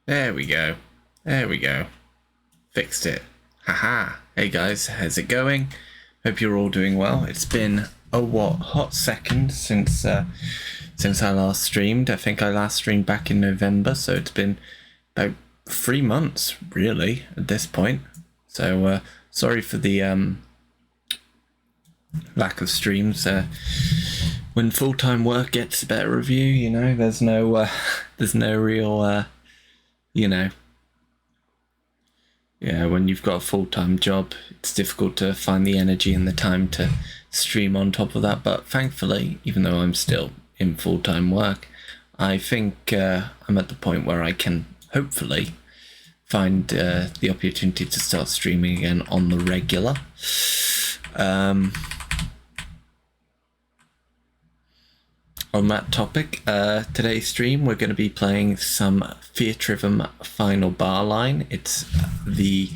There we go. There we go. Fixed it. Haha. Hey guys, how's it going? Hope you're all doing well. It's been a hot second since I last streamed. I think I last streamed back in November, so it's been about 3 months really at this point. So sorry for the lack of streams. When full-time work gets a better review, you know, there's no real you know, yeah, when you've got a full-time job, it's difficult to find the energy and the time to stream on top of that. But thankfully, even though I'm still in full-time work, I think I'm at the point where I can hopefully find the opportunity to start streaming again on the regular. On that topic, today's stream we're going to be playing some Theatrhythm Final Bar Line. It's the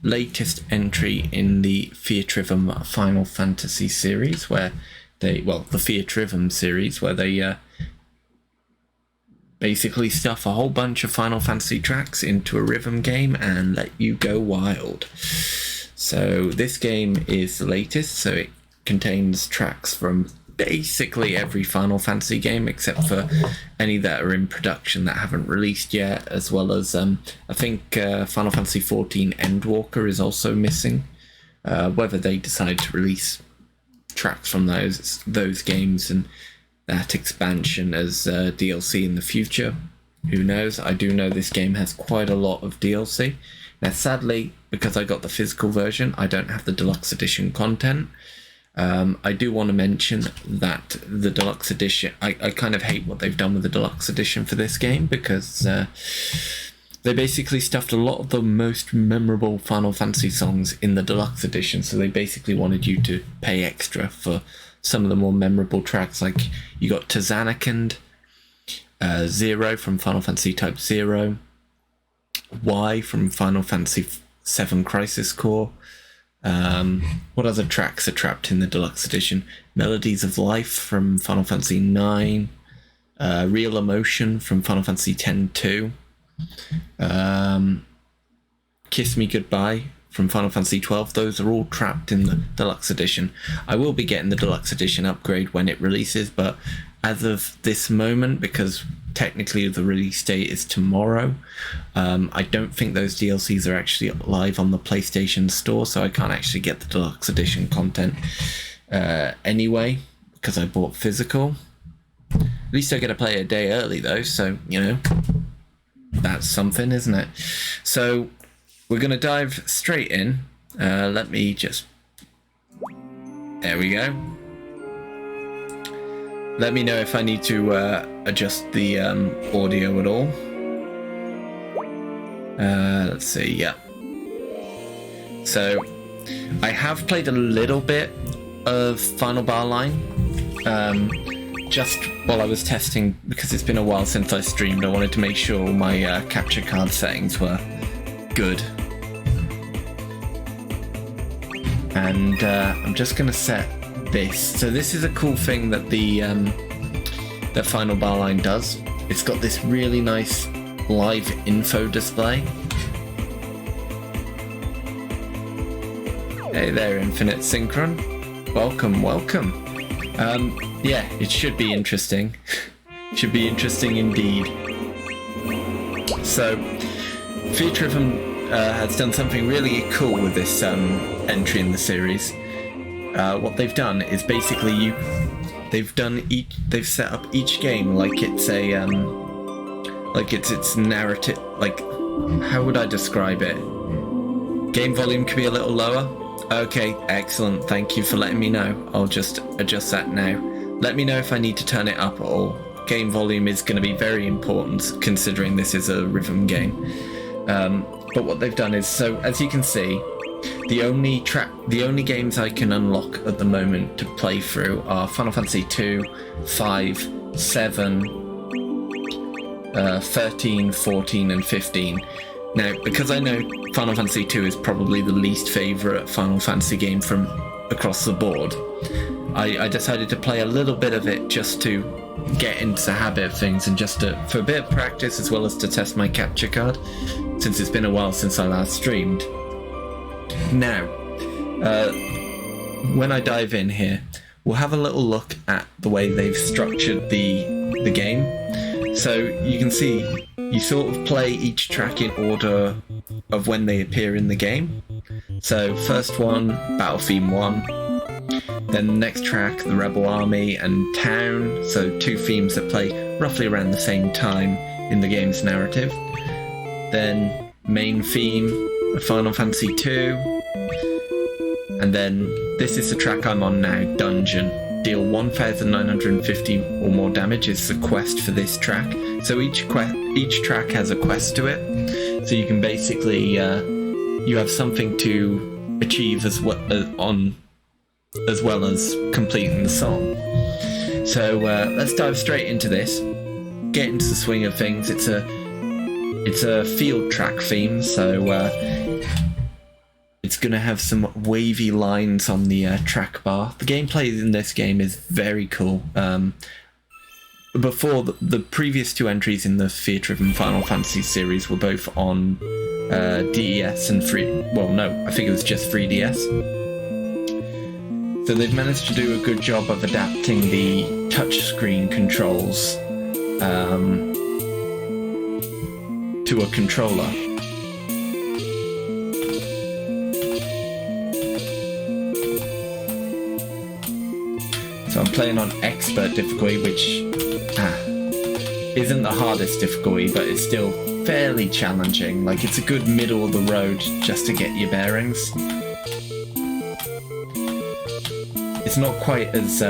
latest entry in the Theatrhythm Final Fantasy series, where the Theatrhythm series, where they basically stuff a whole bunch of Final Fantasy tracks into a rhythm game and let you go wild. So this game is the latest, so it contains tracks from basically every Final Fantasy game except for any that are in production that haven't released yet, as well as I think Final Fantasy XIV Endwalker is also missing. Whether they decide to release tracks from those games and that expansion as DLC in the future, who knows. I do know this game has quite a lot of DLC. Now sadly, because I got the physical version, I don't have the deluxe edition content. I do want to mention that the deluxe edition, I kind of hate what they've done with the deluxe edition for this game, because they basically stuffed a lot of the most memorable Final Fantasy songs in the deluxe edition, so they basically wanted you to pay extra for some of the more memorable tracks. Like you got Tazanakand, Zero from Final Fantasy Type 0, Y from Final Fantasy VII Crisis Core. What other tracks are trapped in the deluxe edition? Melodies of Life from Final Fantasy IX, Real Emotion from Final Fantasy X-2, Kiss Me Goodbye from Final Fantasy XII. Those are all trapped in the deluxe edition. I will be getting the deluxe edition upgrade when it releases, but as of this moment, because technically the release date is tomorrow, I don't think those DLCs are actually live on the PlayStation Store, so I can't actually get the deluxe edition content anyway, because I bought physical. At least I get to play a day early though, so, you know, that's something, isn't it? So we're going to dive straight in. Let me just... There we go. Let me know if I need to adjust the audio at all. Let's see, yeah. So, I have played a little bit of Final Bar Line, just while I was testing, because it's been a while since I streamed. I wanted to make sure my capture card settings were good. And I'm just going to set this. So this is a cool thing that that Final Bar Line does. It's got this really nice live info display. Hey there, Infinite Synchron. Welcome, welcome. Yeah, it should be interesting. Should be interesting indeed. So, Theatrhythm has done something really cool with this entry in the series. What they've done is basically they've set up each game like it's a like it's its narrative. Like, how would I describe it? Game volume could be a little lower. Okay, excellent. Thank you for letting me know. I'll just adjust that now. Let me know if I need to turn it up at all. Game volume is going to be very important considering this is a rhythm game. But what they've done is, so as you can see, the only games I can unlock at the moment to play through are Final Fantasy 2, 5, 7, 13, 14 and 15. Now, because I know Final Fantasy 2 is probably the least favourite Final Fantasy game from across the board, I decided to play a little bit of it just to get into the habit of things and just for a bit of practice as well as to test my capture card, since it's been a while since I last streamed. Now, when I dive in here, we'll have a little look at the way they've structured the game. So you can see you sort of play each track in order of when they appear in the game. So first one, Battle Theme 1. Then the next track, the Rebel Army and Town. So two themes that play roughly around the same time in the game's narrative. Then main theme, Final Fantasy 2. And then this is the track I'm on now, Dungeon. Deal 1,950 or more damage is the quest for this track. So each track has a quest to it. So you can basically you have something to achieve as well as completing the song. So let's dive straight into this. Get into the swing of things. It's a field track theme, so it's going to have some wavy lines on the track bar. The gameplay in this game is very cool. Before, the previous two entries in the Theatrhythm Final Fantasy series were both on DES and I think it was just 3DS. So they've managed to do a good job of adapting the touchscreen controls to a controller. So I'm playing on expert difficulty, which isn't the hardest difficulty, but it's still fairly challenging. Like, it's a good middle of the road just to get your bearings. It's not quite as,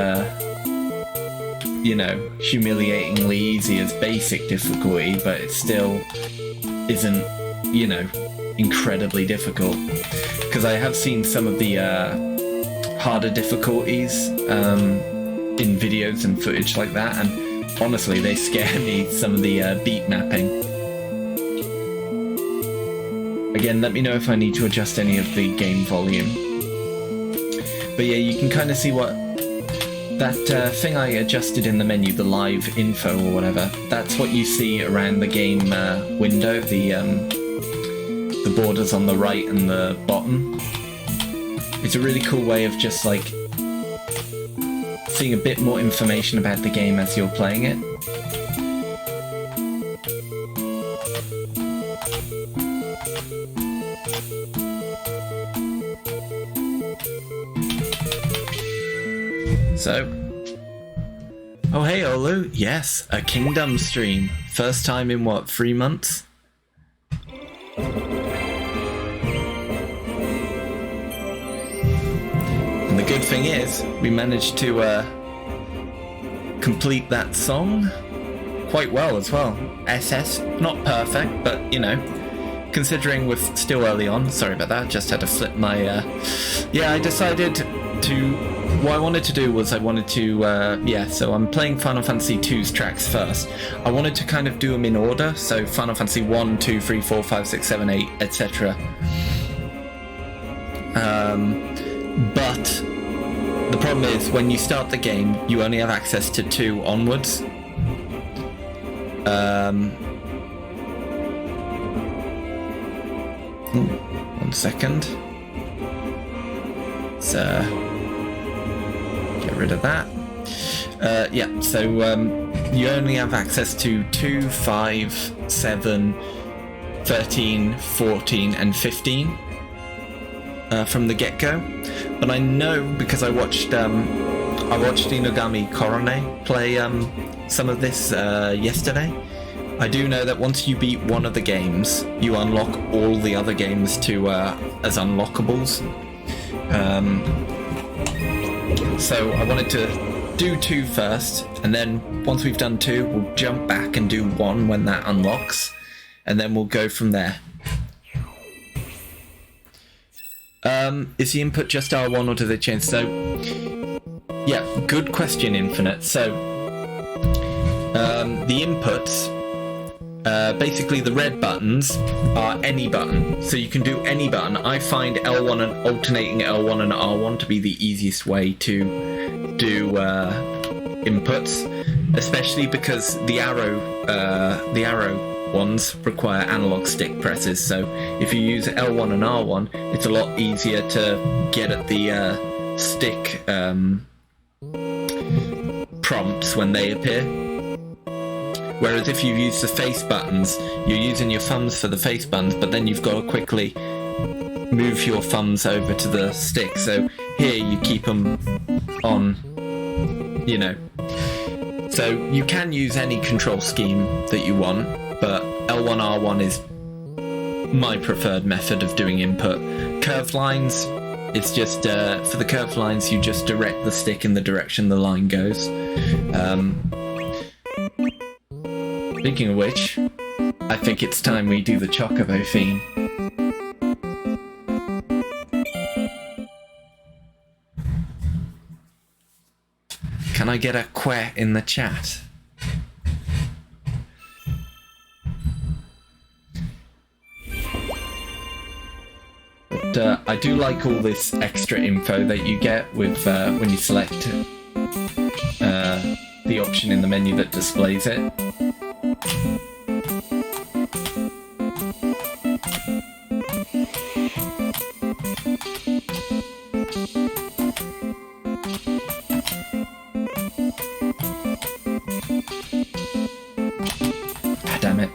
humiliatingly easy as basic difficulty, but it still isn't, incredibly difficult. Because I have seen some of the harder difficulties in videos and footage like that, and honestly they scare me, some of the beat mapping. Again, let me know if I need to adjust any of the game volume. But yeah, you can kind of see what that thing I adjusted in the menu, the live info or whatever, that's what you see around the game window, the borders on the right and the bottom. It's a really cool way of just like seeing a bit more information about the game as you're playing it. So, oh hey Olu, yes, a Kingdom stream. First time in what, 3 months? And the good thing is, we managed to complete that song quite well as well. SS, not perfect, but considering we're still early on, sorry about that, just had to flip my, I decided to, what I wanted to do was so I'm playing Final Fantasy 2's tracks first. I wanted to kind of do them in order, so Final Fantasy 1, 2, 3, 4, 5, 6, 7, 8, etc. But the problem is, when you start the game, you only have access to 2 onwards. One second. So get rid of that. So you only have access to 2, 5, 7, 13, 14, and 15 from the get-go. But I know, because I watched Inogami Korone play some of this yesterday. I do know that once you beat one of the games, you unlock all the other games as unlockables. So I wanted to do 2 first, and then once we've done 2, we'll jump back and do 1 when that unlocks, and then we'll go from there. Is the input just R1 or do they change? So, yeah, good question, Infinite. So, the inputs, basically the red buttons are any button. So you can do any button. I find L1 and alternating L1 and R1 to be the easiest way to do inputs. especially because the arrow ones require analog stick presses. So if you use L1 and R1, it's a lot easier to get at the stick prompts when they appear. Whereas if you use the face buttons, you're using your thumbs for the face buttons, but then you've got to quickly move your thumbs over to the stick. So here you keep them on, you know. So you can use any control scheme that you want, but L1, R1 is my preferred method of doing input. Curved lines, it's just, for the curved lines, you just direct the stick in the direction the line goes. Speaking of which, I think it's time we do the Chocobo theme. Can I get a que in the chat? But I do like all this extra info that you get with when you select the option in the menu that displays it. Damn it.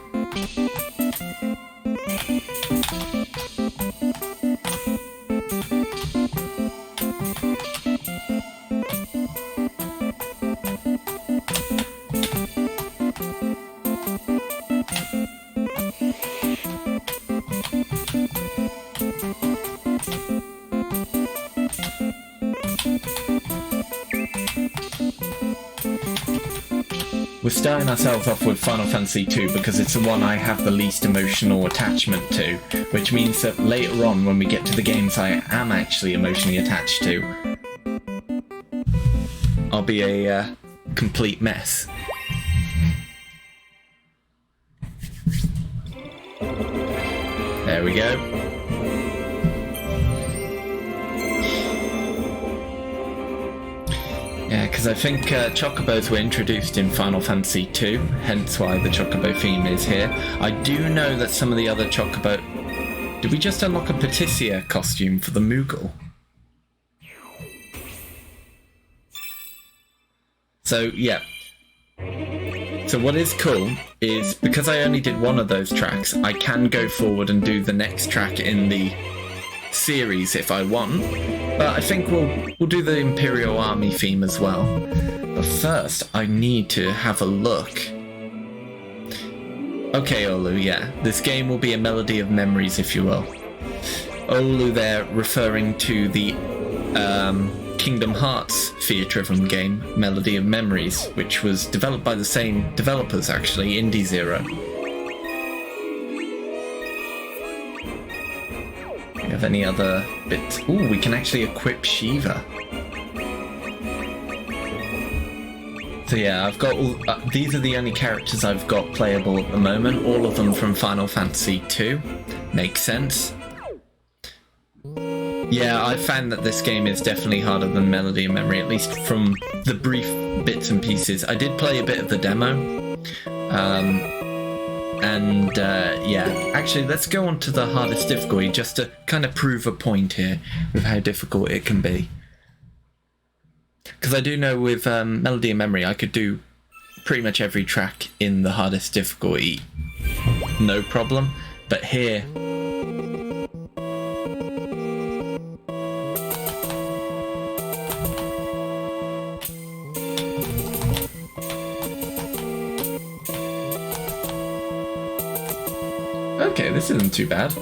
We're starting ourselves off with Final Fantasy II because it's the one I have the least emotional attachment to, which means that later on when we get to the games I am actually emotionally attached to, I'll be a complete mess. There we go. Yeah, because I think Chocobos were introduced in Final Fantasy II, hence why the Chocobo theme is here. I do know that some of the other Chocobo... Did we just unlock a Patricia costume for the Moogle? So, yeah. So what is cool is, because I only did one of those tracks, I can go forward and do the next track in the series if I want. But I think we'll do the Imperial Army theme as well. But first, I need to have a look. Okay, Olu, yeah. This game will be a melody of memories, if you will. Olu there referring to the Kingdom Hearts Theatrhythm game, Melody of Memories, which was developed by the same developers, actually, Indie Zero. We have any other bits? Ooh, we can actually equip Shiva. So yeah, I've got all... these are the only characters I've got playable at the moment, all of them from Final Fantasy II. Makes sense. Yeah, I found that this game is definitely harder than Melody of Memory, at least from the brief bits and pieces. I did play a bit of the demo. Yeah, actually, let's go on to the hardest difficulty just to kind of prove a point here with how difficult it can be. Because I do know with Melody of Memory, I could do pretty much every track in the hardest difficulty, no problem. But here... Okay, this isn't too bad.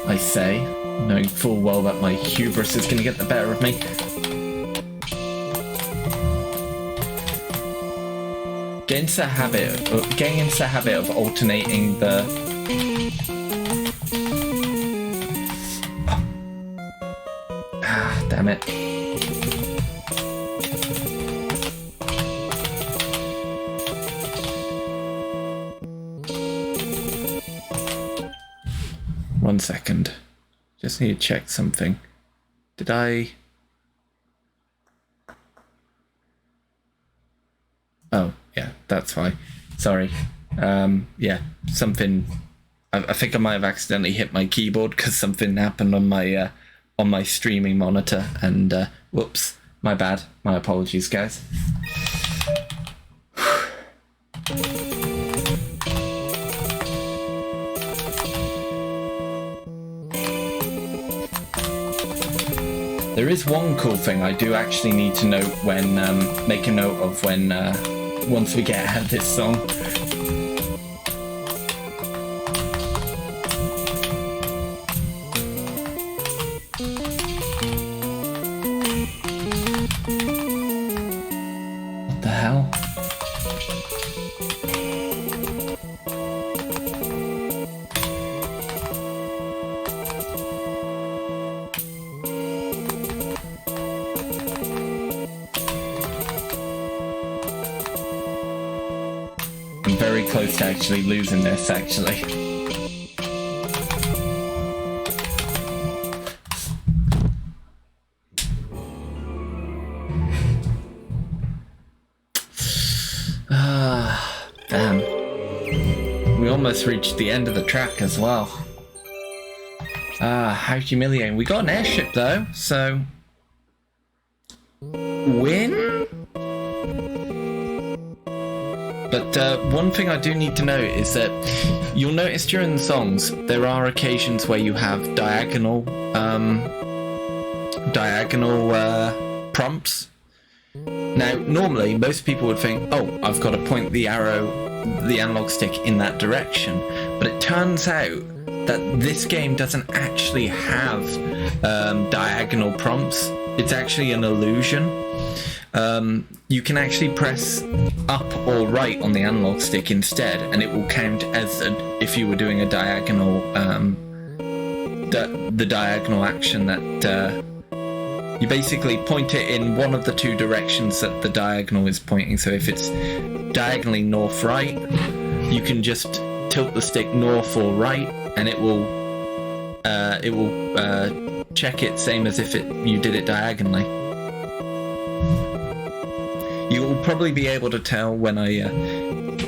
I say, knowing full well that my hubris is going to get the better of me. Getting into the habit of alternating the... Ah, damn it. One second. Just need to check something. Did I... Oh, yeah, that's why. Sorry. Yeah, something... I think I might have accidentally hit my keyboard because something happened on my streaming monitor, and whoops, my bad. My apologies, guys. There is one cool thing I do actually need to note when make a note of when once we get out of this song. What the hell? I'm very close to actually losing this, actually. Damn. We almost reached the end of the track as well. How humiliating. We got an airship though, so... Win? But one thing I do need to note is that you'll notice during the songs there are occasions where you have diagonal prompts. Now, normally most people would think, oh, I've got to point the analog stick in that direction, but it turns out that this game doesn't actually have diagonal prompts. It's actually an illusion. You can actually press up or right on the analog stick instead, and it will count as if you were doing a diagonal, the diagonal action that you basically point it in one of the two directions that the diagonal is pointing. So if it's diagonally north-right, you can just tilt the stick north or right, and it will check it same as if you did it diagonally. You'll probably be able to tell when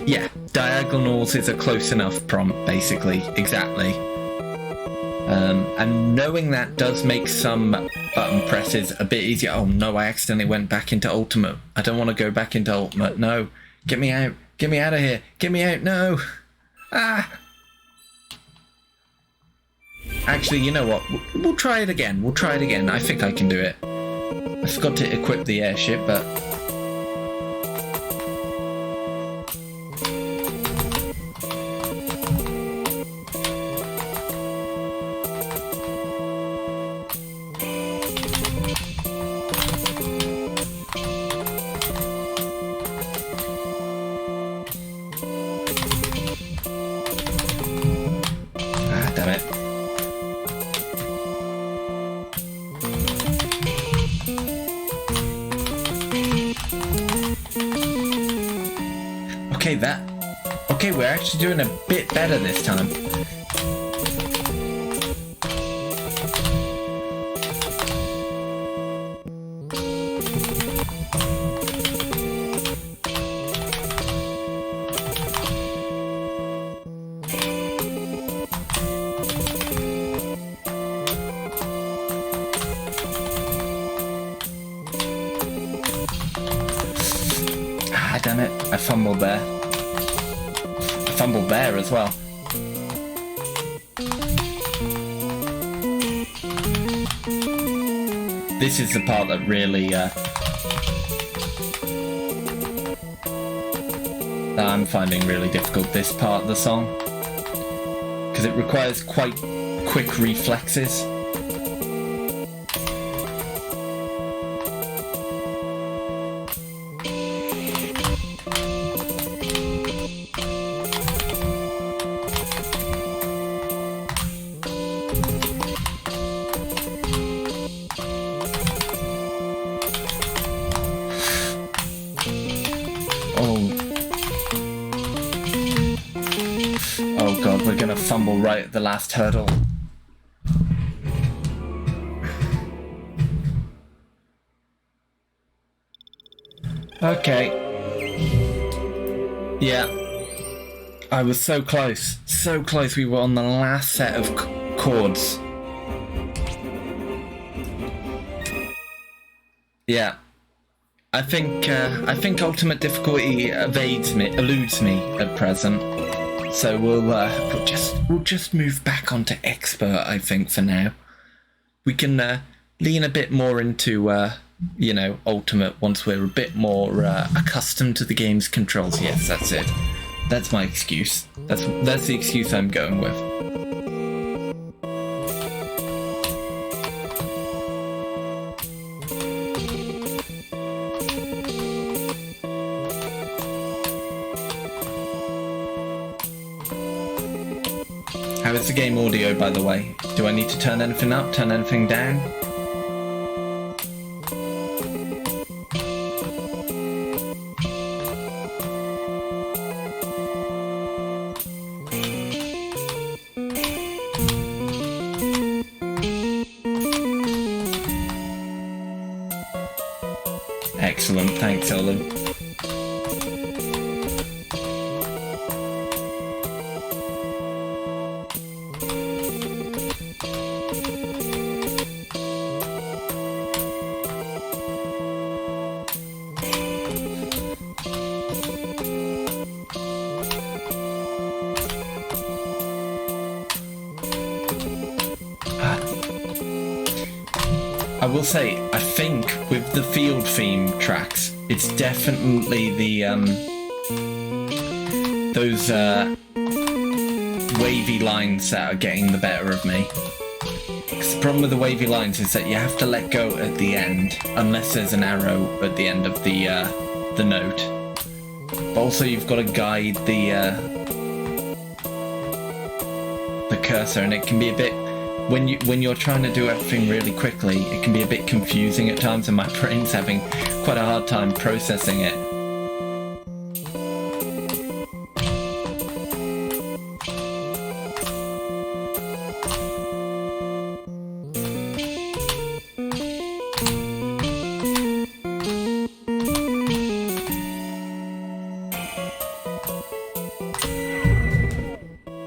yeah, diagonals is a close enough prompt, basically, exactly. And knowing that does make some button presses a bit easier. Oh no, I accidentally went back into Ultimate. I don't want to go back into Ultimate. No, get me out. Get me out of here. Get me out. No. Ah. Actually, you know what? We'll try it again. We'll try it again. I think I can do it. I forgot to equip the airship, but... damn it. Okay, we're actually doing a bit better this time. Ah, damn it, I fumbled there. Fumbled there as well. This is the part that really that I'm finding really difficult, this part of the song, because it requires quite quick reflexes. Oh god, we're gonna fumble right at the last hurdle. Okay. Yeah. I was so close. So close. We were on the last set of chords. Yeah. I think ultimate difficulty eludes me at present. So we'll just move back onto expert, I think, for now. We can lean a bit more into ultimate once we're a bit more accustomed to the game's controls. Yes, that's it. That's my excuse. That's the excuse I'm going with. How is the game audio, by the way? Do I need to turn anything up, turn anything down? Excellent, thanks, Olu. I will say, I think with the field theme tracks, it's definitely the those wavy lines that are getting the better of me. Because the problem with the wavy lines is that you have to let go at the end, unless there's an arrow at the end of the note. But also, you've got to guide the cursor, and it can be a bit. When you're trying to do everything really quickly, it can be a bit confusing at times, and my brain's having quite a hard time processing it.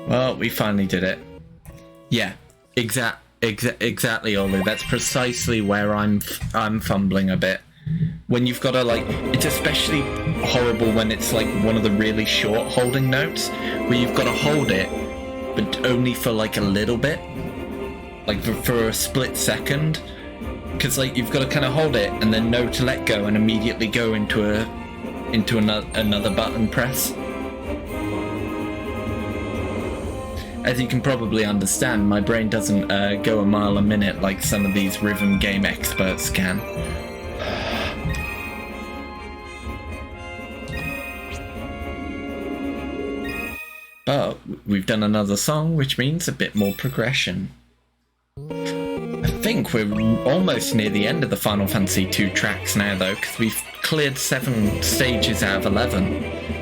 Well, we finally did it. Yeah. Exactly, Olu. That's precisely where I'm fumbling a bit. When you've got to, like, it's especially horrible when it's like one of the really short holding notes, where you've got to hold it, but only for like a little bit, like for a split second, because like you've got to kind of hold it and then know to let go and immediately go into another button press. As you can probably understand, my brain doesn't go a mile a minute like some of these rhythm game experts can. But we've done another song, which means a bit more progression. I think we're almost near the end of the Final Fantasy II tracks now, though, because we've cleared 7 stages out of 11.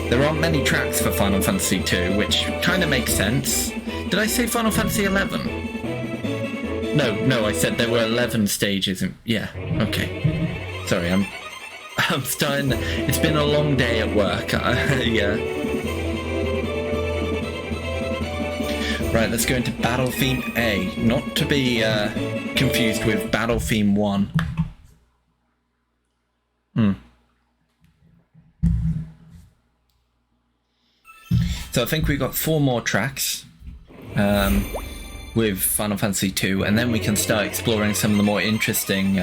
There aren't many tracks for Final Fantasy II, which kind of makes sense. Did I say Final Fantasy 11? No, I said there were 11 stages. Yeah, okay. Sorry, I'm starting. It's been a long day at work. Yeah. Right, let's go into Battle Theme A, not to be confused with Battle Theme 1. So I think we've got 4 more tracks with Final Fantasy II, and then we can start exploring some of the more interesting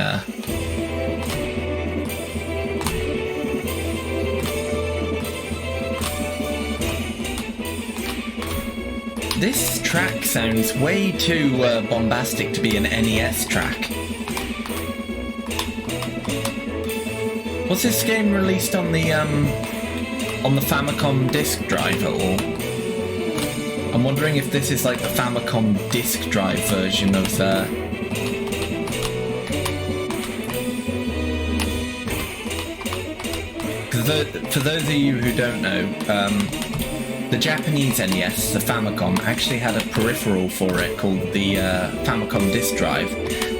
This track sounds way too bombastic to be an NES track. Was this game released on the Famicom disk drive at all? I'm wondering if this is like the Famicom disk drive version of for those of you who don't know, the Japanese NES, the Famicom, actually had a peripheral for it called the Famicom disk drive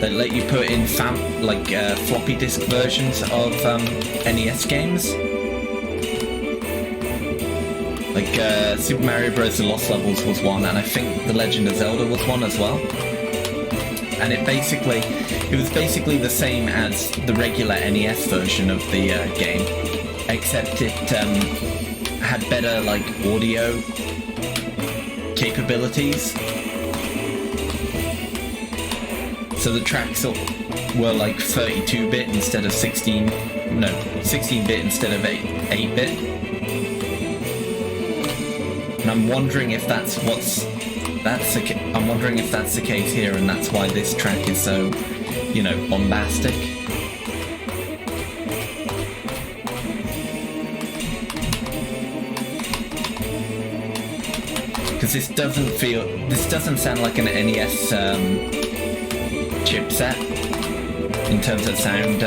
that let you put in floppy disk versions of NES games. Like Super Mario Bros. The Lost Levels was one, and I think The Legend of Zelda was one as well. And it was basically the same as the regular NES version of the game, except it had better like audio capabilities. So the tracks were like 32-bit instead of 16-bit instead of 8-bit. And I'm wondering if that's the case here, and that's why this track is so, you know, bombastic. Because this doesn't sound like an NES chipset in terms of sound.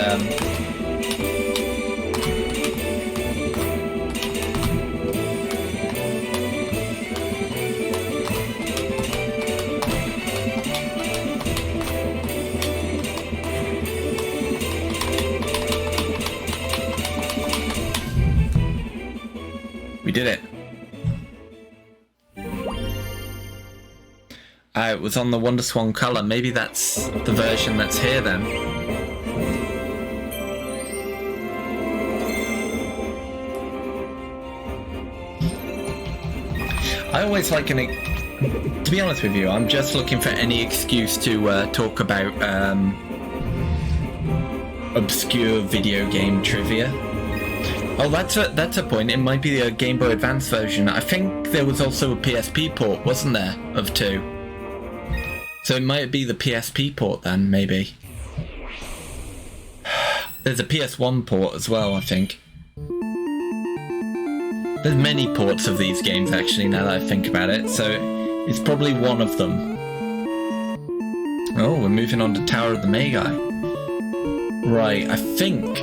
We did it. It was on the WonderSwan color. Maybe that's the version that's here then. I always like to be honest with you, I'm just looking for any excuse to talk about obscure video game trivia. Oh, that's a point. It might be a Game Boy Advance version. I think there was also a PSP port, wasn't there, of 2? So it might be the PSP port then, maybe. There's a PS1 port as well, I think. There's many ports of these games, actually, now that I think about it, so it's probably one of them. Oh, we're moving on to Tower of the Magi. Right, I think...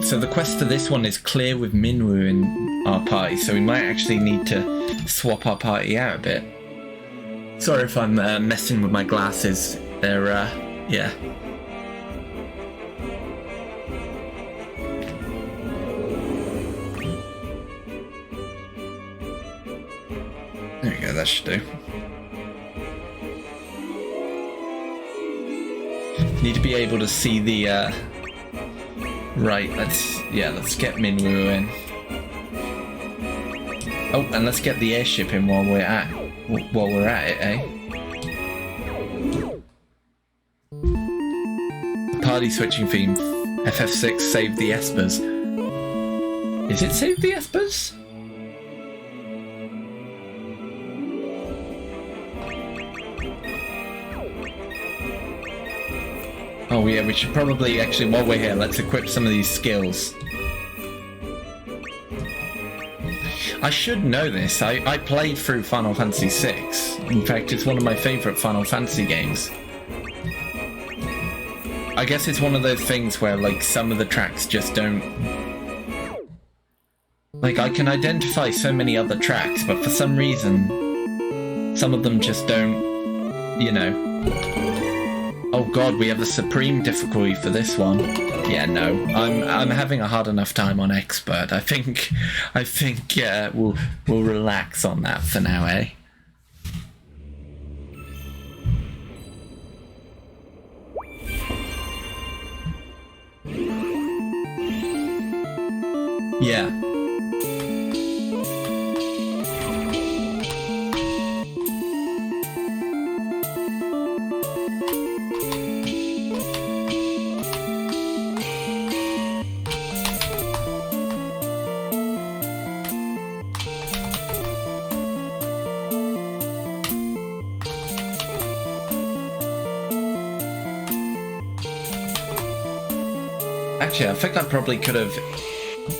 so the quest for this one is clear with Minwoo in our party, so we might actually need to swap our party out a bit. Sorry if I'm messing with my glasses. They're, yeah. There we go, that should do. Need to be able to see the, right, let's get Minwoo in. Oh, and let's get the airship in while we're at it, eh? Party switching theme. FF6 save the Espers. Is it save the Espers? Oh yeah, we should probably actually, while we're here, let's equip some of these skills. I should know this. I played through Final Fantasy VI. In fact, it's one of my favourite Final Fantasy games. I guess it's one of those things where, like, some of the tracks just don't... Like, I can identify so many other tracks, but for some reason, some of them just don't, you know... Oh god, we have a supreme difficulty for this one. Yeah, no, I'm having a hard enough time on expert. I think we'll relax on that for now, eh? Yeah. Actually, I think I probably could have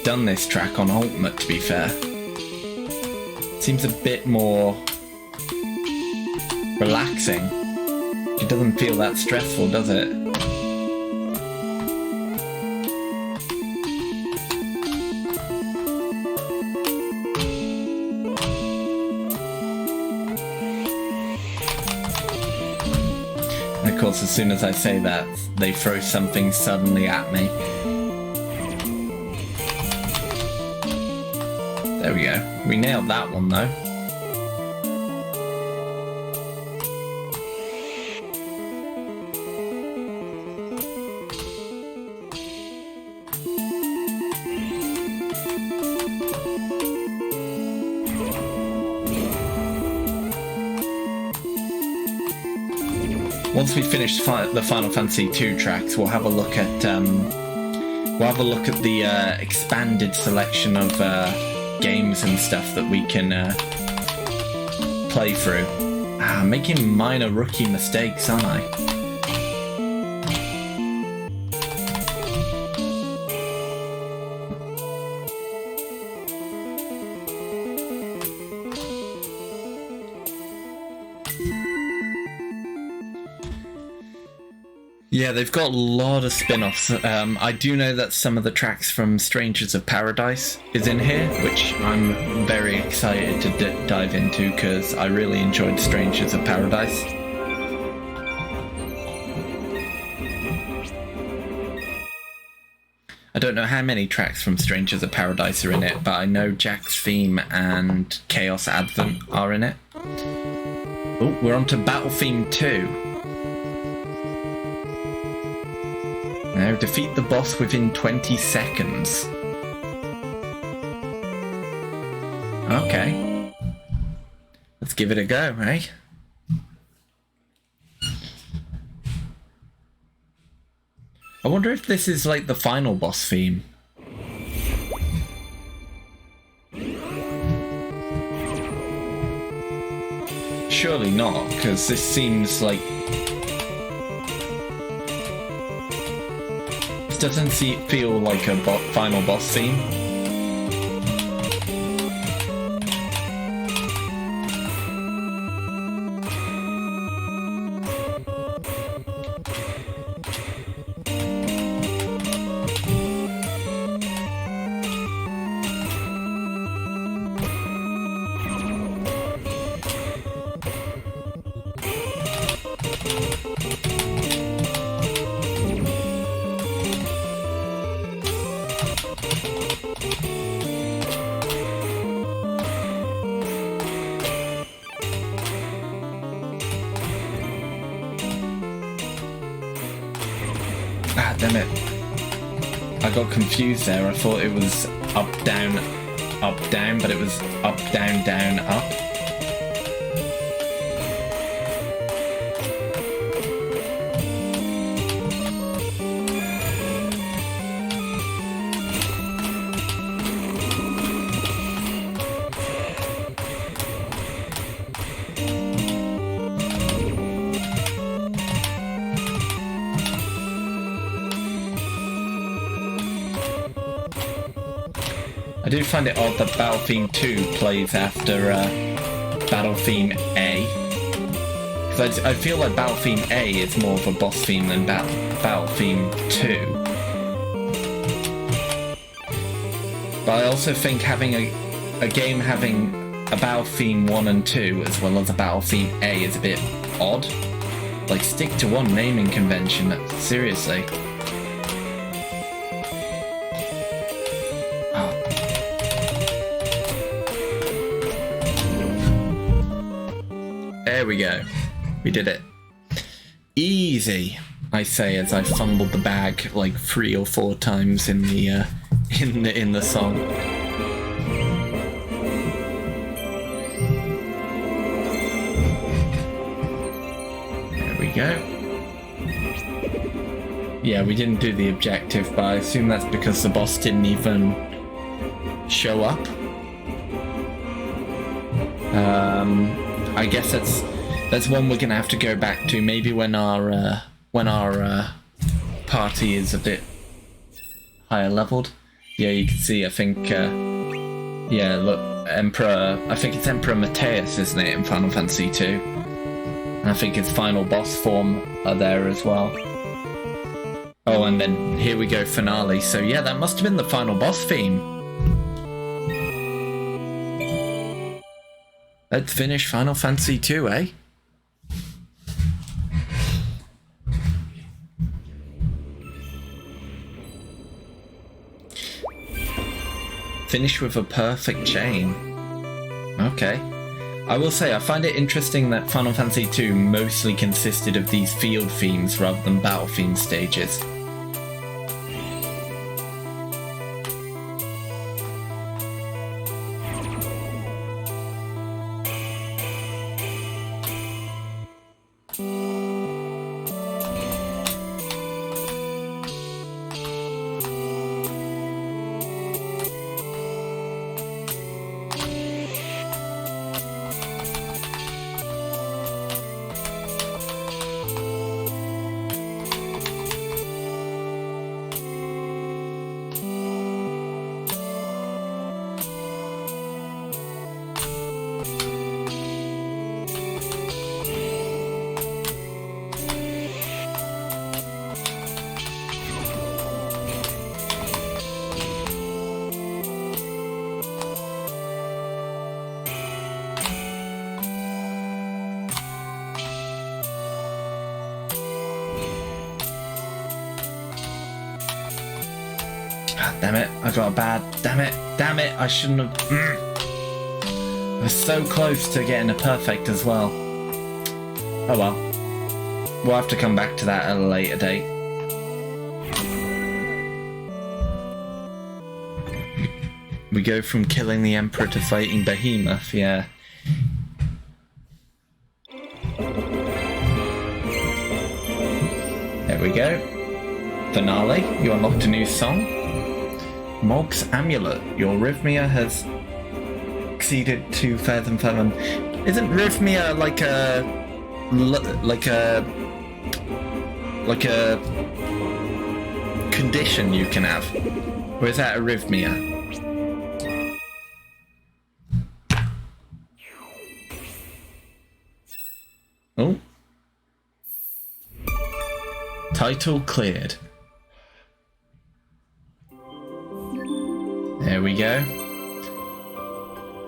done this track on Ultimate, to be fair. Seems a bit more relaxing. It doesn't feel that stressful, does it? And of course, as soon as I say that, they throw something suddenly at me. There we go. We nailed that one though. Once we finish the Final Fantasy II tracks, we'll have a look at the expanded selection of games and stuff that we can play through. I'm making minor rookie mistakes, aren't I? Yeah, they've got a lot of spin-offs. I do know that some of the tracks from Strangers of Paradise is in here, which I'm very excited to dive into because I really enjoyed Strangers of Paradise. I don't know how many tracks from Strangers of Paradise are in it, but I know Jack's theme and Chaos Advent are in it. Oh, we're on to Battle Theme 2. Now, defeat the boss within 20 seconds. Okay. Let's give it a go, eh? I wonder if this is like the final boss theme. Surely not, because this seems like... doesn't feel like a final boss theme. Ah, damn it. I got confused there. I thought it was up, down, but it was up, down, up. I do find it odd that Battle Theme 2 plays after Battle Theme A. Because I feel like Battle Theme A is more of a boss theme than Battle Theme 2. But I also think having a game having a Battle Theme 1 and 2 as well as a Battle Theme A is a bit odd. Like, stick to one naming convention, seriously. There we go. We did it. Easy, I say as I fumbled the bag like 3 or 4 times in the in the song. There we go. Yeah, we didn't do the objective, but I assume that's because the boss didn't even show up. I guess that's one we're gonna have to go back to. Maybe when our party is a bit higher leveled. Yeah, you can see. I think. Yeah, look, Emperor. I think it's Emperor Mateus, isn't it, in Final Fantasy II? And I think his final boss form are there as well. Oh, and then here we go, finale. So yeah, that must have been the final boss theme. Let's finish Final Fantasy II, eh? Finish with a perfect chain. Okay. I will say, I find it interesting that Final Fantasy II mostly consisted of these field themes rather than battle theme stages. Damn it, I got a bad... Damn it, I shouldn't have... I was so close to getting a perfect as well. Oh well. We'll have to come back to that at a later date. We go from killing the Emperor to fighting Behemoth, yeah. There we go. Finale, you unlocked a new song. Mog's Amulet. Your Rhythmia has exceeded to Theatrhythm 7. Isn't Rhythmia like a condition you can have? Or is that arrhythmia? Oh. Title cleared. There we go.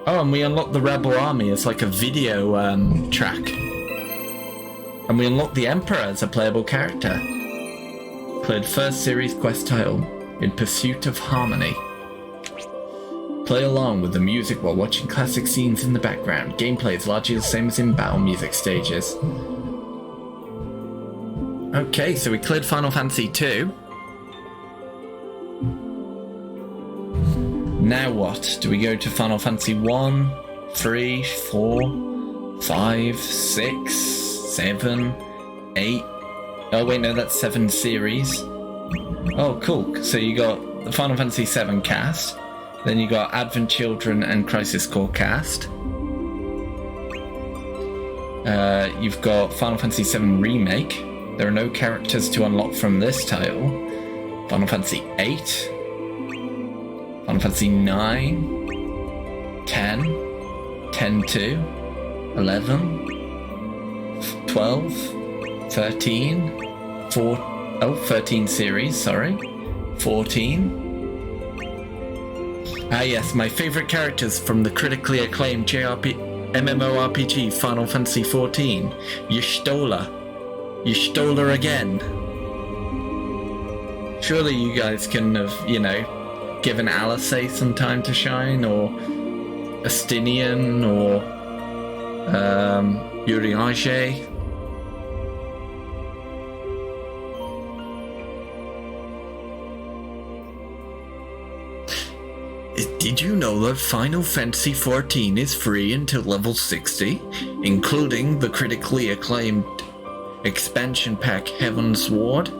Oh, and we unlocked the Rebel Army as like a video track. And we unlocked the Emperor as a playable character. Cleared first series quest title, In Pursuit of Harmony. Play along with the music while watching classic scenes in the background. Gameplay is largely the same as in battle music stages. Okay, so we cleared Final Fantasy II. Now what? Do we go to Final Fantasy 1, 3, 4, 5, 6, 7, 8? Oh wait, no, that's 7 series. Oh, cool. So you got the Final Fantasy 7 cast, then you got Advent Children and Crisis Core cast. You've got Final Fantasy 7 Remake. There are no characters to unlock from this title. Final Fantasy 8. Final Fantasy 9, 10, 10-2, 11, 12, 13, 13 series, sorry, 14. Ah yes, my favourite characters from the critically acclaimed MMORPG Final Fantasy XIV, Y'shtola. Y'shtola again. Surely you guys can have, you know, given Alizé some time to shine, or Astinian, or Urianger. Did you know that Final Fantasy XIV is free until level 60, including the critically acclaimed expansion pack Heaven's Ward?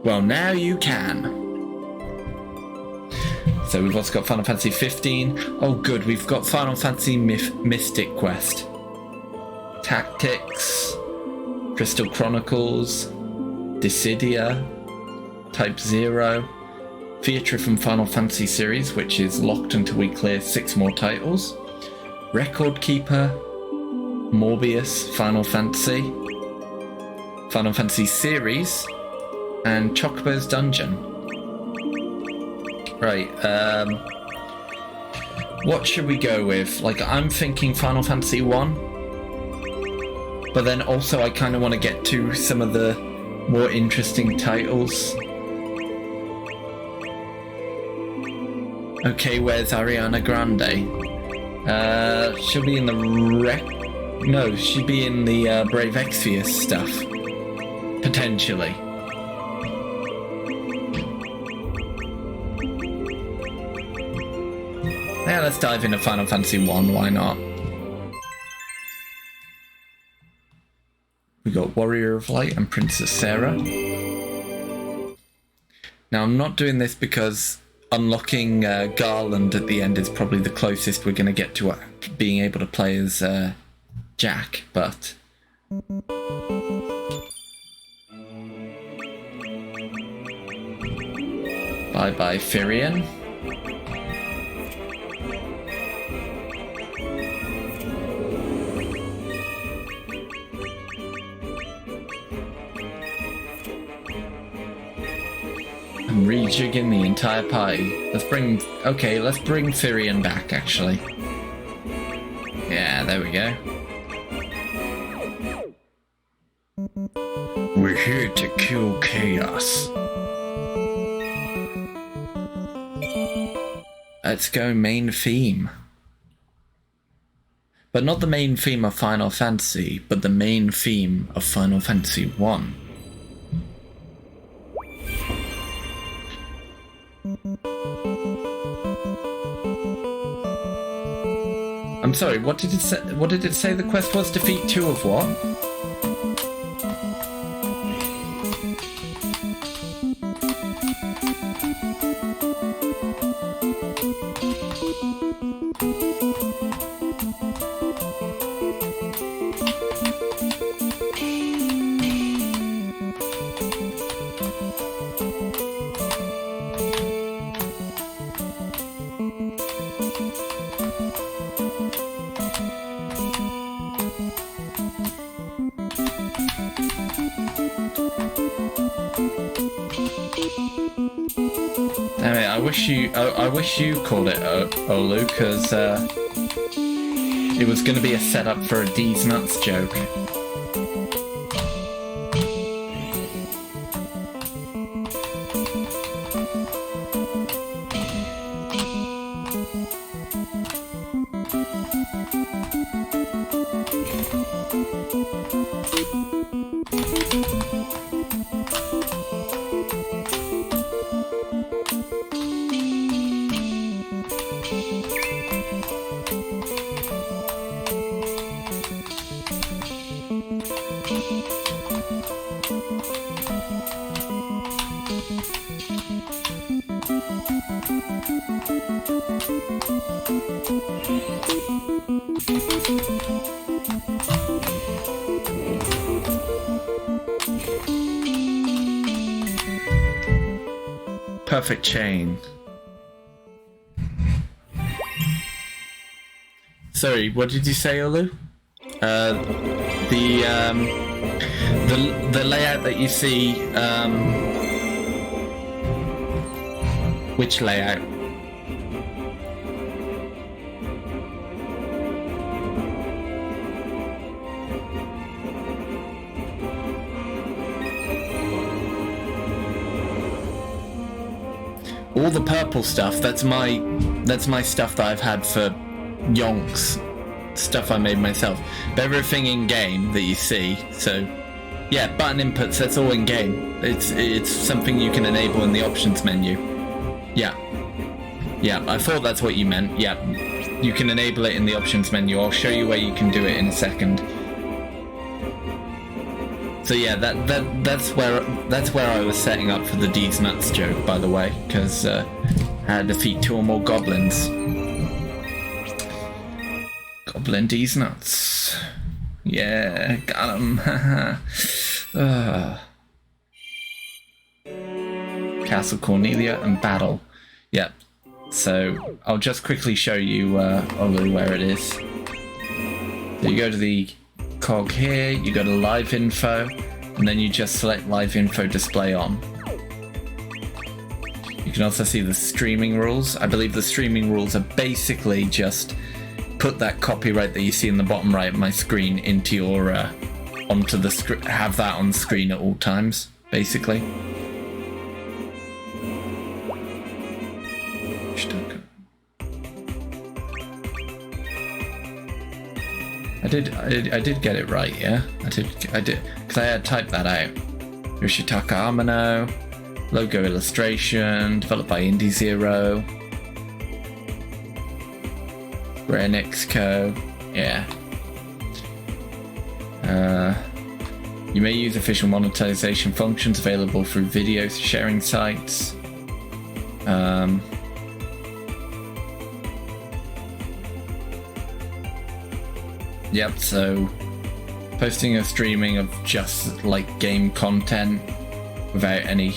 Well, now you can. So we've also got Final Fantasy 15. Oh good, we've got Final Fantasy Mystic Quest. Tactics, Crystal Chronicles, Dissidia, Type 0, Theatrhythm Final Fantasy series, which is locked until we clear 6 more titles, Record Keeper, Morbius Final Fantasy series, and Chocobo's Dungeon. Right, what should we go with? Like, I'm thinking Final Fantasy 1, but then also I kind of want to get to some of the More interesting titles. Okay, where's Ariana Grande? She'll be in the No, she'd be in the Brave Exvius stuff. Potentially. Yeah, let's dive into Final Fantasy 1, why not? We got Warrior of Light and Princess Sarah. Now, I'm not doing this because unlocking Garland at the end is probably the closest we're going to get to being able to play as Jack, but... Bye-bye, Firion. I'm rejigging the entire party. Let's bring Firion back, actually. Yeah, there we go. We're here to kill chaos. Let's go main theme. But not the main theme of Final Fantasy, but the main theme of Final Fantasy 1. I'm sorry, what did it say? What did it say the quest was? Defeat 2 of what? I wish you called it Olu, because it was going to be a setup for a D's Nuts joke. Perfect chain. Sorry, what did you say, Olu? The layout that you see. Which layout? All the purple stuff, that's my stuff that I've had for yonks. Stuff I made myself. But everything in game that you see, so yeah, button inputs, that's all in game. It's something you can enable in the options menu. Yeah. Yeah, I thought that's what you meant. Yeah. You can enable it in the options menu. I'll show you where you can do it in a second. So yeah, that's where I was setting up for the D's Nuts joke, by the way, because I had to defeat 2 or more goblins. Goblin D's Nuts. Yeah, got him. Castle Cornelia and Battle. Yep. So I'll just quickly show you Olu where it is. So you go to the cog here, you go to live info, and then you just select live info display on. You can also see the streaming rules. I believe the streaming rules are basically just put that copyright that you see in the bottom right of my screen into your onto the have that on screen at all times. basically. I did get it right, yeah? I did, because I had typed that out. Yoshitaka Amano, logo illustration, developed by Indie Zero, Square Enix Co. Yeah. You may use official monetization functions available through video sharing sites. Yep, so posting or streaming of just like game content without any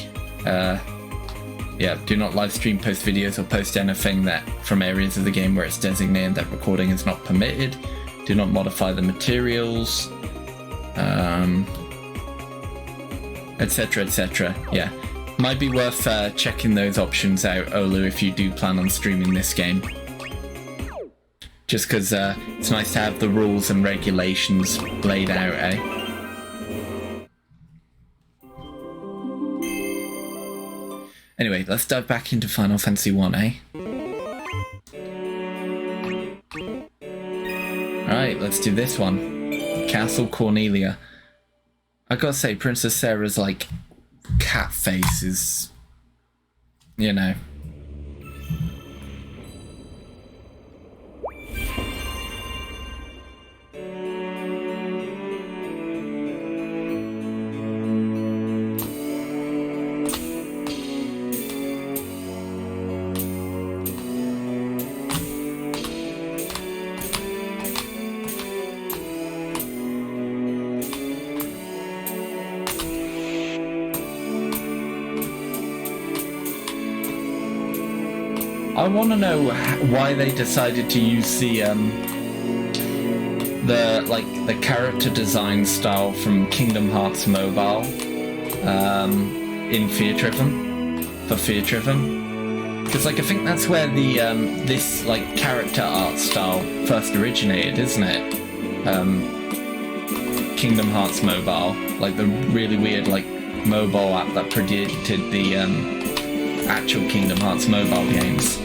do not live stream, post videos, or post anything that from areas of the game where it's designated that recording is not permitted. Do not modify the materials, etc, etc. Yeah, might be worth checking those options out, Olu, if you do plan on streaming this game. Just because it's nice to have the rules and regulations laid out, eh? Anyway, let's dive back into Final Fantasy 1, eh? Alright, let's do this one. Castle Cornelia. I gotta say, Princess Sarah's, like, cat face is, you know... I want to know why they decided to use the character design style from Kingdom Hearts Mobile in Theatrhythm for Theatrhythm, because like I think that's where the this like character art style first originated, isn't it? Kingdom Hearts Mobile, like the really weird like mobile app that predicted the actual Kingdom Hearts mobile games.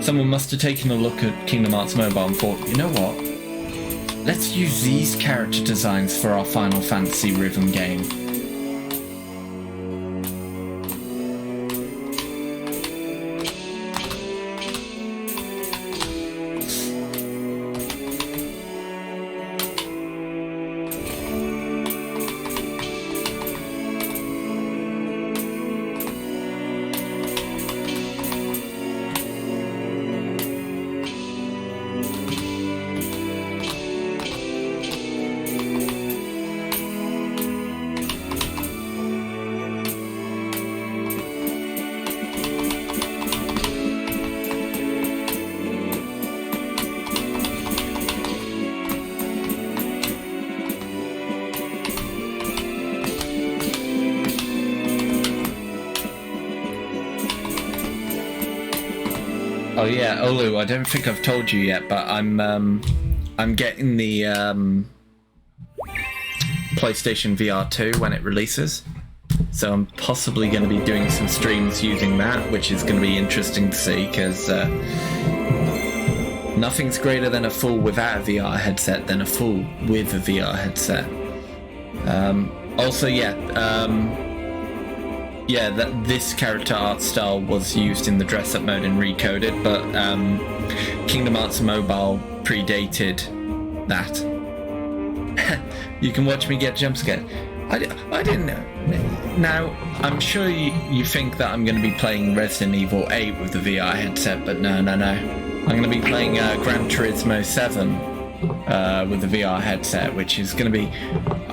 Someone must have taken a look at Kingdom Hearts Mobile and thought, you know what? Let's use these character designs for our Final Fantasy rhythm game. Oh yeah, Olu, I don't think I've told you yet, but I'm getting the PlayStation VR 2 when it releases. So I'm possibly going to be doing some streams using that, which is going to be interesting to see, because nothing's greater than a fool without a VR headset than a fool with a VR headset. Also, that this character art style was used in the dress-up mode in Recoded, but Kingdom Hearts Mobile predated that. You can watch me get jump scared. I didn't know. Now, I'm sure you think that I'm going to be playing Resident Evil 8 with the VR headset, but no. I'm going to be playing Gran Turismo 7 with the VR headset, which is going to be...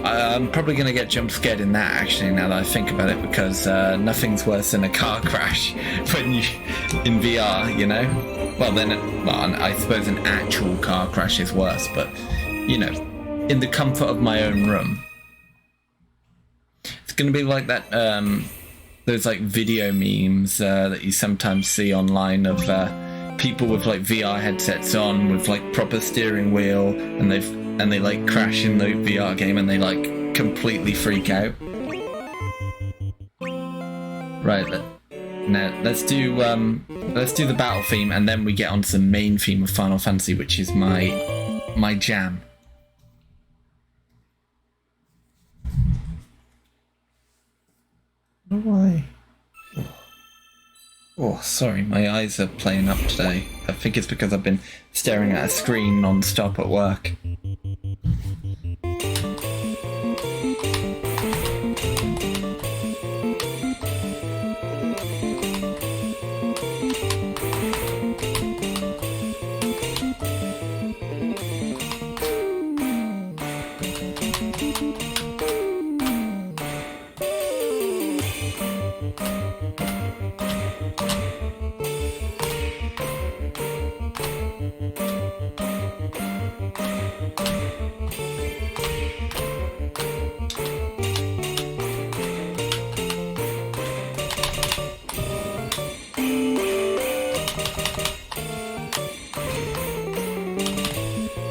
I'm probably going to get jump scared in that, actually, now that I think about it, because nothing's worse than a car crash when you in VR, you know? Well, I suppose an actual car crash is worse, but, you know, in the comfort of my own room. It's going to be like that, those, like, video memes that you sometimes see online of people with, like, VR headsets on with, like, proper steering wheel, and they've and they like crash in the VR game and they like completely freak out. Right, now let's do the battle theme, and then we get onto the main theme of Final Fantasy, which is my jam. Why? Oh, sorry, my eyes are playing up today. I think it's because I've been staring at a screen non-stop at work.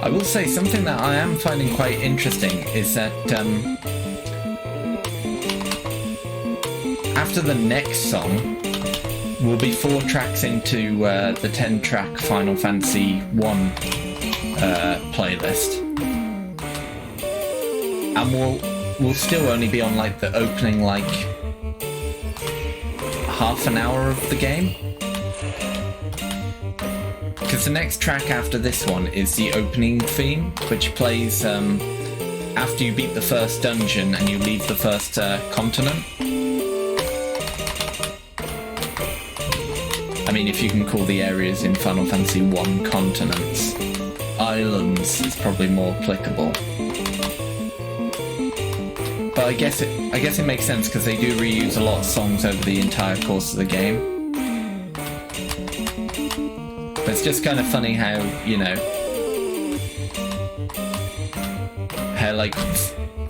I will say something that I am finding quite interesting is that after the next song, we'll be 4 tracks into the 10-track Final Fantasy 1 playlist, and we'll still only be on like the opening like half an hour of the game. Because the next track after this one is the opening theme, which plays after you beat the first dungeon and you leave the first continent. I mean, if you can call the areas in Final Fantasy 1 continents. Islands is probably more applicable. But I guess it makes sense because they do reuse a lot of songs over the entire course of the game. But it's just kind of funny how, you know, how like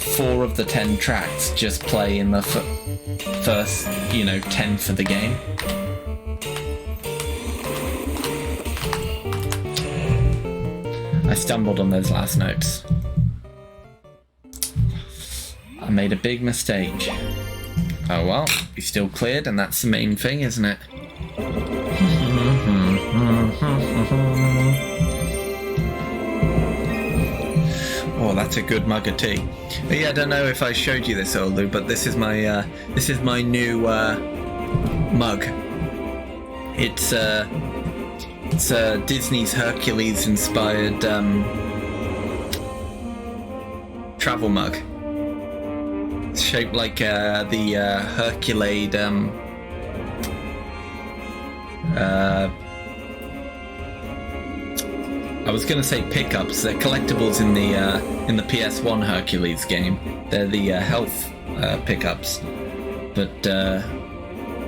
4 of the 10 tracks just play in the first, you know, 10th of the game. I stumbled on those last notes. I made a big mistake. Oh well, we still cleared, and that's the main thing, isn't it? Oh, that's a good mug of tea. But yeah, I don't know if I showed you this, Olu, but this is my new mug. It's Disney's Hercules inspired travel mug. It's shaped like the Herculade I was gonna say pickups. They're collectibles in the PS1 Hercules game. They're the health pickups, but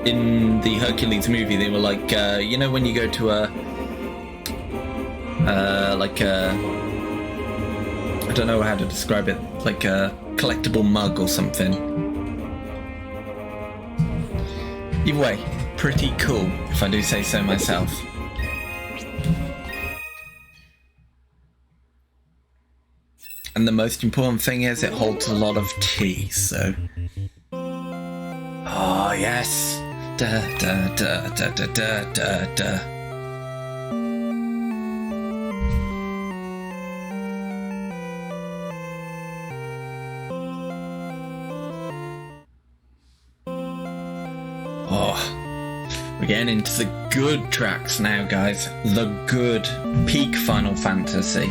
in the Hercules movie, they were like you know when you go to a I don't know how to describe it, like a collectible mug or something. Either way, pretty cool, if I do say so myself. And the most important thing is it holds a lot of tea, so... Oh, yes! Da da da da da da da da. Oh, we're getting into the good tracks now, guys. The good peak Final Fantasy.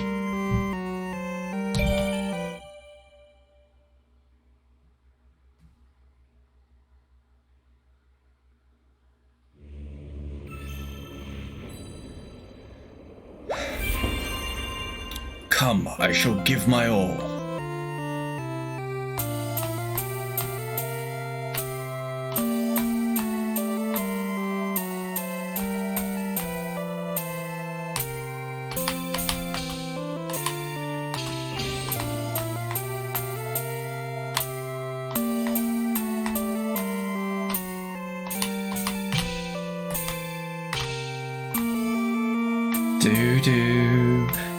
Come, I shall give my all. Do do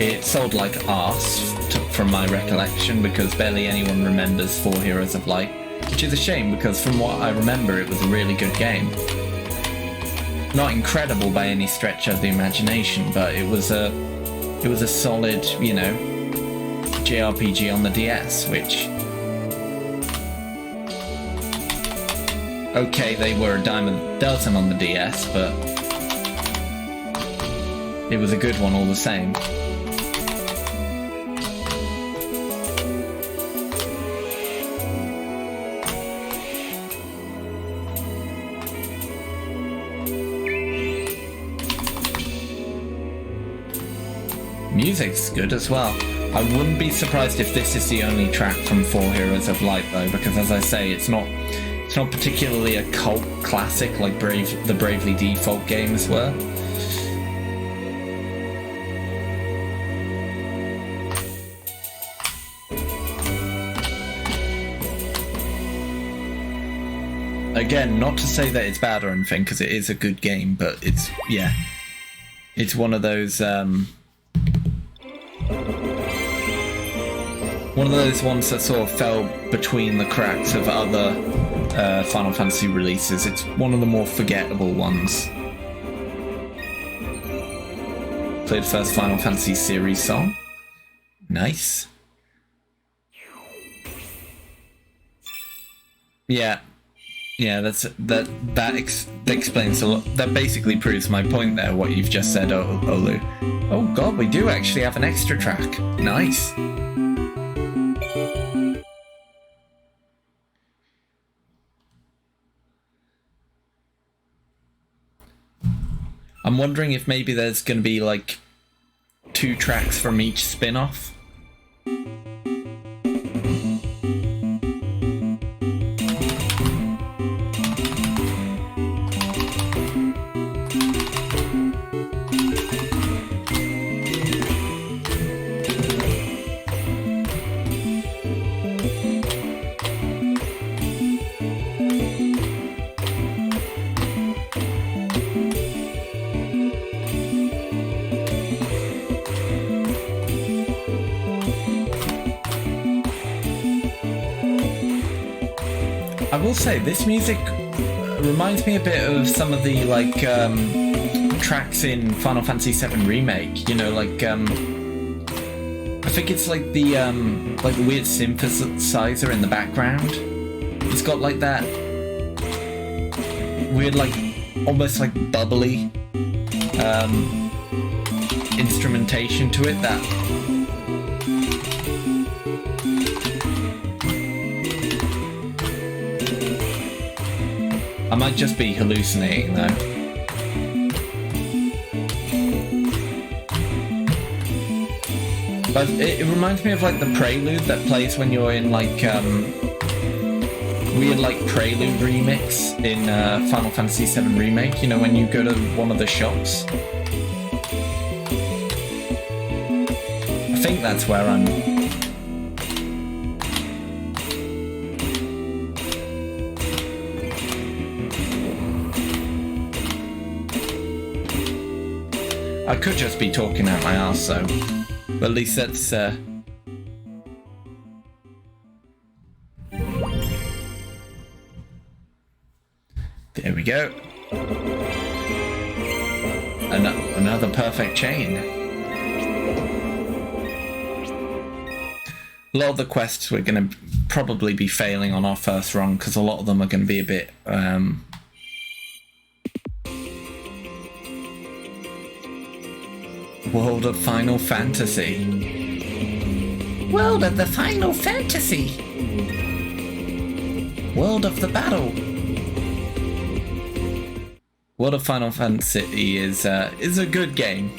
It sold like arse, from my recollection, because barely anyone remembers 4 Heroes of Light, which is a shame because from what I remember, it was a really good game. Not incredible by any stretch of the imagination, but it was a solid, you know, JRPG on the DS, which... Okay, they were a dime a dozen on the DS, but it was a good one all the same. Music's good as well. I wouldn't be surprised if this is the only track from 4 Heroes of Light though, because as I say, it's not particularly a cult classic like the Bravely Default games were. Again, not to say that it's bad or anything, because it is a good game, but it's, yeah, it's one of those ones that sort of fell between the cracks of other Final Fantasy releases. It's one of the more forgettable ones. Played first Final Fantasy series song. Nice. Yeah, that explains a lot. That basically proves my point there, what you've just said, Olu. Oh god, we do actually have an extra track. Nice. I'm wondering if maybe there's going to be like 2 tracks from each spin-off. I will say, this music reminds me a bit of some of the, like, tracks in Final Fantasy VII Remake. You know, like, I think it's like the weird synthesizer in the background. It's got, like, that weird, like, almost, like, bubbly instrumentation to it that... I might just be hallucinating though. But it reminds me of like the prelude that plays when you're in like weird like prelude remix in Final Fantasy VII Remake, you know, when you go to one of the shops. I think that's where I'm... I could just be talking out my arse, though. But at least that's... There we go. Another perfect chain. A lot of the quests we're going to probably be failing on our first run, because a lot of them are going to be a bit... World of Final Fantasy. World of the Final Fantasy. World of the Battle. World of Final Fantasy is a good game,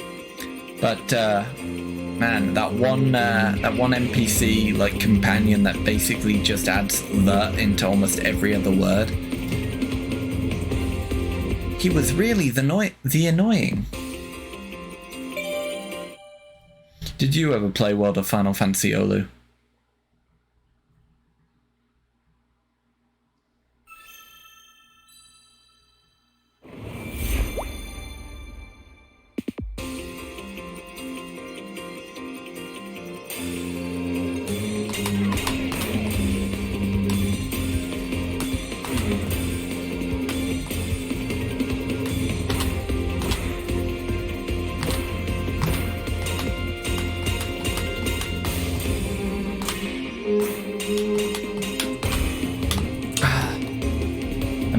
but man, that one NPC like companion that basically just adds the into almost every other word. He was really the annoying. Did you ever play World of Final Fantasy, Olu?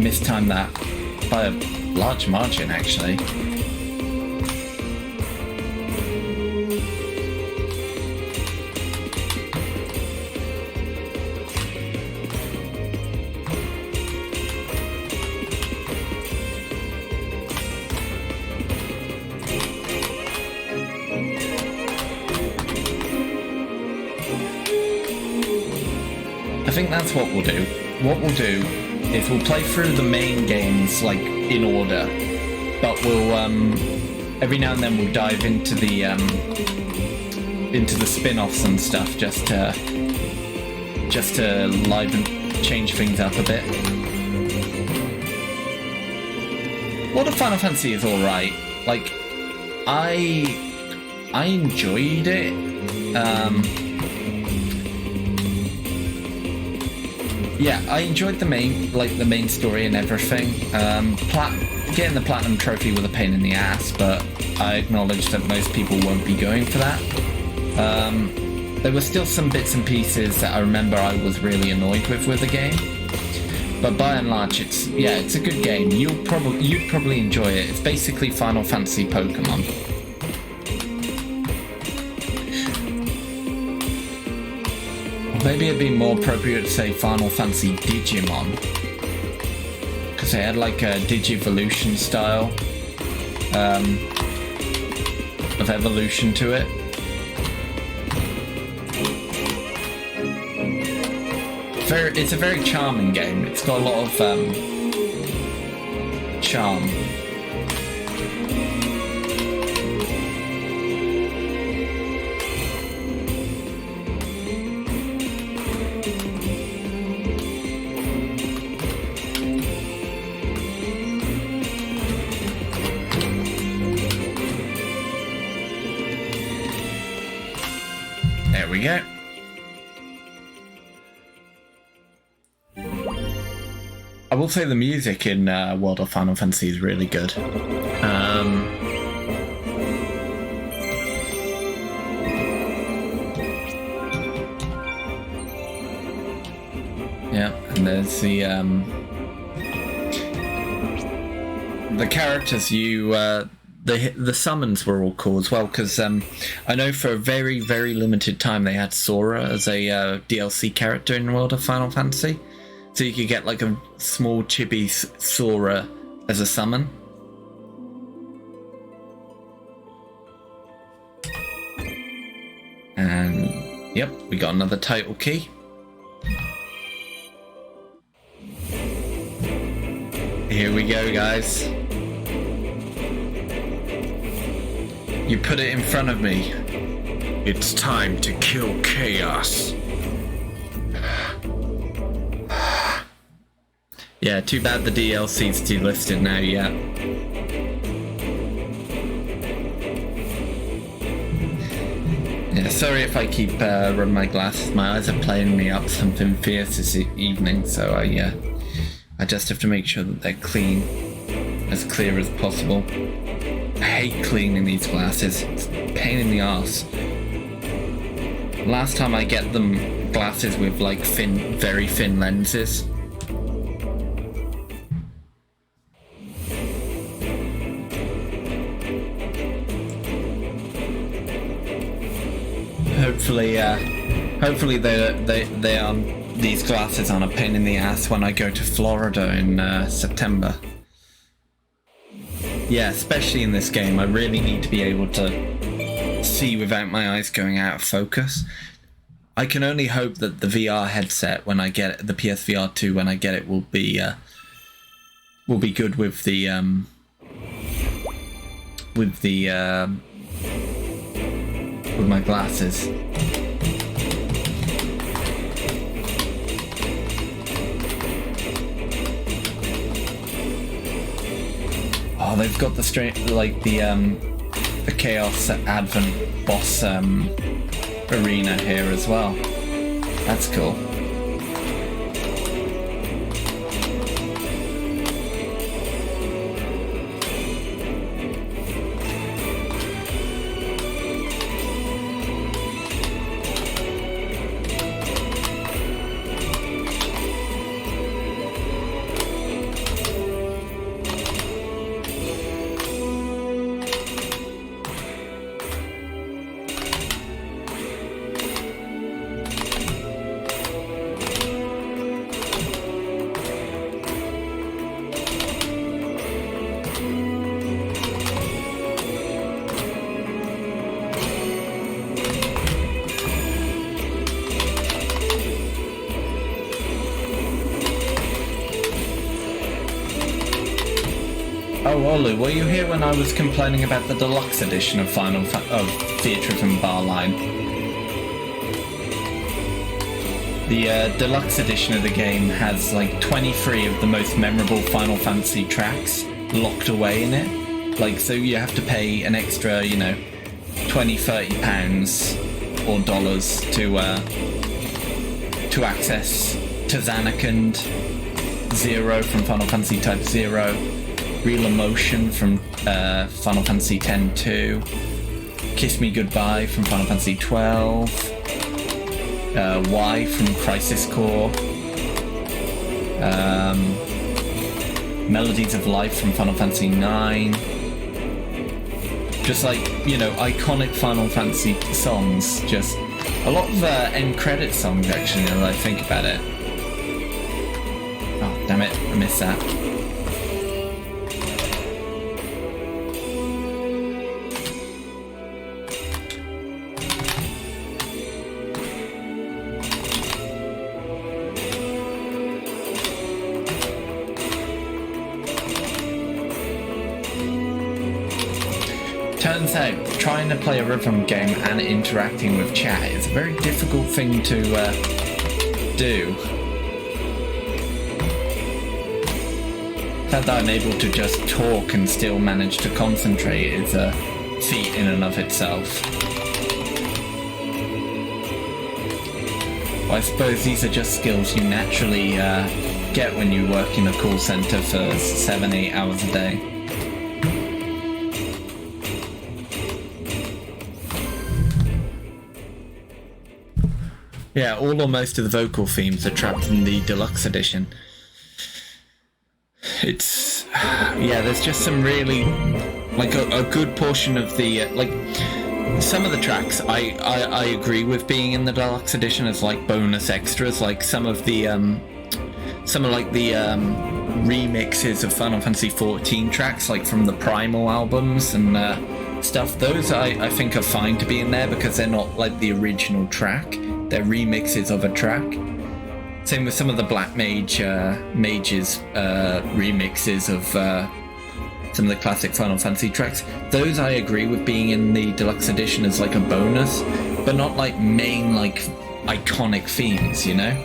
mistimed that by a large margin, actually. I think that's what we'll do. What we'll do is we'll play through the main games like in order, but we'll every now and then we'll dive into the spin-offs and stuff just to liven, change things up a bit. Well, the Final Fantasy is all right. Like, I enjoyed it. Yeah, I enjoyed the main story and everything. Getting the Platinum Trophy was a pain in the ass, but I acknowledge that most people won't be going for that. There were still some bits and pieces that I remember I was really annoyed with the game. But by and large, it's a good game. You'd probably enjoy it. It's basically Final Fantasy Pokemon. Maybe it'd be more appropriate to say Final Fantasy Digimon, because they had like a Digivolution style of evolution to it. It's a very charming game. It's got a lot of charm. There we go. I will say the music in World of Final Fantasy is really good. Yeah, and there's the characters you the summons were all cool as well, because I know for a very, very limited time they had Sora as a DLC character in World of Final Fantasy. So you could get like a small chibi Sora as a summon. And yep, we got another title key. Here we go, guys. You put it in front of me. It's time to kill chaos. Yeah, too bad the DLC's delisted now, yeah. Yeah, sorry if I keep rubbing my glasses. My eyes are playing me up something fierce this evening, so I just have to make sure that they're clean. As clear as possible. I hate cleaning these glasses. It's a pain in the arse. Last time I get them glasses with like very thin lenses. Hopefully these glasses aren't a pain in the ass when I go to Florida in September. Yeah, especially in this game, I really need to be able to see without my eyes going out of focus. I can only hope that the VR headset, when I get it, the PSVR 2, when I get it, will be good with the with my glasses. Oh, they've got the Chaos Advent boss arena here as well. That's cool. Oh, Olu, were you here when I was complaining about the deluxe edition of Theatrhythm Barline? The deluxe edition of the game has like 23 of the most memorable Final Fantasy tracks locked away in it. Like, so you have to pay an extra, you know, 20-30 pounds or dollars to access Tazanakand, Zero from Final Fantasy Type 0, Real Emotion from Final Fantasy X-2, Kiss Me Goodbye from Final Fantasy 12, Y from Crisis Core, Melodies of Life from Final Fantasy 9. Just like, you know, iconic Final Fantasy songs. Just a lot of end credit songs, actually, now that I think about it. Oh, damn it, I missed that. Turns out, trying to play a rhythm game and interacting with chat is a very difficult thing to do. The fact that I'm able to just talk and still manage to concentrate is a feat in and of itself. Well, I suppose these are just skills you naturally get when you work in a call centre for 7-8 hours a day. Yeah, all or most of the vocal themes are trapped in the deluxe edition. It's... yeah, there's just some really... like, a good portion of the... like, some of the tracks I agree with being in the deluxe edition as, like, bonus extras. Like, some of the remixes of Final Fantasy XIV tracks, like, from the Primal albums and stuff. Those, I think, are fine to be in there because they're not, like, the original track. They're remixes of a track. Same with some of the Black Mage's remixes of some of the classic Final Fantasy tracks. Those I agree with being in the deluxe edition as like a bonus, but not like main, like iconic themes, you know?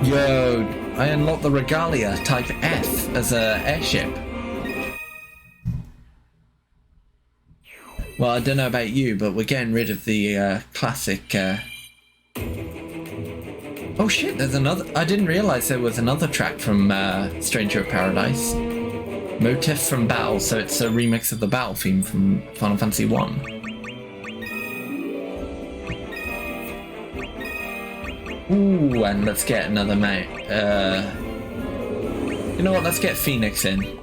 Yo, I unlocked the Regalia Type F as a airship. Well, I don't know about you, but we're getting rid of the classic... Oh shit, there's another... I didn't realise there was another track from Stranger of Paradise. Motif from Battle, so it's a remix of the Battle theme from Final Fantasy 1. Ooh, and let's get another mate. You know what, let's get Phoenix in.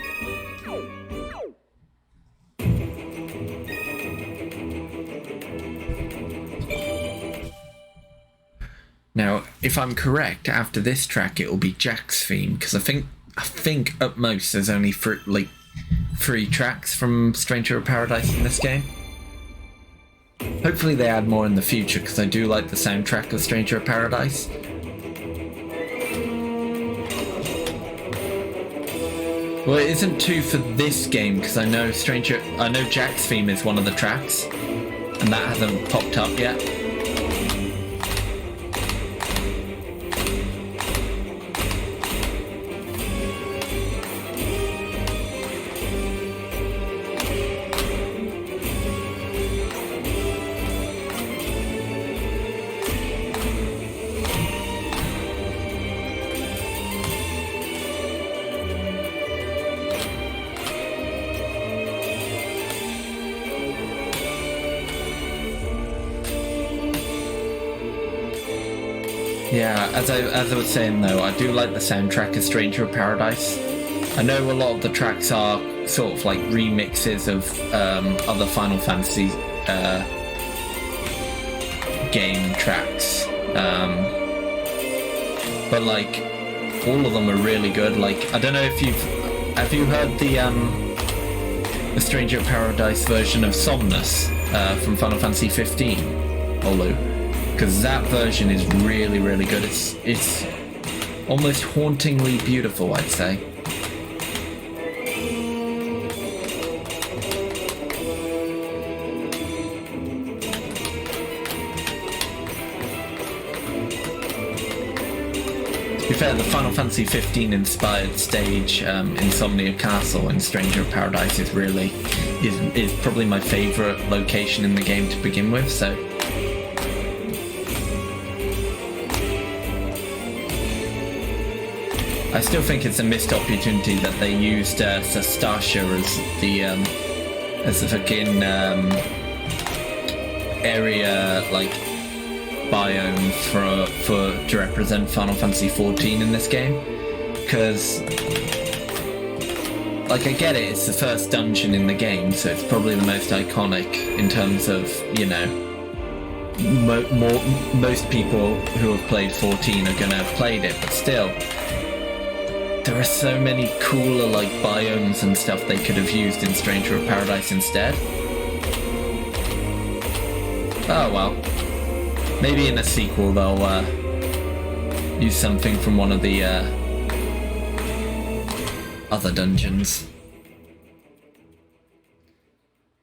Now, if I'm correct, after this track it will be Jack's theme, because I think at most there's only three tracks from Stranger of Paradise in this game. Hopefully they add more in the future, because I do like the soundtrack of Stranger of Paradise. Well, it isn't two for this game, because I know Jack's theme is one of the tracks, and that hasn't popped up yet. Yeah, as I was saying though, I do like the soundtrack of Stranger of Paradise. I know a lot of the tracks are sort of like remixes of other Final Fantasy game tracks, but like all of them are really good. Like, I don't know if have you heard the Stranger of Paradise version of Somnus from Final Fantasy 15, Olu? Because that version is really, really good. It's almost hauntingly beautiful, I'd say. To be fair, the Final Fantasy 15 inspired stage, Insomnia Castle in Stranger of Paradise, is probably my favourite location in the game to begin with, so I still think it's a missed opportunity that they used Sastasha as the fucking area, like, biome to represent Final Fantasy 14 in this game, because, like, I get it, it's the first dungeon in the game, so it's probably the most iconic in terms of, you know, most people who have played 14 are gonna have played it, but still, there are so many cooler, like, biomes and stuff they could have used in Stranger of Paradise instead. Oh well. Maybe in a sequel they'll use something from one of the other dungeons.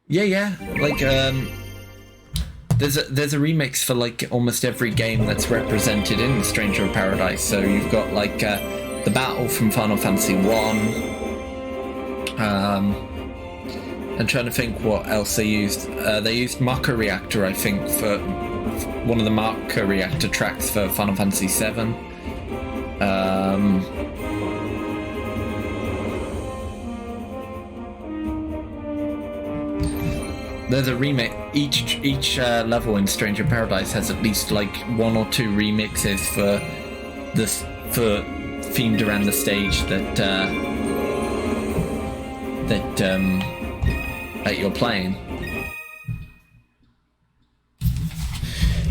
Yeah, like there's a remix for like almost every game that's represented in Stranger of Paradise. So you've got like the battle from Final Fantasy 1. I'm trying to think what else they used. They used Maka Reactor, I think, for one of the Maka Reactor tracks for Final Fantasy 7. There's a remix. Each level in Stranger Paradise has at least like one or two remixes for themed around the stage that you're playing.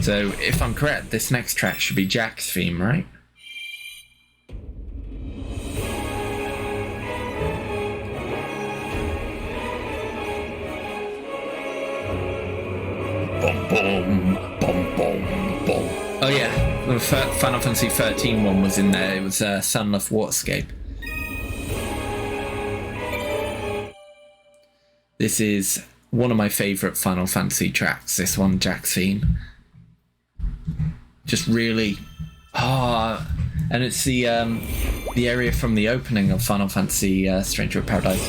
So if I'm correct, this next track should be Jack's theme, right? Boom, boom, boom, boom, boom. Oh yeah, the Final Fantasy 13 one was in there. It was Sunless Waterscape. This is one of my favourite Final Fantasy tracks, this one, Jack's theme. Just really... and it's the area from the opening of Final Fantasy Stranger of Paradise.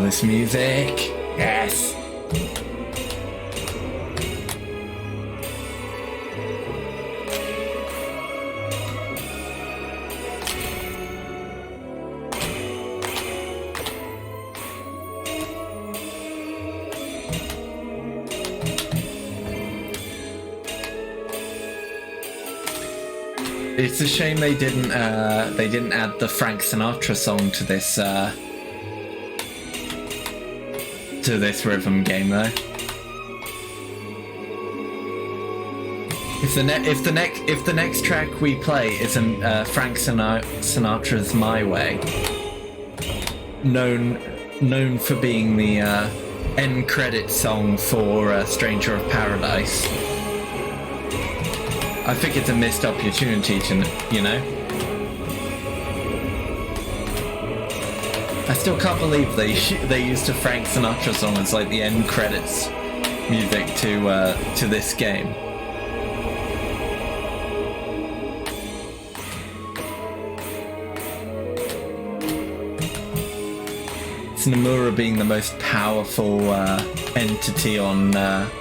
This music, yes. It's a shame they didn't add the Frank Sinatra song to this rhythm game though. If the next track we play isn't Frank Sinatra's "My Way," known for being the end credit song for Stranger of Paradise, I think it's a missed opportunity to, you know. I still can't believe they used a Frank Sinatra song as like the end credits music to this game. It's Nomura being the most powerful entity on Earth.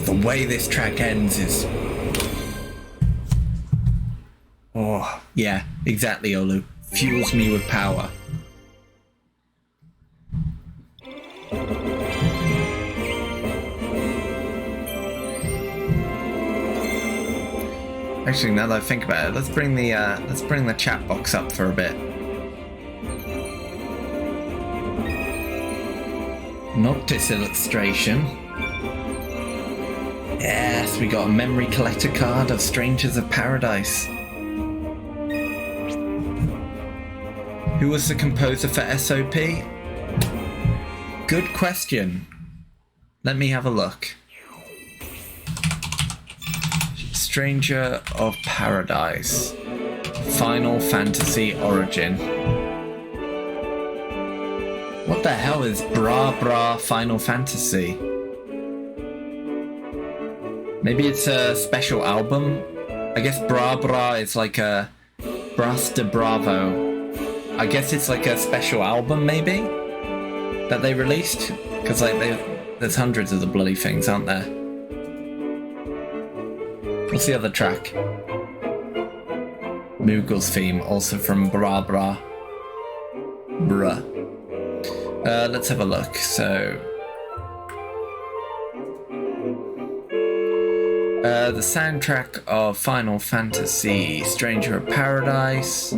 The way this track ends is Oh, yeah, exactly, Olu. Fuels me with power. Actually, now that I think about it, let's bring the chat box up for a bit. Noctis illustration. Yes, we got a memory collector card of Strangers of Paradise. Who was the composer for SOP? Good question. Let me have a look. Stranger of Paradise. Final Fantasy Origin. What the hell is Bra Bra Final Fantasy? Maybe it's a special album? I guess Bra Bra is like a Bras de Bravo. I guess it's like a special album, maybe? That they released? Because like there's hundreds of the bloody things, aren't there? What's the other track? Moogle's theme, also from Bra Bra. Bruh. Let's have a look. So, the soundtrack of Final Fantasy Stranger of Paradise.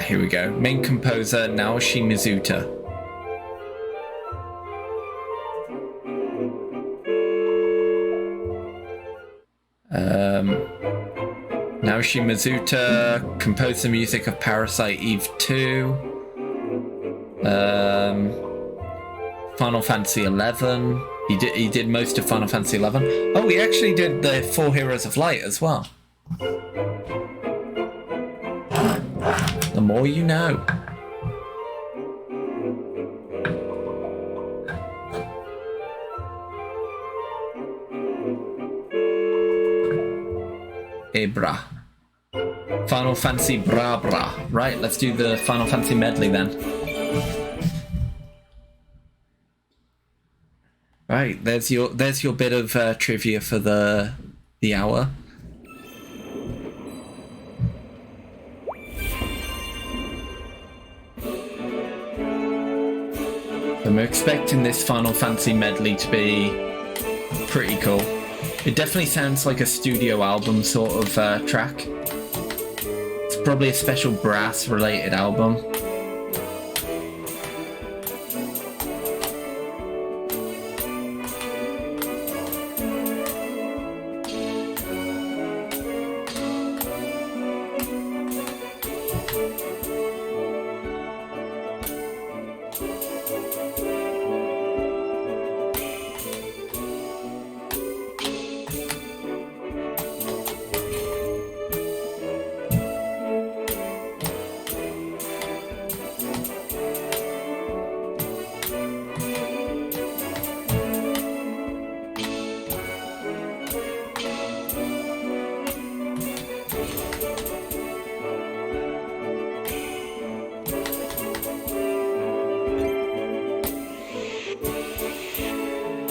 Here we go. Main composer Naoshi Mizuta. Naoshi Mizuta composed the music of Parasite Eve 2. Final Fantasy 11. He did most of Final Fantasy 11. Oh, he actually did the 4 Heroes of Light as well. The more you know. Bra. Final Fantasy Bra Bra. Right, let's do the Final Fantasy medley then. Right, there's your bit of trivia for the hour. I'm expecting this Final Fantasy medley to be pretty cool. It definitely sounds like a studio album sort of track. It's probably a special brass related album.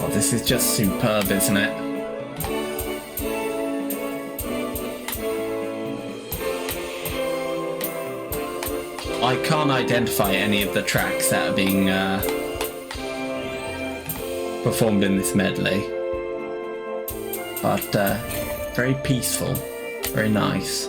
This is just superb, isn't it? I can't identify any of the tracks that are being performed in this medley, but very peaceful, very nice.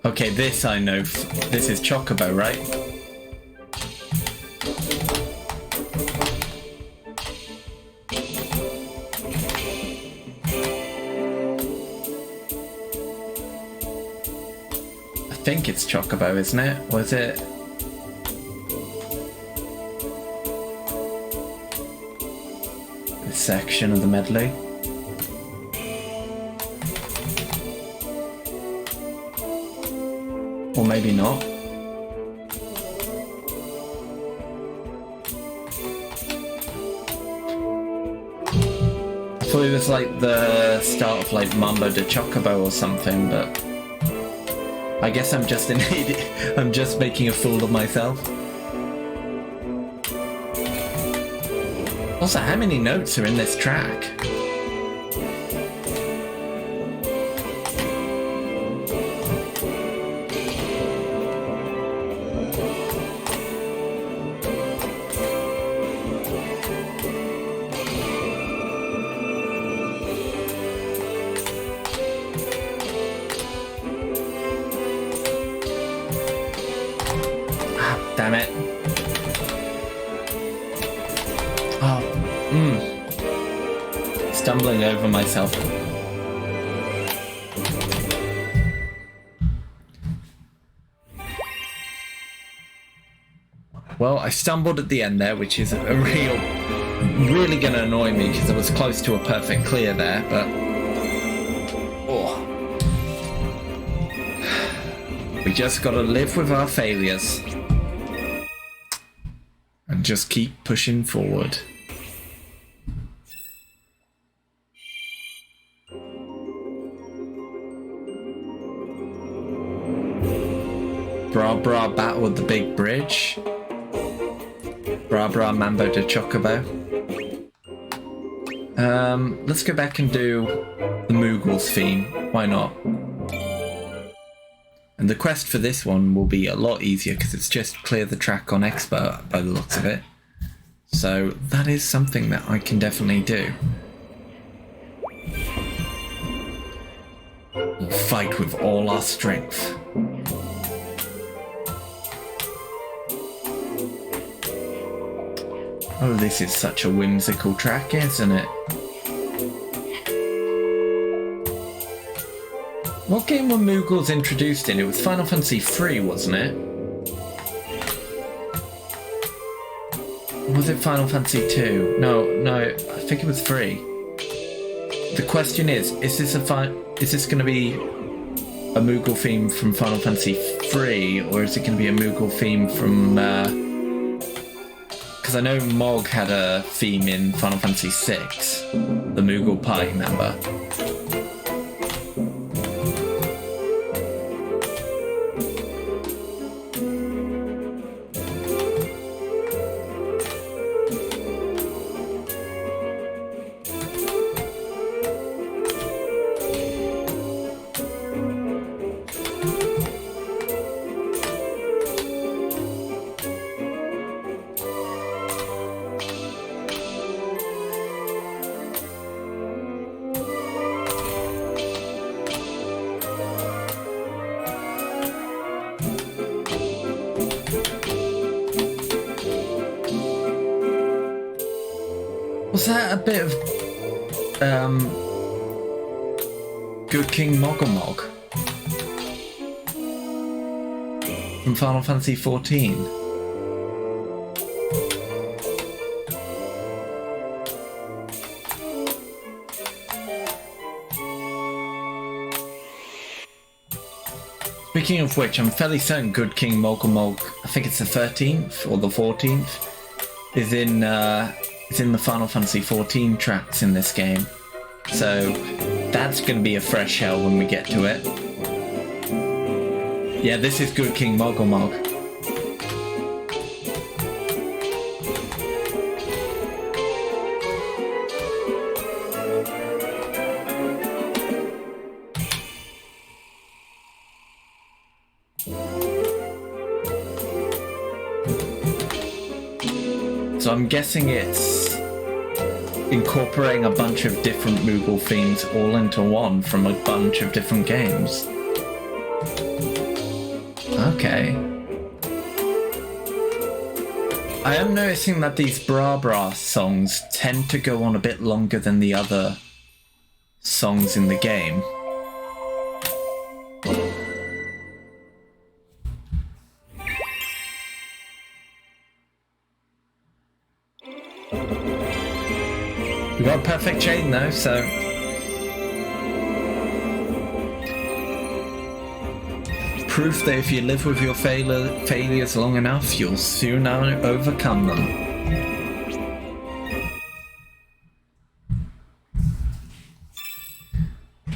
Okay, this I know. This is Chocobo, right? I think it's Chocobo, isn't it? Was it? This section of the medley. Or maybe not. I thought it was like the start of like Mambo de Chocobo or something, but I guess I'm just an idiot. I'm just making a fool of myself. Also, how many notes are in this track? Damn it. Oh, stumbling over myself. Well, I stumbled at the end there, which is really gonna annoy me because I was close to a perfect clear there, but... Oh. We just gotta live with our failures. And just keep pushing forward. Bra Bra Battle at the Big Bridge. Bra Bra Mambo de Chocobo. Let's go back and do the Moogles theme. Why not? And the quest for this one will be a lot easier because it's just clear the track on Expert by the looks of it. So that is something that I can definitely do. We'll fight with all our strength. Oh, this is such a whimsical track, isn't it? What game were Moogles introduced in? It was Final Fantasy III, wasn't it? Was it Final Fantasy II? No, I think it was 3. The question is this going to be a Moogle theme from Final Fantasy III, or is it going to be a Moogle theme from... Because I know Mog had a theme in Final Fantasy VI, the Moogle party member. Was that a bit of Good King Mogomog from Final Fantasy XIV? Speaking of which, I'm fairly certain Good King Mogomog, I think it's the 13th or the 14th, is in the Final Fantasy XIV tracks in this game. So that's going to be a fresh hell when we get to it. Yeah, this is Good King Mogomog. So I'm guessing it's incorporating a bunch of different Moogle themes all into one from a bunch of different games. Okay. I am noticing that these Bra Bra songs tend to go on a bit longer than the other songs in the game. We got a perfect chain though, so proof that if you live with your failures long enough, you'll soon overcome them.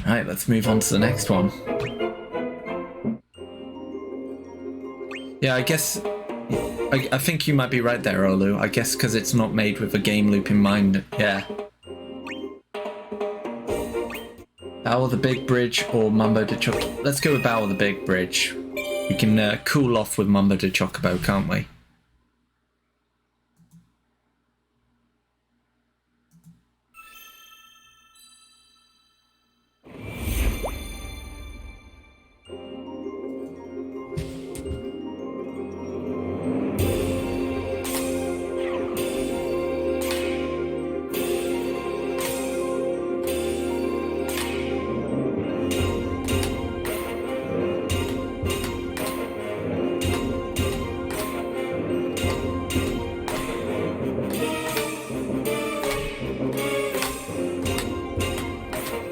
Alright, let's move on to the next one. Yeah, I guess... I think you might be right there, Olu. I guess because it's not made with a game loop in mind. Yeah. Battle of the Big Bridge or Mumbo de Chocobo? Let's go with Battle of the Big Bridge. We can cool off with Mumbo de Chocobo, can't we?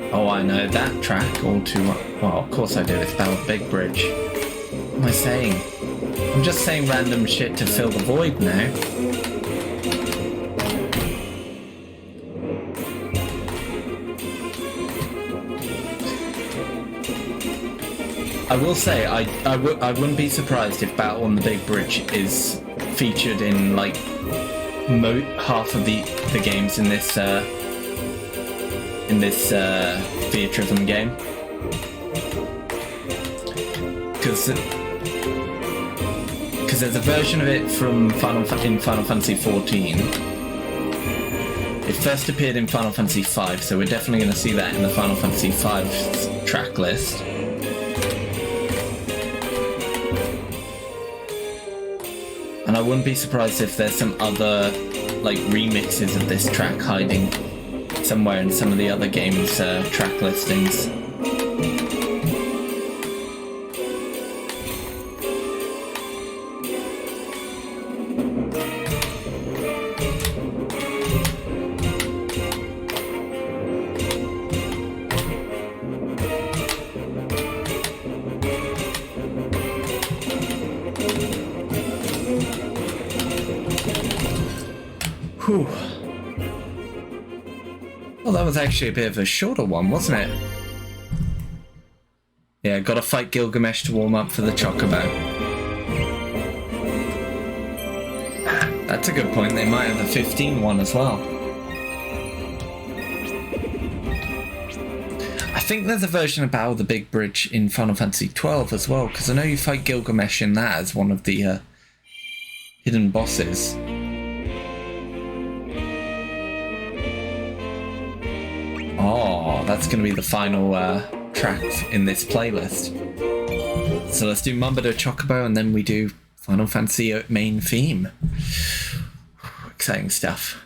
Oh, I know that track all too well. Well, of course I do. It's Battle of the Big Bridge. What am I saying? I'm just saying random shit to fill the void now. I will say, I wouldn't be surprised if Battle on the Big Bridge is featured in like half of the games in this Theatrhythm game, because there's a version of it from Final Fantasy XIV. It first appeared in Final Fantasy V, so we're definitely going to see that in the Final Fantasy V track list. And I wouldn't be surprised if there's some other like remixes of this track hiding somewhere in some of the other games' track listings. Whew. Well, that was actually a bit of a shorter one, wasn't it? Yeah, gotta fight Gilgamesh to warm up for the Chocobo. That's a good point, they might have the 15 one as well. I think there's a version of Battle of the Big Bridge in Final Fantasy XII as well, because I know you fight Gilgamesh in that as one of the hidden bosses. Oh, that's going to be the final track in this playlist. So let's do Mumbo de Chocobo and then we do Final Fantasy main theme. Exciting stuff.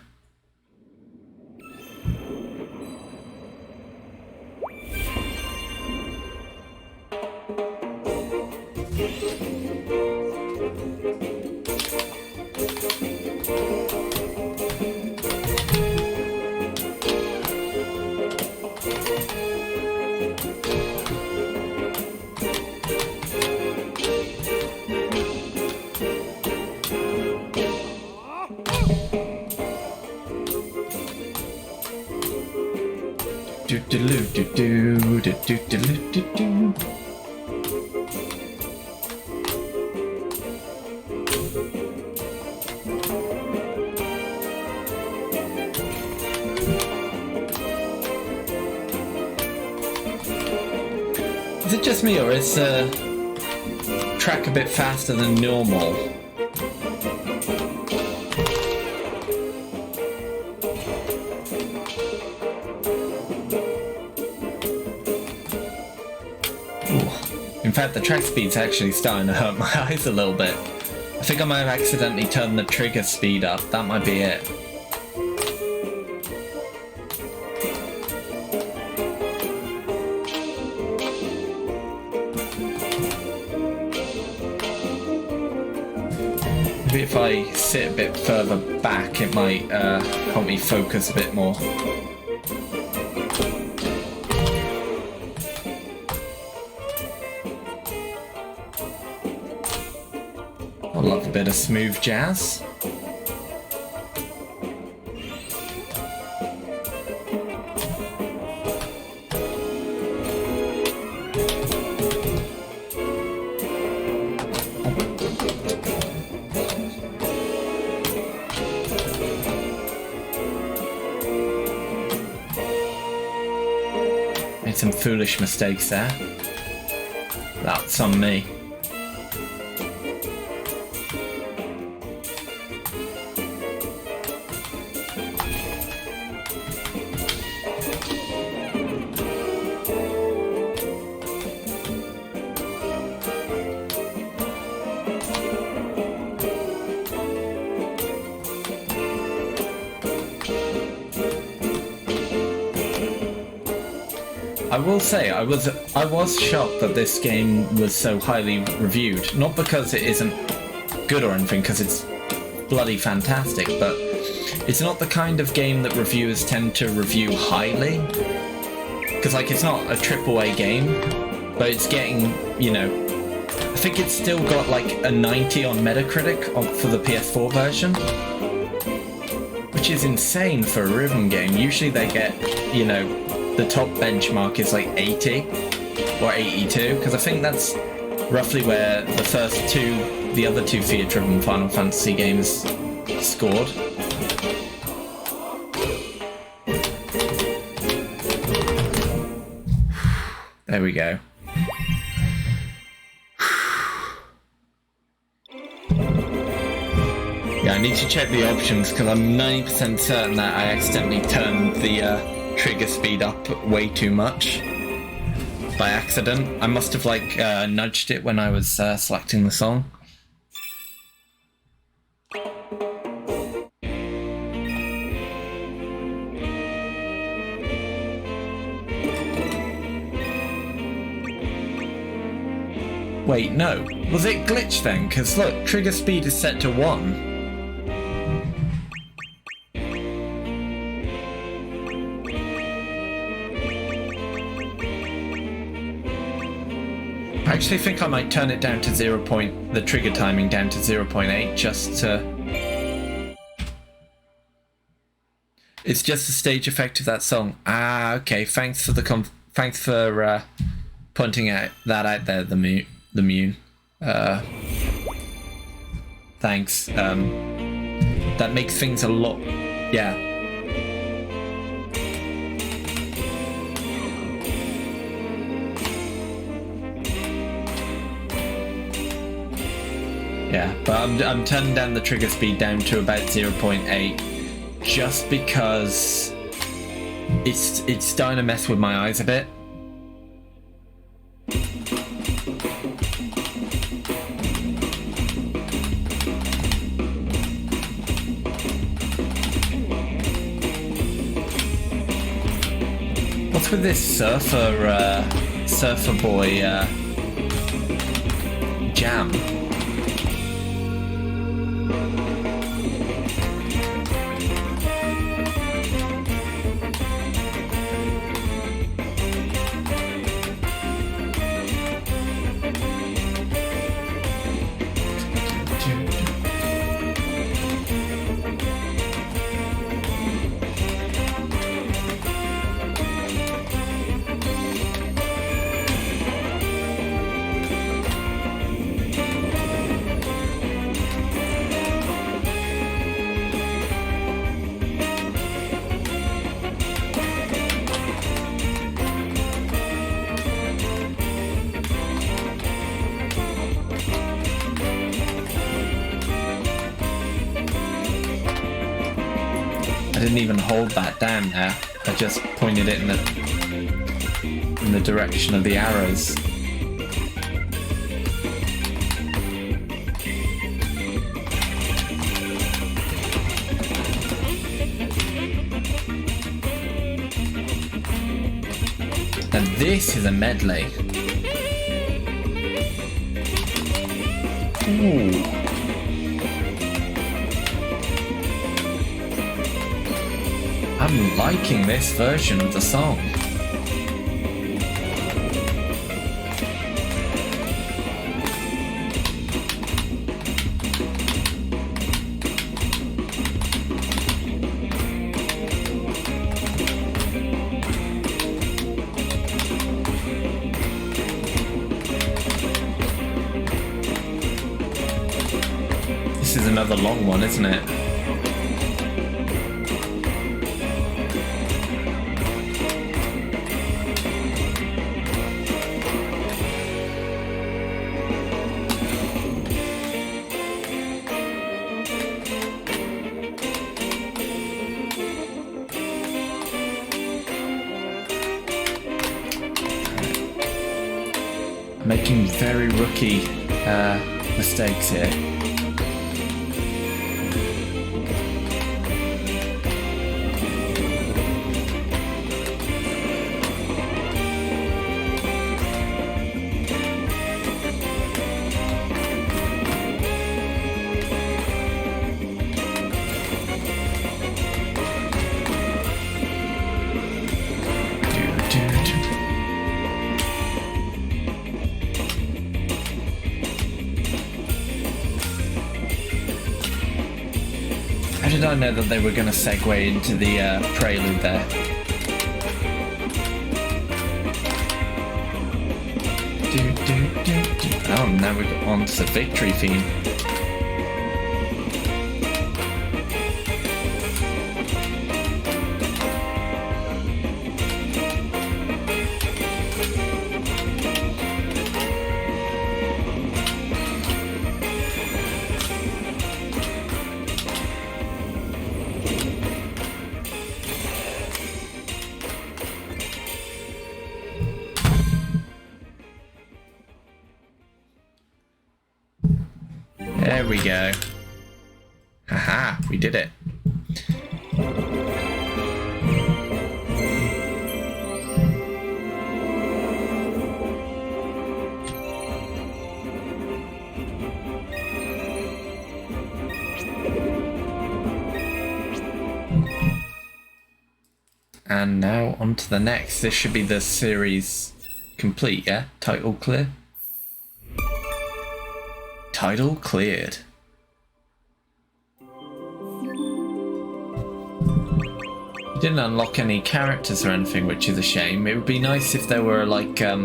Is it just me, or is track a bit faster than normal? In fact, the track speed's actually starting to hurt my eyes a little bit. I think I might have accidentally turned the trigger speed up. That might be it. Maybe if I sit a bit further back, it might help me focus a bit more. I love a bit of smooth jazz. Made some foolish mistakes there. That's on me. I will say, I was shocked that this game was so highly reviewed. Not because it isn't good or anything, because it's bloody fantastic, but it's not the kind of game that reviewers tend to review highly. Because, like, it's not a AAA game, but it's getting, you know, I think it's still got, like, a 90 on Metacritic for the PS4 version. Which is insane for a rhythm game. Usually they get, you know, the top benchmark is like 80 or 82, because I think that's roughly where the other two Theatrhythm Final Fantasy games scored. There we go. Yeah, I need to check the options because I'm 90% certain that I accidentally turned the trigger speed up way too much by accident. I must have like nudged it when I was selecting the song. Wait, no. Was it glitched then? Because look, trigger speed is set to 1. I actually think I might turn it down to the trigger timing down to 0.8 just to... It's just the stage effect of that song. Ah, okay. Thanks for pointing that out there, the Mune. Thanks. That makes things a lot... Yeah. Yeah, but I'm turning down the trigger speed down to about 0.8 just because it's starting to mess with my eyes a bit. What's with this surfer boy jam? I didn't even hold that down there. I just pointed it in the direction of the arrows. And this is a medley. Ooh. I'm liking this version of the song. another long one, isn't it? Making very rookie mistakes here. How did I know that they were going to segue into the prelude there? Oh, now we're on to the victory theme. There we go. Haha, we did it. And now on to the next. This should be the series complete, yeah? Title clear? Title cleared. You didn't unlock any characters or anything, which is a shame. It would be nice if there were like it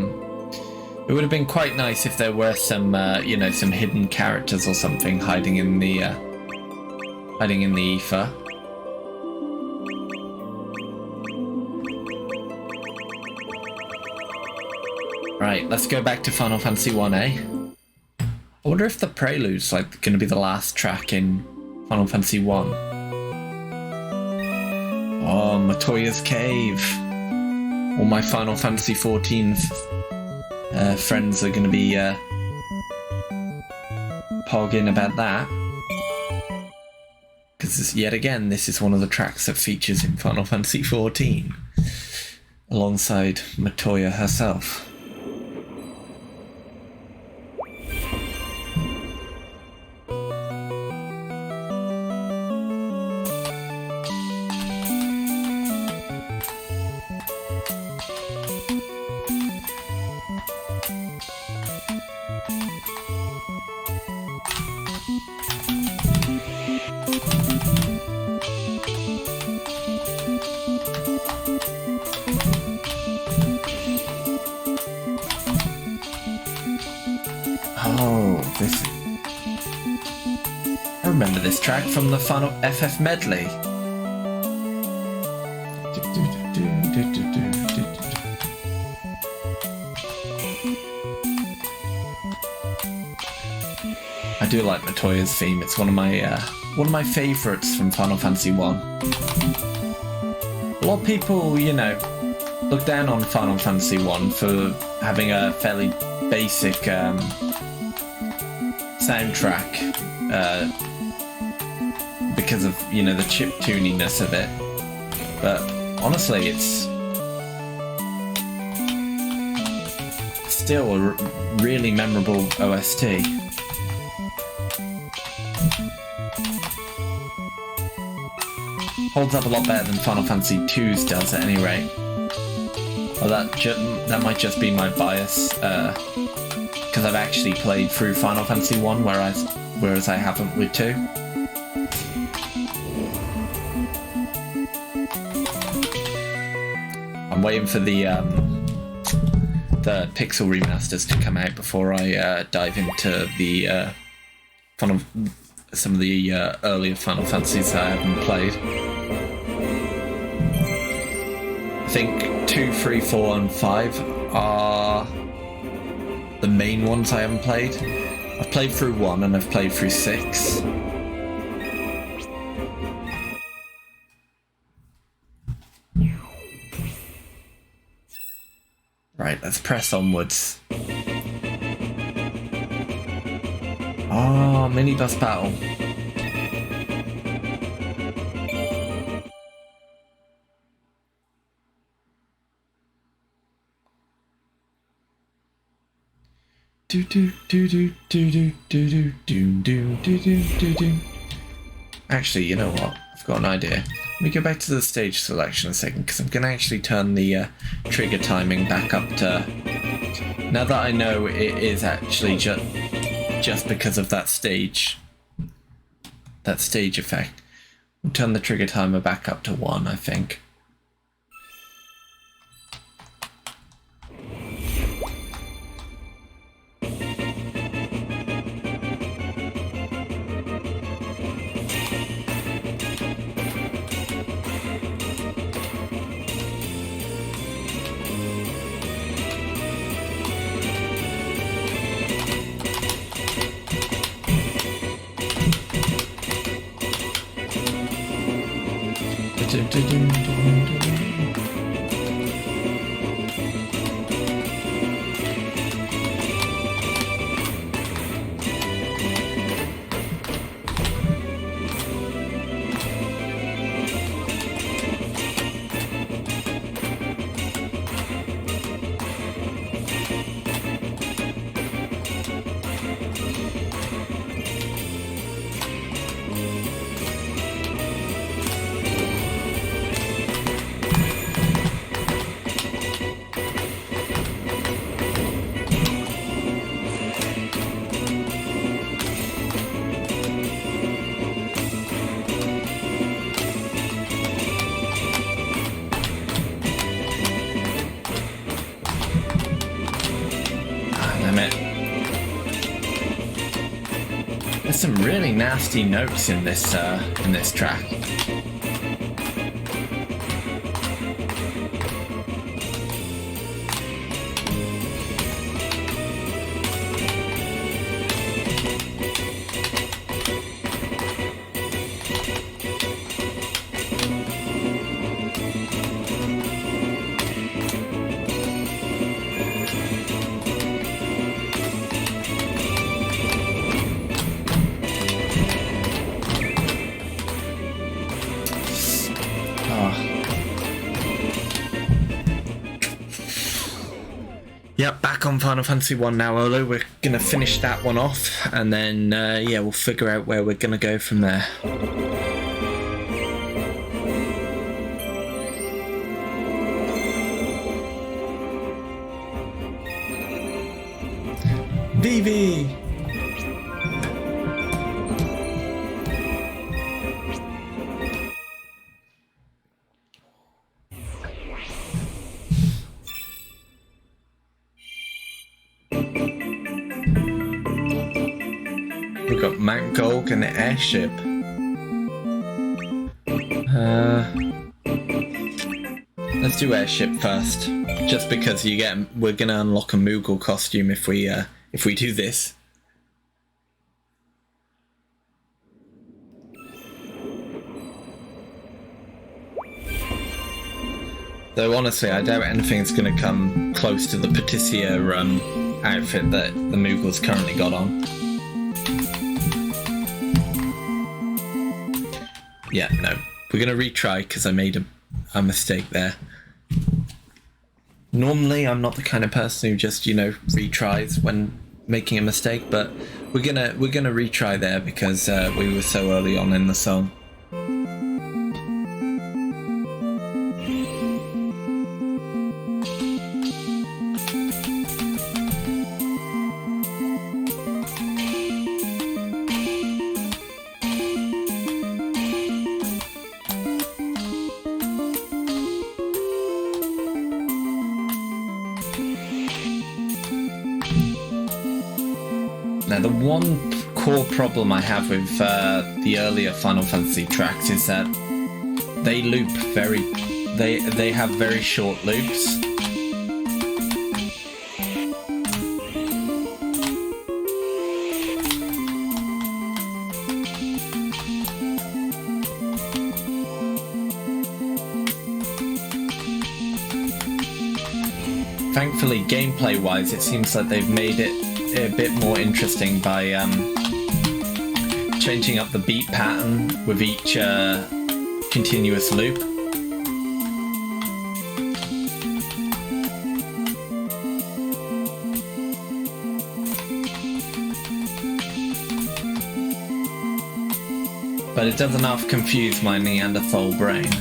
would have been quite nice if there were some you know, some hidden characters or something hiding in the ether. Right, let's go back to Final Fantasy 1A. I wonder if the prelude's like going to be the last track in Final Fantasy 1. Oh, Matoya's Cave. All my Final Fantasy 14 friends are going to be pogging about that. Because yet again, this is one of the tracks that features in Final Fantasy 14 alongside Matoya herself. Oh, this... I remember this track from the Final FF medley. I do like Matoya's theme. It's one of my favourites from Final Fantasy 1. A lot of people, you know, look down on Final Fantasy 1 for having a fairly basic soundtrack because of, you know, the chiptuniness of it. But honestly, it's still a really memorable OST. Holds up a lot better than Final Fantasy II's does at any rate. Well, that might just be my bias, because I've actually played through Final Fantasy 1, whereas I haven't with 2. I'm waiting for the pixel remasters to come out before I dive into the some of the earlier Final Fantasies that I haven't played. I think 2, 3, 4, and 5 are the main ones I haven't played. I've played through 1 and I've played through 6. Right, let's press onwards. Oh, minibus battle. Do do do do do do do do do do do do do. Actually, you know what? I've got an idea. Let me go back to the stage selection a second, because I'm going to actually turn the trigger timing back up to... Now that I know it is actually just because of that stage effect. We'll turn the trigger timer back up to 1, I think. There's some really nasty notes in this track. Yep, back on Final Fantasy 1 now, Olo. We're going to finish that one off, and then, yeah, we'll figure out where we're going to go from there. Vivi! We've got Mangolg and the airship. Let's do airship first, just because we're gonna unlock a Moogle costume if we do this. Though honestly, I doubt anything's gonna come close to the Patissier outfit that the Moogle's currently got on. Yeah, no. We're going to retry because I made a mistake there. Normally, I'm not the kind of person who just, retries when making a mistake, but we're gonna retry there because we were so early on in the song. Now, the one core problem I have with the earlier Final Fantasy tracks is that they loop they have very short loops. Thankfully, gameplay-wise, it seems like they've made it a bit more interesting by changing up the beat pattern with each continuous loop. But it doesn't half confuse my Neanderthal brain.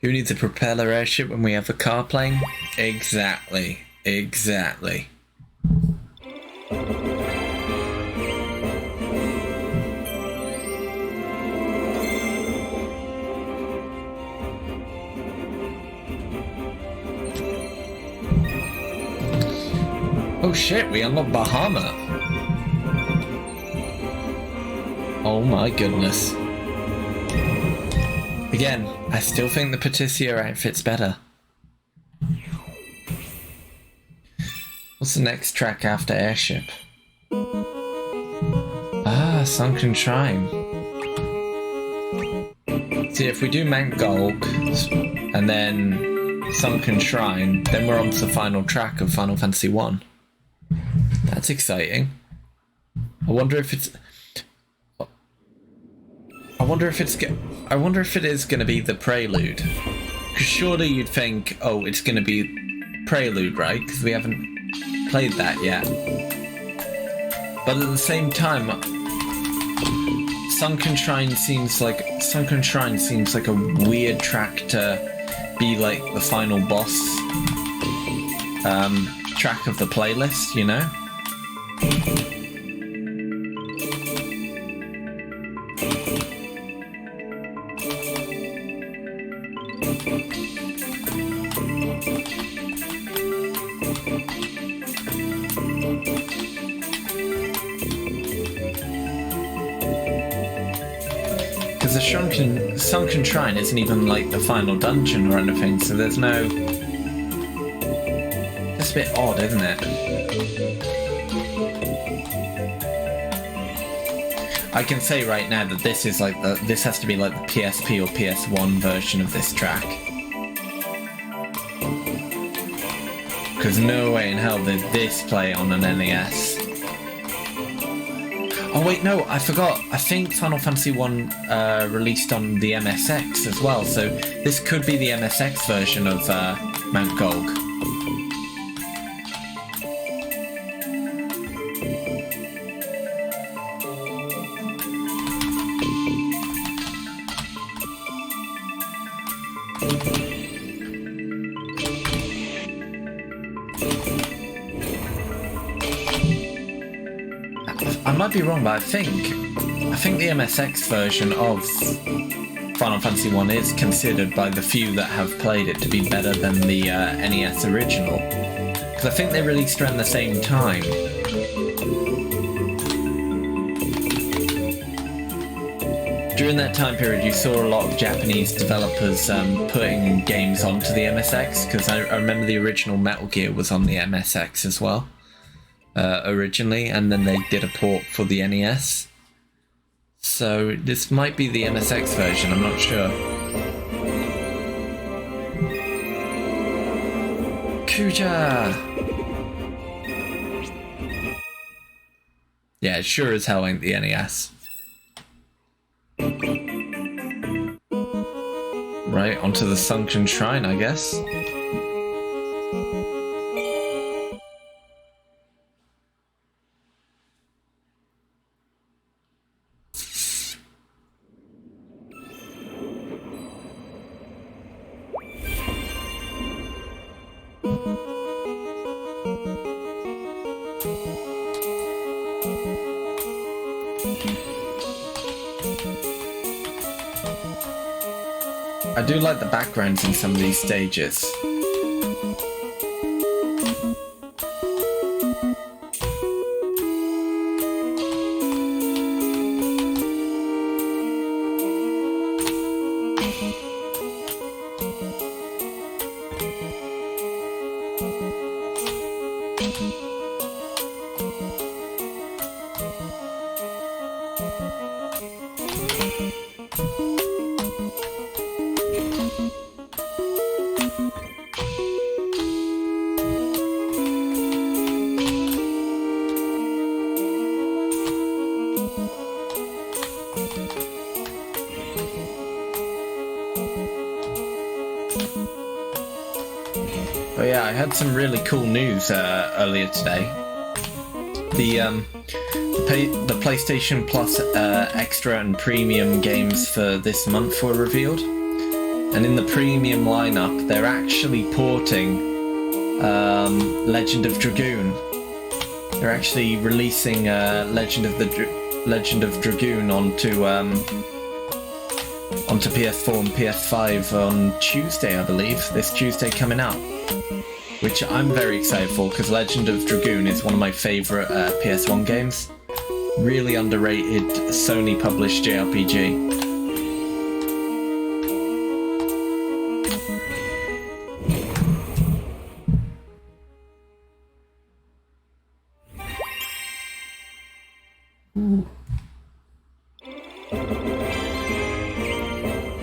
Who needs a propeller airship when we have a car plane? Exactly. Exactly. Oh shit, we unlocked Bahamut. Oh my goodness. Again, I still think the Patissier outfit's better. What's the next track after Airship? Ah, Sunken Shrine. See, if we do Mount Golg and then Sunken Shrine, then we're on to the final track of Final Fantasy 1. That's exciting. I wonder if it is going to be the Prelude. Because surely you'd think, oh, it's going to be Prelude, right? Because we haven't played that yet. But at the same time, Sunken Shrine seems like a weird track to be like the final boss track of the playlist, you know? Because the Sunken Shrine isn't even like the final dungeon or anything, so there's no... That's a bit odd, isn't it? I can say right now that this is like this has to be like the PSP or PS1 version of this track. Because no way in hell did this play on an NES. Oh wait, no, I forgot. I think Final Fantasy 1 released on the MSX as well, so this could be the MSX version of Mount Golg. I might be wrong, but I think the MSX version of Final Fantasy 1 is considered by the few that have played it to be better than the NES original. Because I think they released around the same time. During that time period, you saw a lot of Japanese developers putting games onto the MSX, because I remember the original Metal Gear was on the MSX as well. Originally, and then they did a port for the NES. So this might be the MSX version, I'm not sure. Kuja! Yeah, it sure as hell ain't the NES. Right, onto the Sunken Shrine, I guess. I do like the backgrounds in some of these stages. Oh yeah, I had some really cool news earlier today. The PlayStation Plus Extra and Premium games for this month were revealed, and in the Premium lineup, they're actually porting Legend of Dragoon. They're actually releasing Legend of Dragoon onto PS4 and PS5 on Tuesday, I believe. This Tuesday coming out, which I'm very excited for because Legend of Dragoon is one of my favourite PS1 games. Really underrated Sony published JRPG.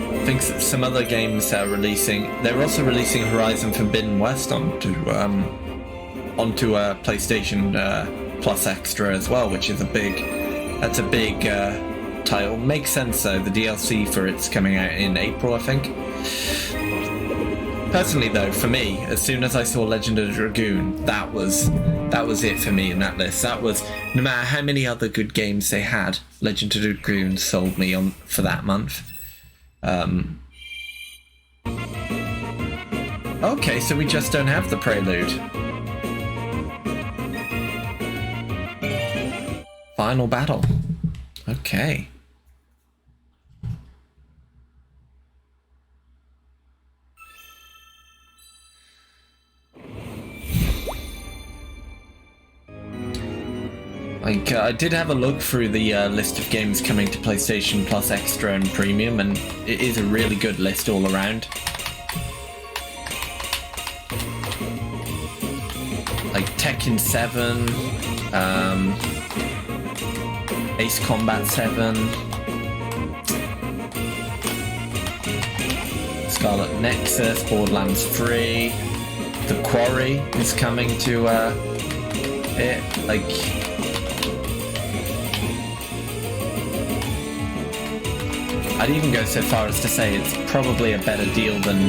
I think some other games are releasing. They're also releasing Horizon Forbidden West onto PlayStation Plus Extra as well, which is a big title. Makes sense though. The DLC for it's coming out in April, I think. Personally though, for me, as soon as I saw Legend of Dragoon, that was it for me in that list. That was, no matter how many other good games they had, Legend of Dragoon sold me on for that month. Okay, so we just don't have the prelude. Final battle. Okay. I did have a look through the list of games coming to PlayStation Plus Extra and Premium, and it is a really good list all around. Like Tekken 7, Ace Combat 7, Scarlet Nexus, Borderlands 3, The Quarry is coming to it. Like, I'd even go so far as to say it's probably a better deal than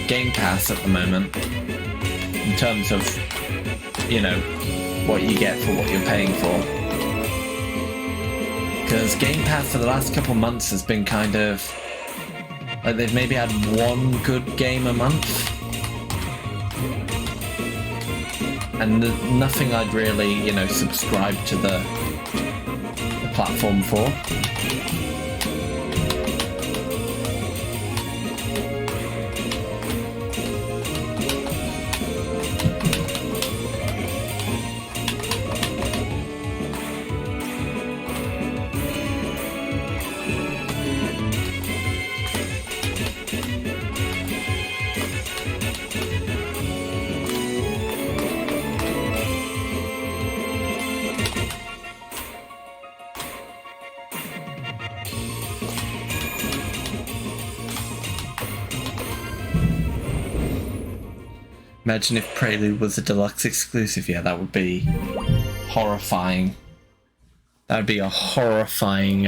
Game Pass at the moment, in terms of, you know, what you get for what you're paying for. Because Game Pass for the last couple months has been kind of like they've maybe had one good game a month, and nothing I'd really, you know, subscribe to the platform for. Imagine if Prelude was a deluxe exclusive. Yeah, that would be horrifying. That would be a horrifying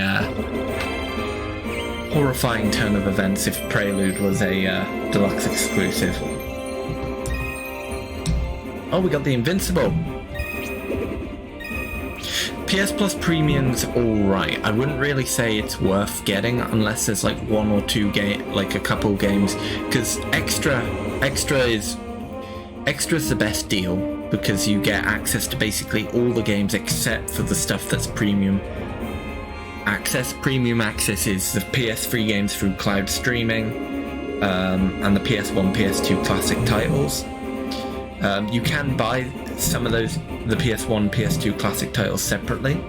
turn of events if Prelude was a deluxe exclusive. Oh, we got the Invincible. PS Plus Premium's alright. I wouldn't really say it's worth getting unless there's like one or two like a couple games, because Extra's the best deal because you get access to basically all the games except for the stuff that's premium. access. Premium access is the PS3 games through cloud streaming, and the PS1, PS2 classic titles. You can buy some of those, the PS1, PS2 classic titles separately.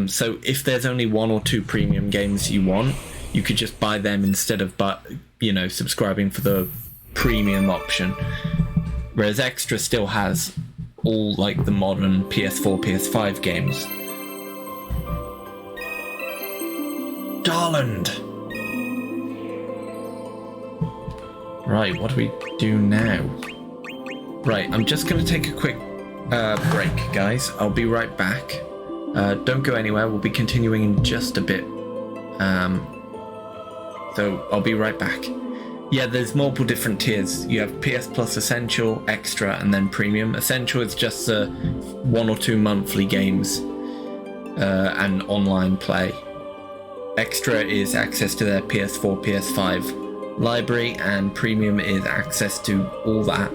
So if there's only 1 or 2 premium games you want, you could just buy them instead of, subscribing for the premium option. Whereas Extra still has all like the modern PS4, PS5 games. Garland! Right, what do we do now? Right, I'm just going to take a quick break, guys. I'll be right back. Don't go anywhere, we'll be continuing in just a bit. So I'll be right back. Yeah, there's multiple different tiers. You have PS Plus Essential, Extra, and then Premium. Essential is just 1 or 2 monthly games and online play. Extra is access to their PS4, PS5 library, and Premium is access to all that,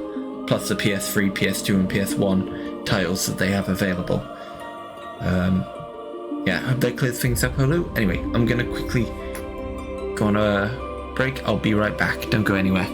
plus the PS3, PS2, and PS1 titles that they have available. Yeah, I hope that clears things up, Hulu. Anyway, I'm going to quickly go on a break. I'll be right back. Don't go anywhere.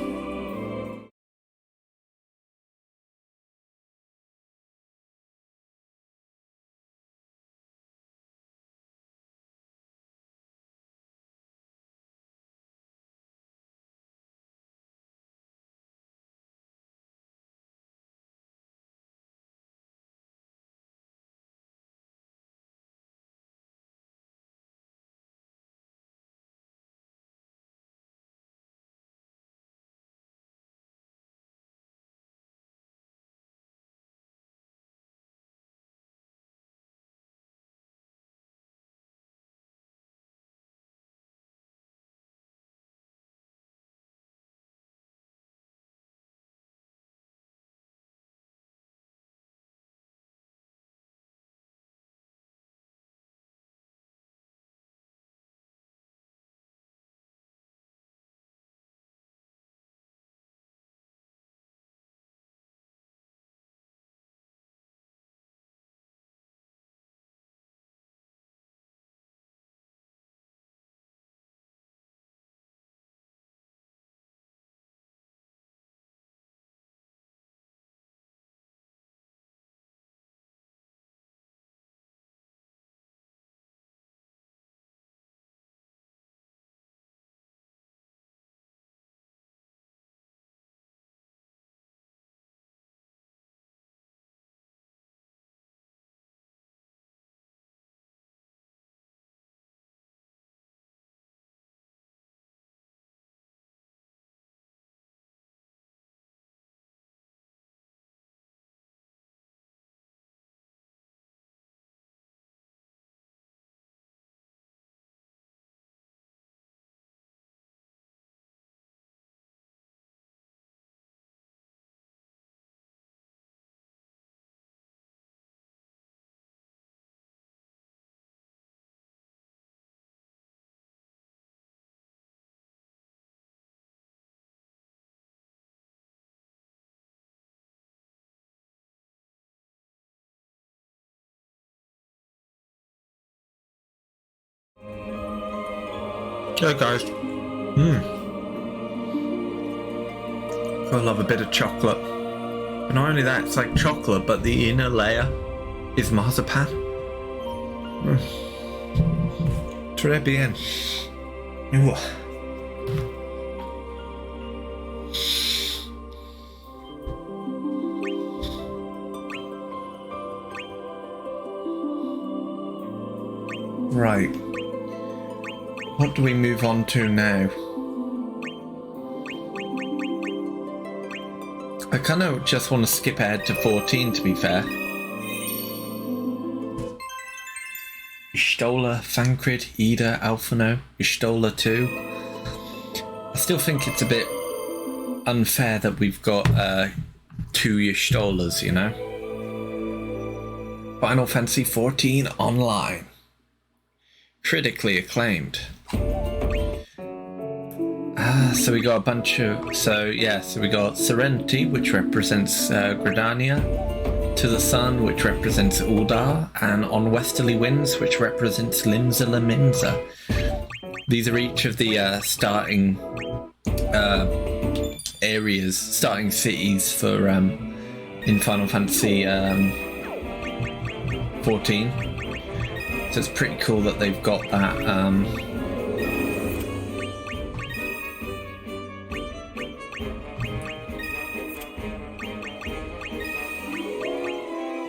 Yeah, guys. I love a bit of chocolate. But not only that, it's like chocolate, but the inner layer is marzipan. Très bien. Ooh. Right. What do we move on to now? I kind of just want to skip ahead to 14, to be fair. Y'shtola, Thancred, Ida, Alphino, Y'shtola 2. I still think it's a bit unfair that we've got 2 Y'shtolas, you know? Final Fantasy 14 Online. Critically acclaimed. So we got a bunch of... So we got Serenity, which represents Gridania. to the sun, which represents Uldar, and on westerly winds, which represents Limsa Minza. These are each of the starting areas, starting cities for in Final Fantasy 14. So it's pretty cool that they've got that.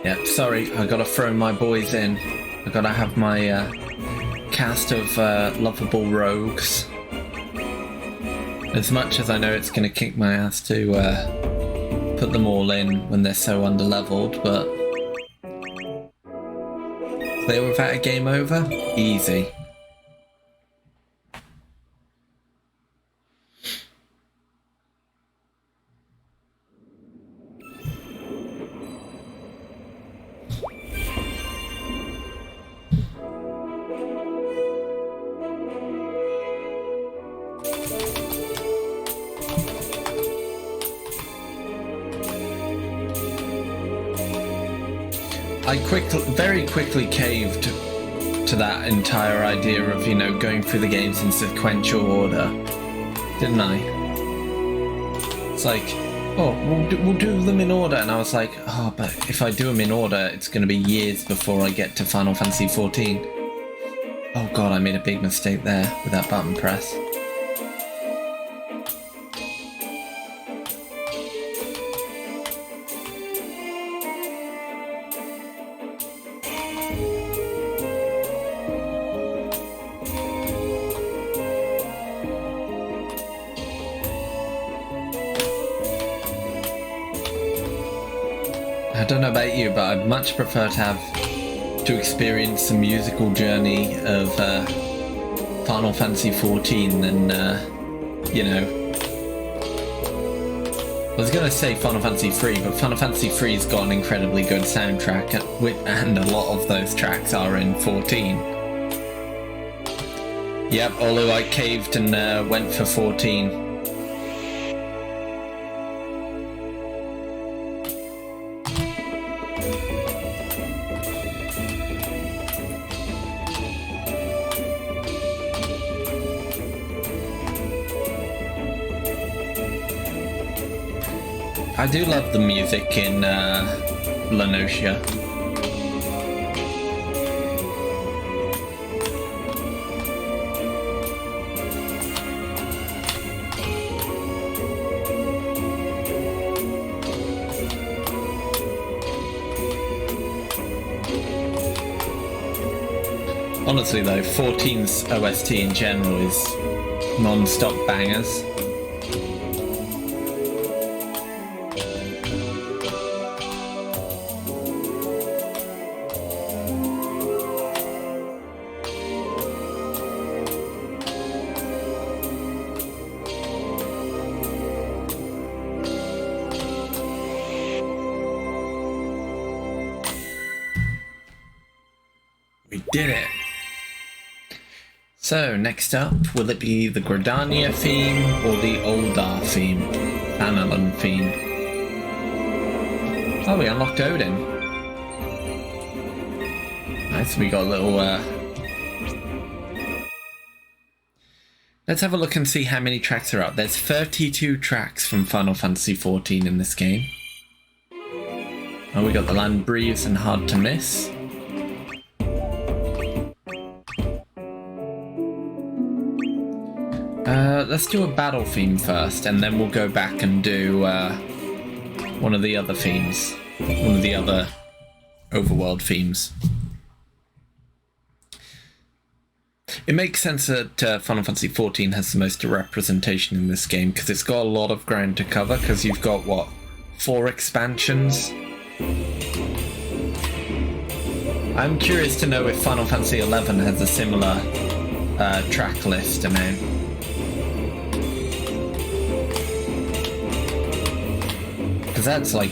Yeah, sorry, I gotta throw my boys in. I gotta have my cast of lovable rogues. As much as I know it's gonna kick my ass to put them all in when they're so underleveled, but play without a game over? Easy. I very quickly caved to that entire idea of, you know, going through the games in sequential order, didn't I? It's like, oh, we'll do them in order, and I was like, oh, but if I do them in order, it's going to be years before I get to Final Fantasy 14. Oh god, I made a big mistake there with that button press. I don't know about you, but I'd much prefer to experience the musical journey of Final Fantasy 14 than, you know... I was going to say Final Fantasy 3, but Final Fantasy 3's got an incredibly good soundtrack, and a lot of those tracks are in 14. Yep, although I caved and went for 14. I do love the music in La Nocia. Honestly though, 14's OST in general is non-stop bangers. We did it! So, next up, will it be the Gridania theme or the Uldar theme? Thanalan theme. Oh, we unlocked Odin. Nice, we got a little, Let's have a look and see how many tracks are out. There's 32 tracks from Final Fantasy 14 in this game. Oh, we got The Land Breathes and Hard to Miss. Let's do a battle theme first, and then we'll go back and do one of the other themes. One of the other overworld themes. It makes sense that Final Fantasy XIV has the most representation in this game, because it's got a lot of ground to cover, because you've got, what, 4 expansions? I'm curious to know if Final Fantasy XI has a similar track list amount. Because that's like...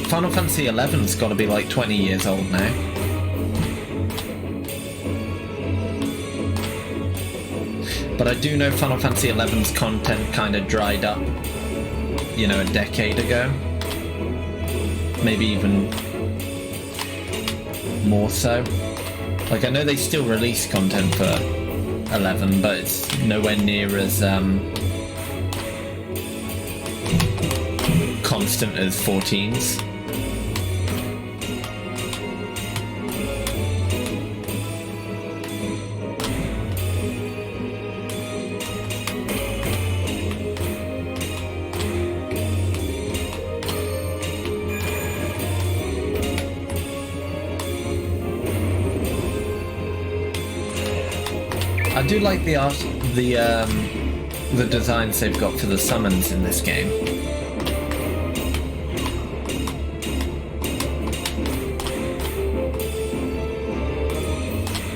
Final Fantasy XI's got to be like 20 years old now. But I do know Final Fantasy XI's content kind of dried up, you know, a decade ago. maybe even more so. Like, I know they still release content for 11, but it's nowhere near as constant as 14's. I do like the art, the designs they've got for the summons in this game.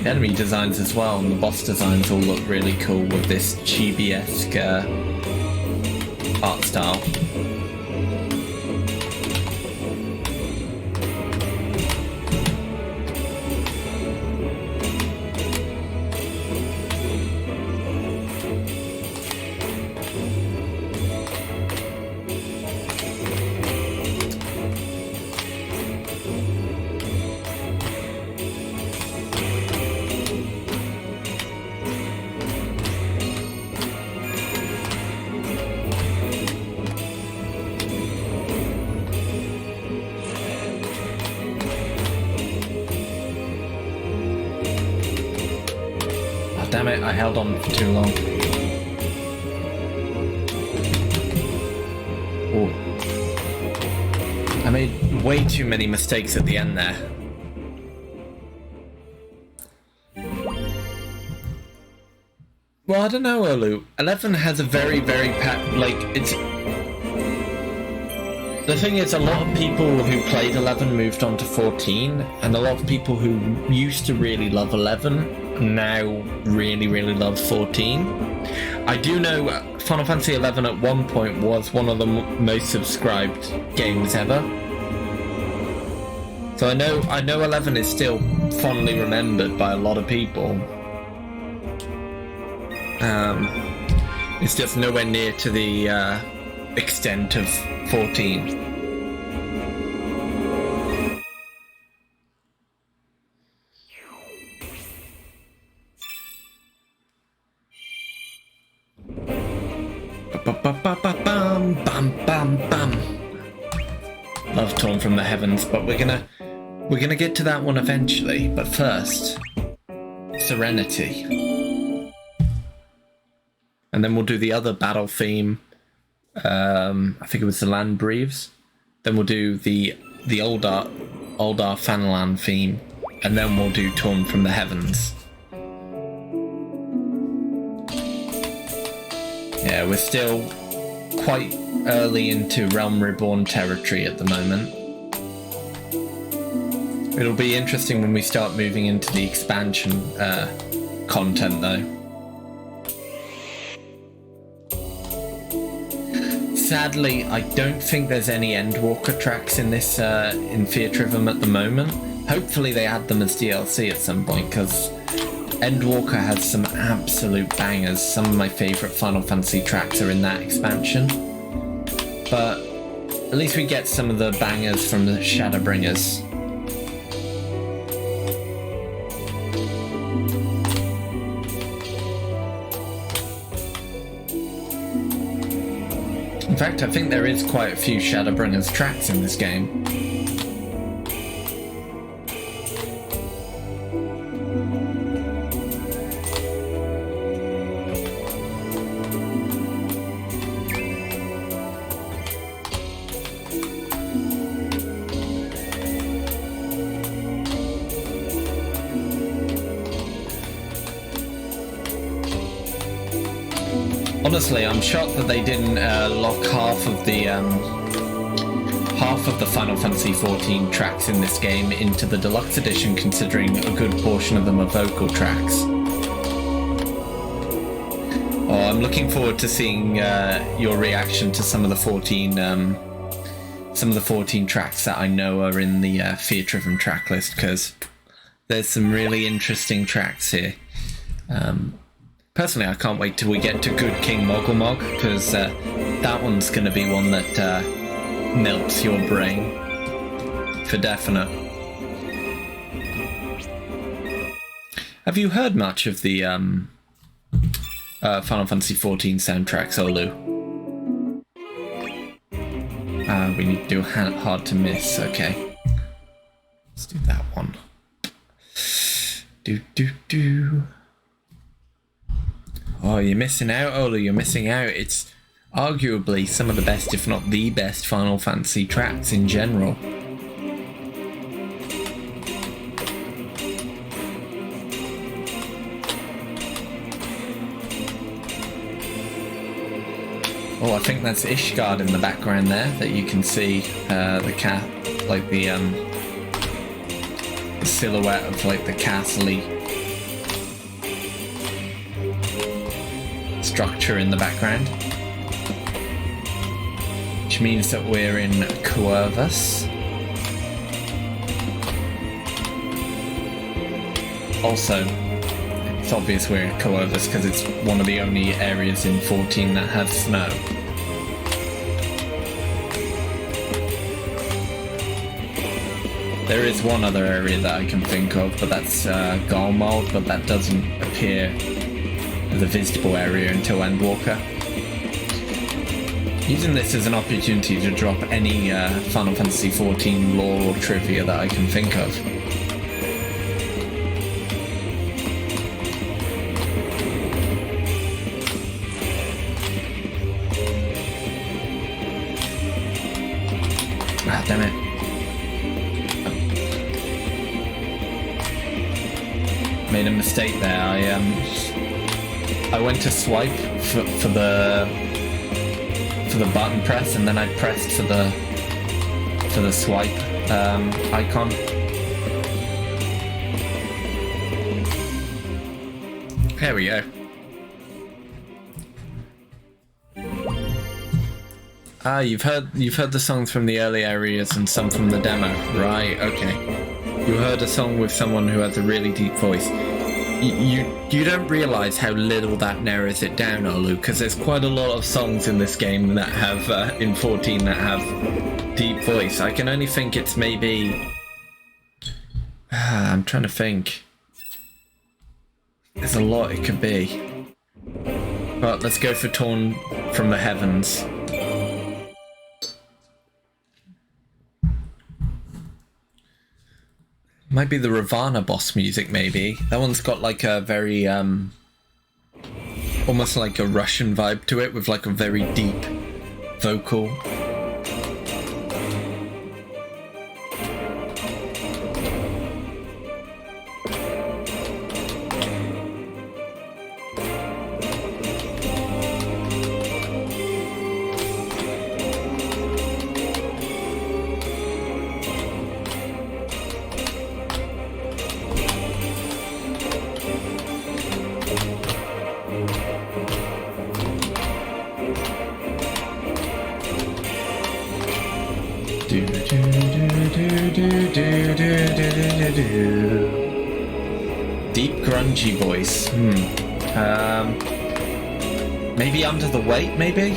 The enemy designs as well, and the boss designs all look really cool with this chibi-esque art style. Damn it, I held on for too long. Oh. I made way too many mistakes at the end there. Well, I don't know, Olu. 11 has a very, very it's... The thing is, a lot of people who played 11 moved on to 14, and a lot of people who used to really love 11 now really, really love 14. I do know Final Fantasy 11 at one point was one of the most subscribed games ever. So I know 11 is still fondly remembered by a lot of people. It's just nowhere near to the extent of 14. Bam, bam, bam. Love Torn from the Heavens, but we're gonna get to that one eventually. But first, Serenity, and then we'll do the other battle theme. I think it was the Land Breathes. Then we'll do the Oldar Fanalan theme, and then we'll do Torn from the Heavens. Yeah, we're still quite early into Realm Reborn territory at the moment. It'll be interesting when we start moving into the expansion content, though. Sadly, I don't think there's any Endwalker tracks in this in Theatrhythm at the moment. Hopefully they add them as DLC at some point, because Endwalker has some absolute bangers. Some of my favourite Final Fantasy tracks are in that expansion. But at least we get some of the bangers from the Shadowbringers. In fact, I think there is quite a few Shadowbringers tracks in this game. Honestly, I'm shocked that they didn't lock half of the Final Fantasy XIV tracks in this game into the deluxe edition, considering a good portion of them are vocal tracks. Oh, I'm looking forward to seeing your reaction to some of the 14 tracks that I know are in the Theatrhythm track list, because there's some really interesting tracks here. Personally, I can't wait till we get to Good King Mogulmog, because that one's going to be one that melts your brain. for definite. Have you heard much of the Final Fantasy XIV soundtracks, Olu? We need to do hard to miss. Okay, let's do that one. Do. Oh, you're missing out, Olu. You're missing out. It's arguably some of the best, if not the best, Final Fantasy tracks in general. Oh, I think that's Ishgard in the background there, that you can see the cat, like the silhouette of like the castle-y structure in the background. Which means that we're in Corvus. Also, it's obvious we're in Corvus because it's one of the only areas in 14 that has snow. There is one other area that I can think of, but that's Garmald, but that doesn't appear as a visitable area until Endwalker. Using this as an opportunity to drop any Final Fantasy XIV lore or trivia that I can think of. Ah, damn it. Made a mistake there. I went to swipe for the button press, and then I pressed for the swipe icon. There we go. Ah, you've heard the songs from the early areas and some from the demo, right? Okay. You heard a song with someone who has a really deep voice. You don't realise how little that narrows it down, Olu, because there's quite a lot of songs in this game that have, in 14, that have deep voice. I can only think it's maybe... I'm trying to think. There's a lot it could be. But let's go for Torn from the Heavens. Might be the Ravana boss music, maybe. That one's got like a very, almost like a Russian vibe to it, with like a very deep vocal. Deep grungy voice. Maybe Under the Weight, maybe?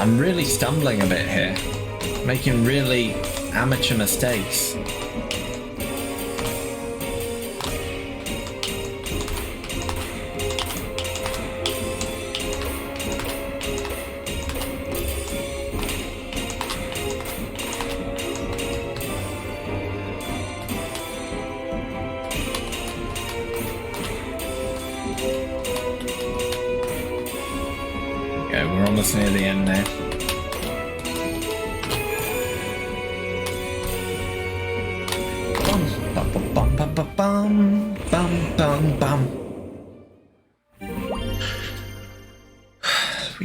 I'm really stumbling a bit here, making really amateur mistakes. Okay, we're almost near the end now.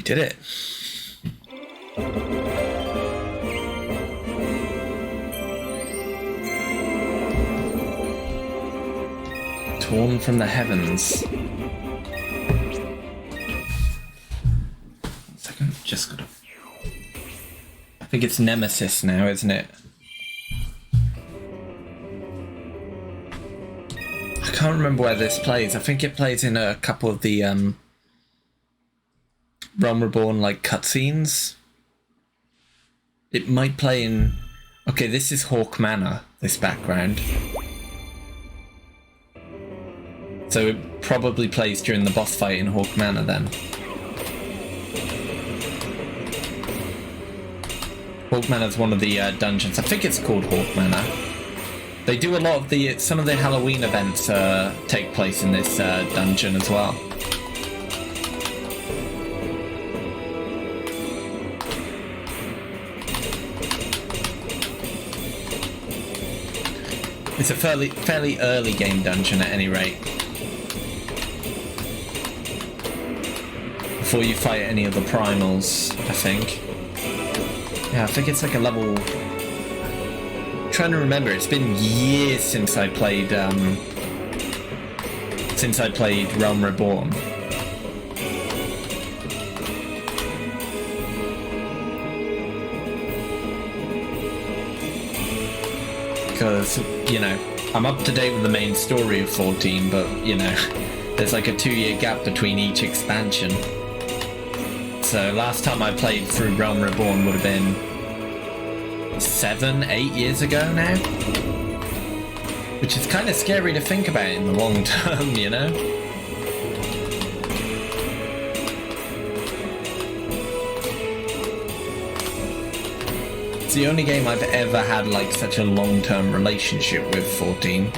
did it. Torn from the heavens. 1 second, just gotta... I think it's Nemesis now, isn't it? I can't remember where this plays. I think it plays in a couple of the Realm Reborn like cutscenes. It might play in... Okay, this is Hawk Manor, this background. So it probably plays during the boss fight in Hawk Manor then. Hawk Manor's one of the dungeons. I think it's called Hawk Manor. They do a lot of the... Some of the Halloween events take place in this dungeon as well. It's a fairly early game dungeon at any rate. Before you fight any of the primals, I think. Yeah, I think it's like a level... I'm trying to remember, it's been years since I played Realm Reborn. Because, you know, I'm up to date with the main story of 14, but, you know, there's like a 2-year gap between each expansion. So last time I played through Realm Reborn would have been 7-8 years ago now. Which is kind of scary to think about in the long term, you know? It's the only game I've ever had like such a long-term relationship with 14.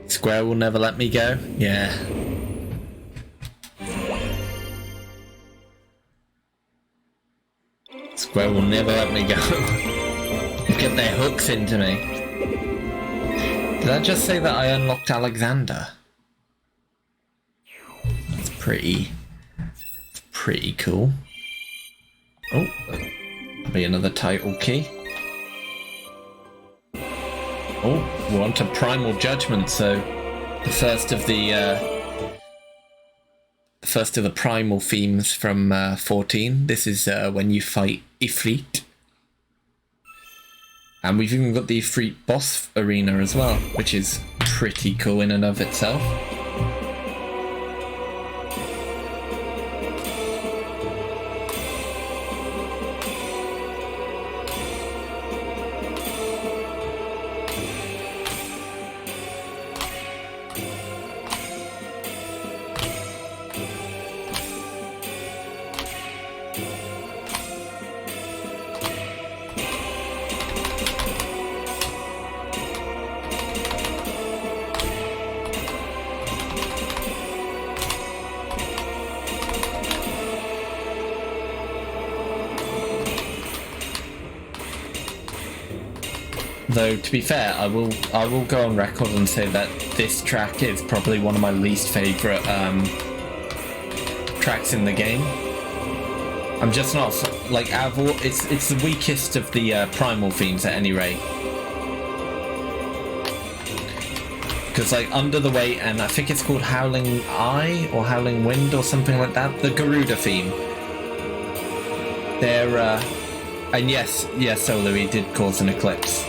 Square will never let me go? Yeah. Square will never let me go. Get their hooks into me. Did I just say that I unlocked Alexander? That's pretty cool. Oh, that'll be another title key. Oh, we're on to Primal Judgment, so the first of the primal themes from 14. This is when you fight Ifrit. And we've even got the Ifrit boss arena as well, which is pretty cool in and of itself. Though, to be fair, I will go on record and say that this track is probably one of my least favourite tracks in the game. I'm just not like out of all, it's the weakest of the primal themes at any rate. Because like Under the Weight and I think it's called Howling Eye or Howling Wind or something like that, the Garuda theme. They're and yes, Solo, he did cause an eclipse.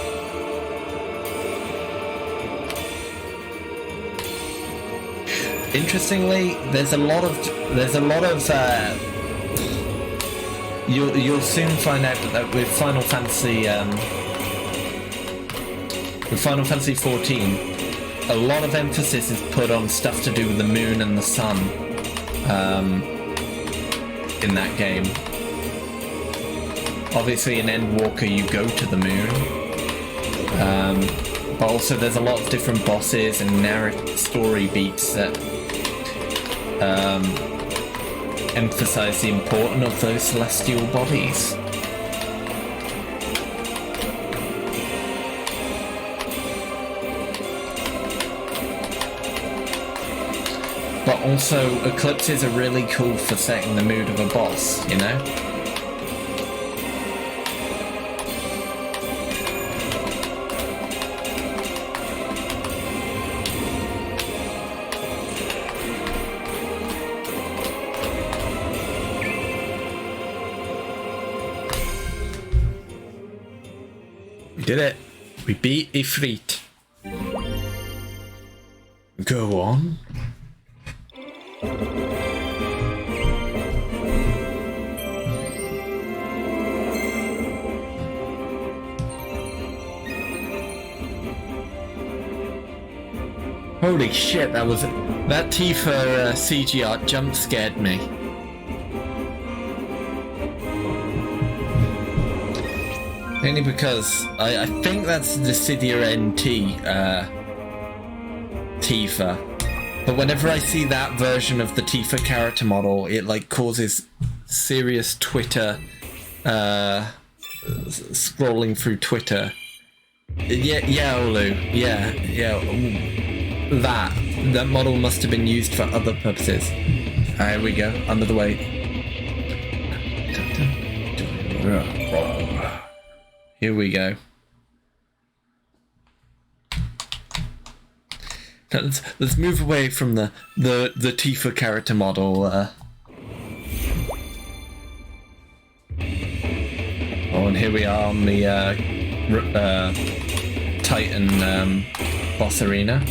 Interestingly, there's a lot of you'll soon find out that with Final Fantasy 14, a lot of emphasis is put on stuff to do with the moon and the sun in that game. Obviously in Endwalker you go to the moon, but also there's a lot of different bosses and narrative story beats that emphasize the importance of those celestial bodies. But also, eclipses are really cool for setting the mood of a boss, you know? We did it. We beat Ifrit. Go on. Holy shit, that Tifa CG art jump scared me. Only because I think that's the Dissidia NT Tifa. But whenever I see that version of the Tifa character model, it like causes serious Twitter scrolling through Twitter. Yeah, Olu. Yeah. That model must have been used for other purposes. Here we go, under the weight. Here we go. Let's move away from the Tifa character model. Oh, and here we are on the Titan boss arena.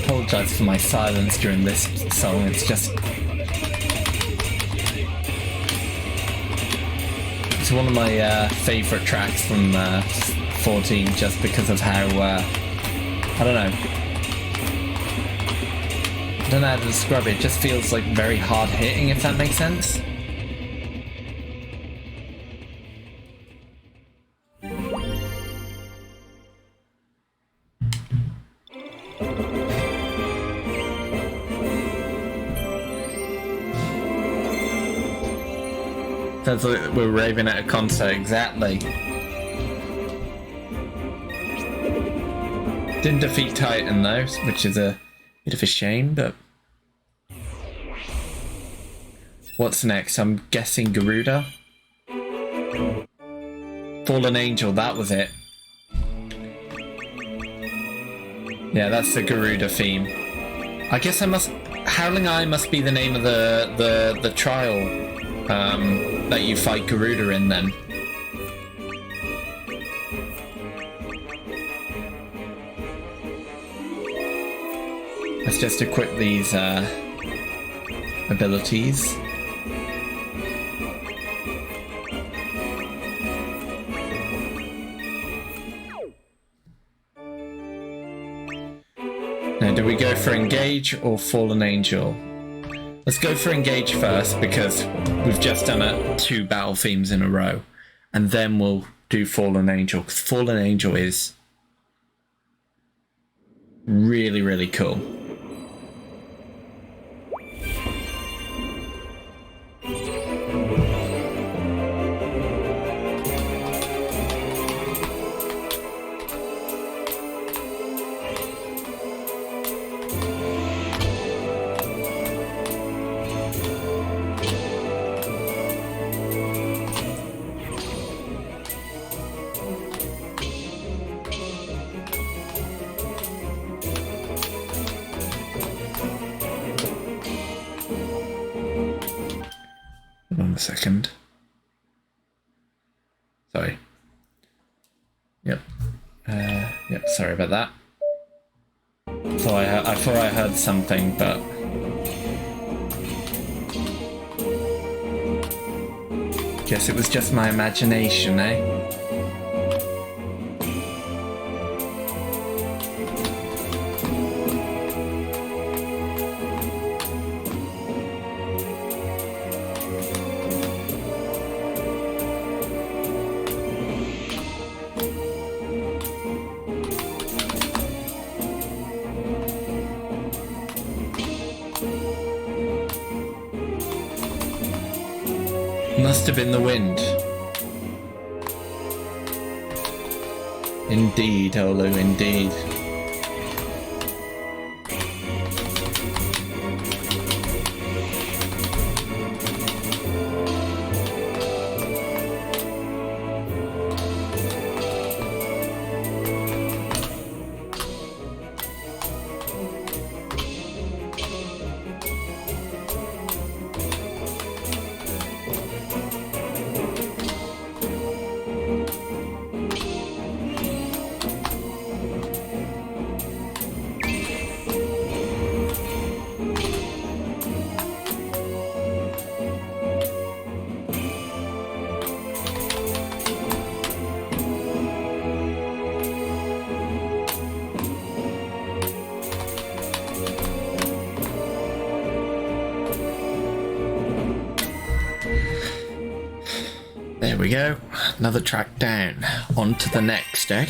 Apologize for my silence during this song, it's one of my favourite tracks from 14 just because of how, I don't know how to describe it, it just feels like very hard hitting, if that makes sense. Sounds like we're raving at a concert, exactly. Didn't defeat Titan though, which is a bit of a shame, but... What's next? I'm guessing Garuda? Fallen Angel, that was it. Yeah, that's the Garuda theme. I guess I must... Howling Eye must be the name of the trial that you fight Garuda in then. Let's just equip these abilities. Now, do we go for Engage or Fallen Angel? Let's go for Engage first, because we've just done 2 battle themes in a row. And then we'll do Fallen Angel, because Fallen Angel is really, really cool. Hold on a second. Sorry. Yep. Yep, sorry about that. I thought I heard something, but... Guess it was just my imagination, eh? Must have been the wind. Indeed, Olu, indeed. There we go, another track down. On to the next, eh?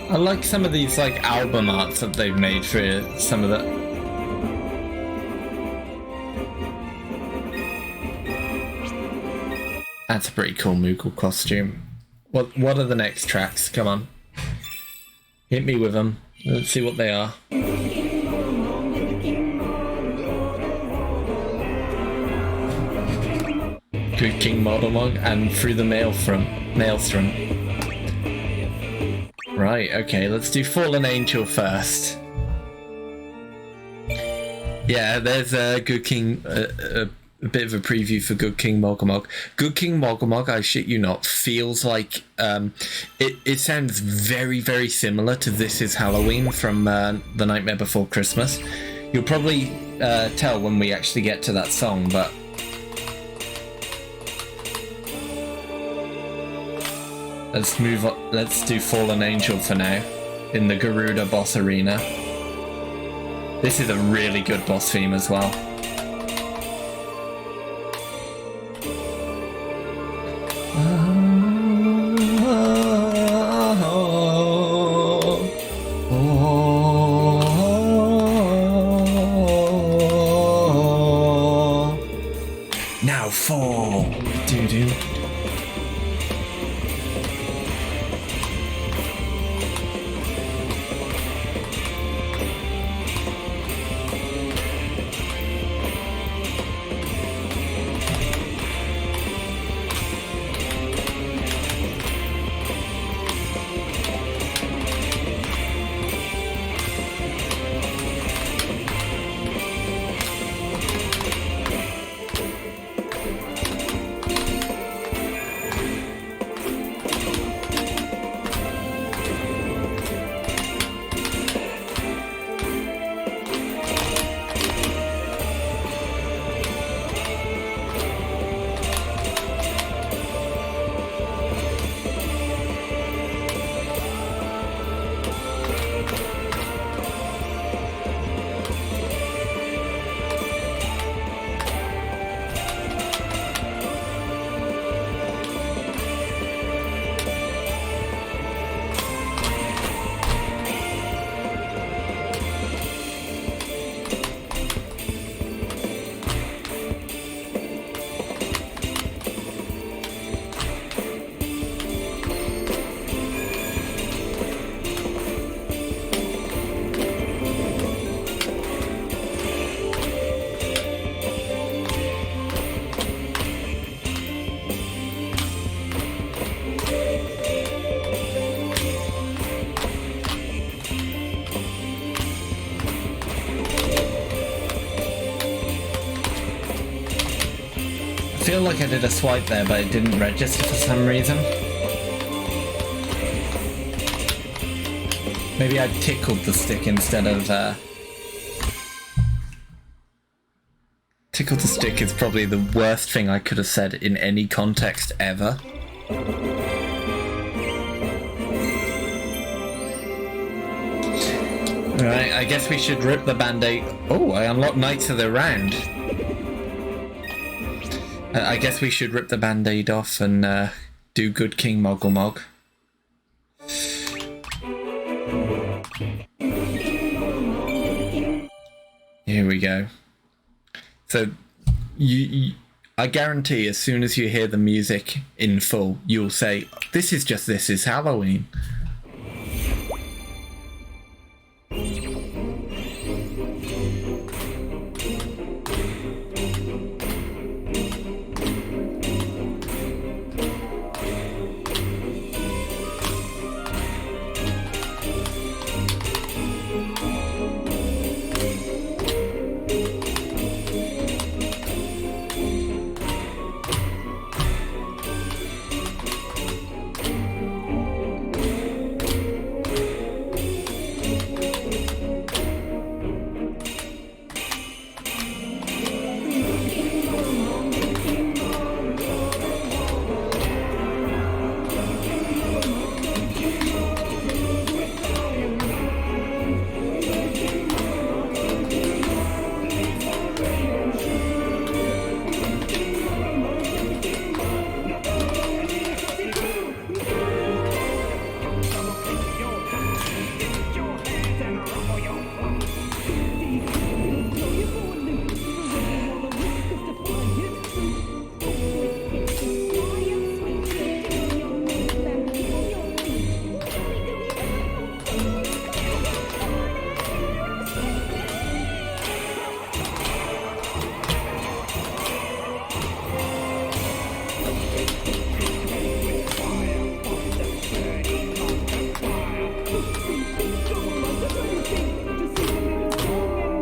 I like some of these like album arts that they've made for some of the... That's a pretty cool Moogle costume. What are the next tracks? Come on. Hit me with them. Let's see what they are. Good King Modelmog and Through the Maelstrom. Right, okay, let's do Fallen Angel first. Yeah, there's a Good King... a bit of a preview for Good King Mogomog. Good King Mogomog, I shit you not, feels like it sounds very, very similar to This Is Halloween from The Nightmare Before Christmas. You'll probably tell when we actually get to that song, but let's move on. Let's do Fallen Angel for now in the Garuda boss arena. This is a really good boss theme as well. Doo-doo. I feel like I did a swipe there, but it didn't register for some reason. Maybe I tickled the stick instead of... Tickled the stick is probably the worst thing I could have said in any context ever. Alright, I guess we should rip the band-aid... Oh, I unlocked Knights of the Round. I guess we should rip the band-aid off and do good King Moggle Mog. Here we go. So, I guarantee as soon as you hear the music in full, you'll say, This is Halloween.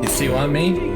See what I mean?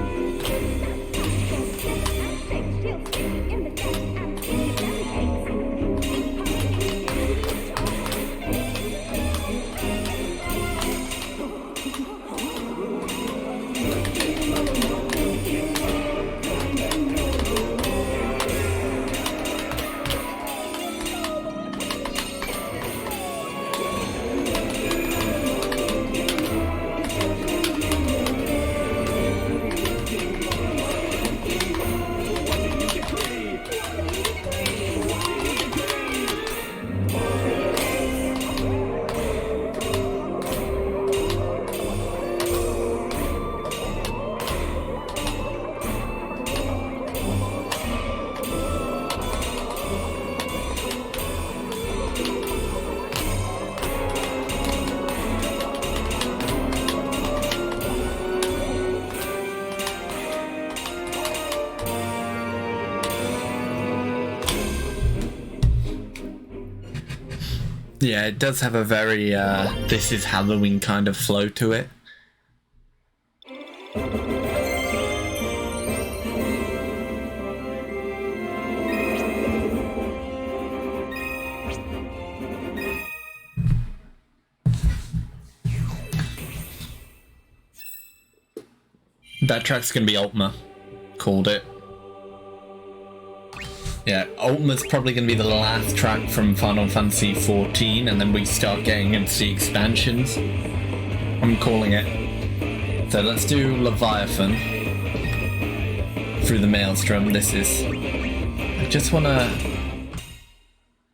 Yeah, it does have a very this is Halloween kind of flow to it. That track's gonna be Ultima. Called it. Yeah, Ultima's probably gonna be the last track from Final Fantasy XIV, and then we start getting into the expansions. I'm calling it. So let's do Leviathan. Through the Maelstrom. This is... I just wanna...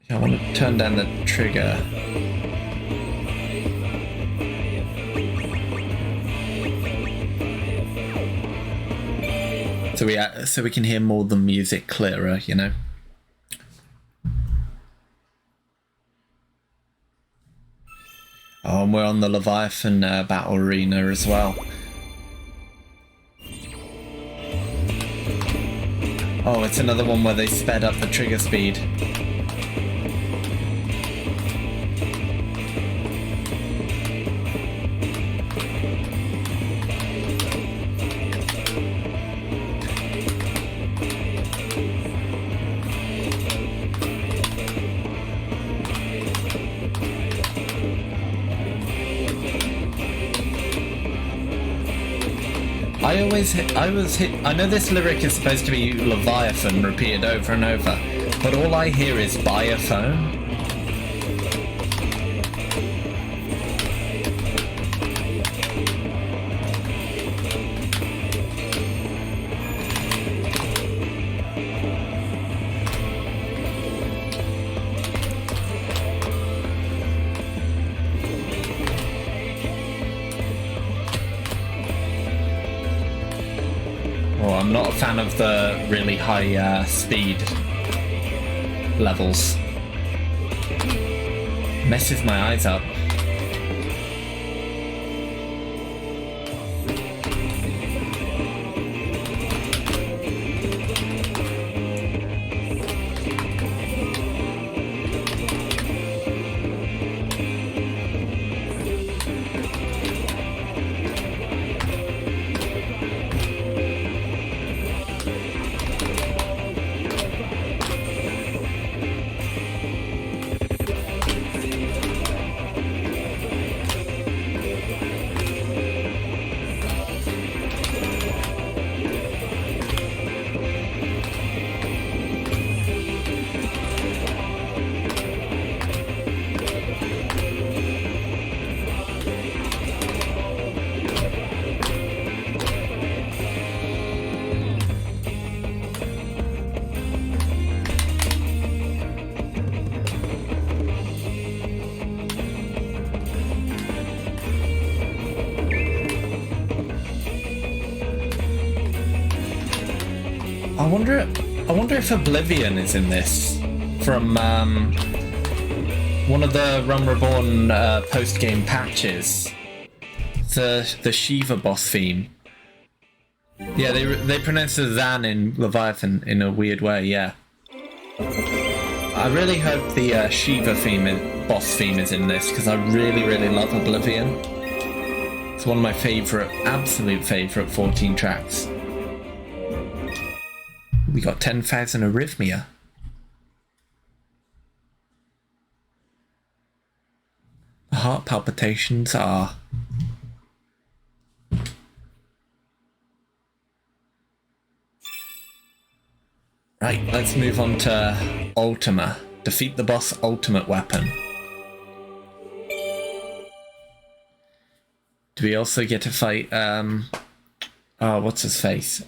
I wanna turn down the trigger. So we can hear more of the music clearer, you know. Oh, and we're on the Leviathan battle arena as well. Oh, it's another one where they sped up the trigger speed. I know this lyric is supposed to be Leviathan repeated over and over, but all I hear is buy a phone. Oh, I'm not a fan of the really high speed levels. Messes my eyes up. I wonder if Oblivion is in this from one of the Realm Reborn post-game patches. The Shiva boss theme. Yeah, they pronounce the Zan in Leviathan in a weird way. Yeah. I really hope the Shiva boss theme is in this because I really love Oblivion. It's one of my absolute favorite 14 tracks. We got 10,000 arrhythmia. The heart palpitations are... Right, let's move on to Ultima. Defeat the boss ultimate weapon. Do we also get to fight, oh, what's his face?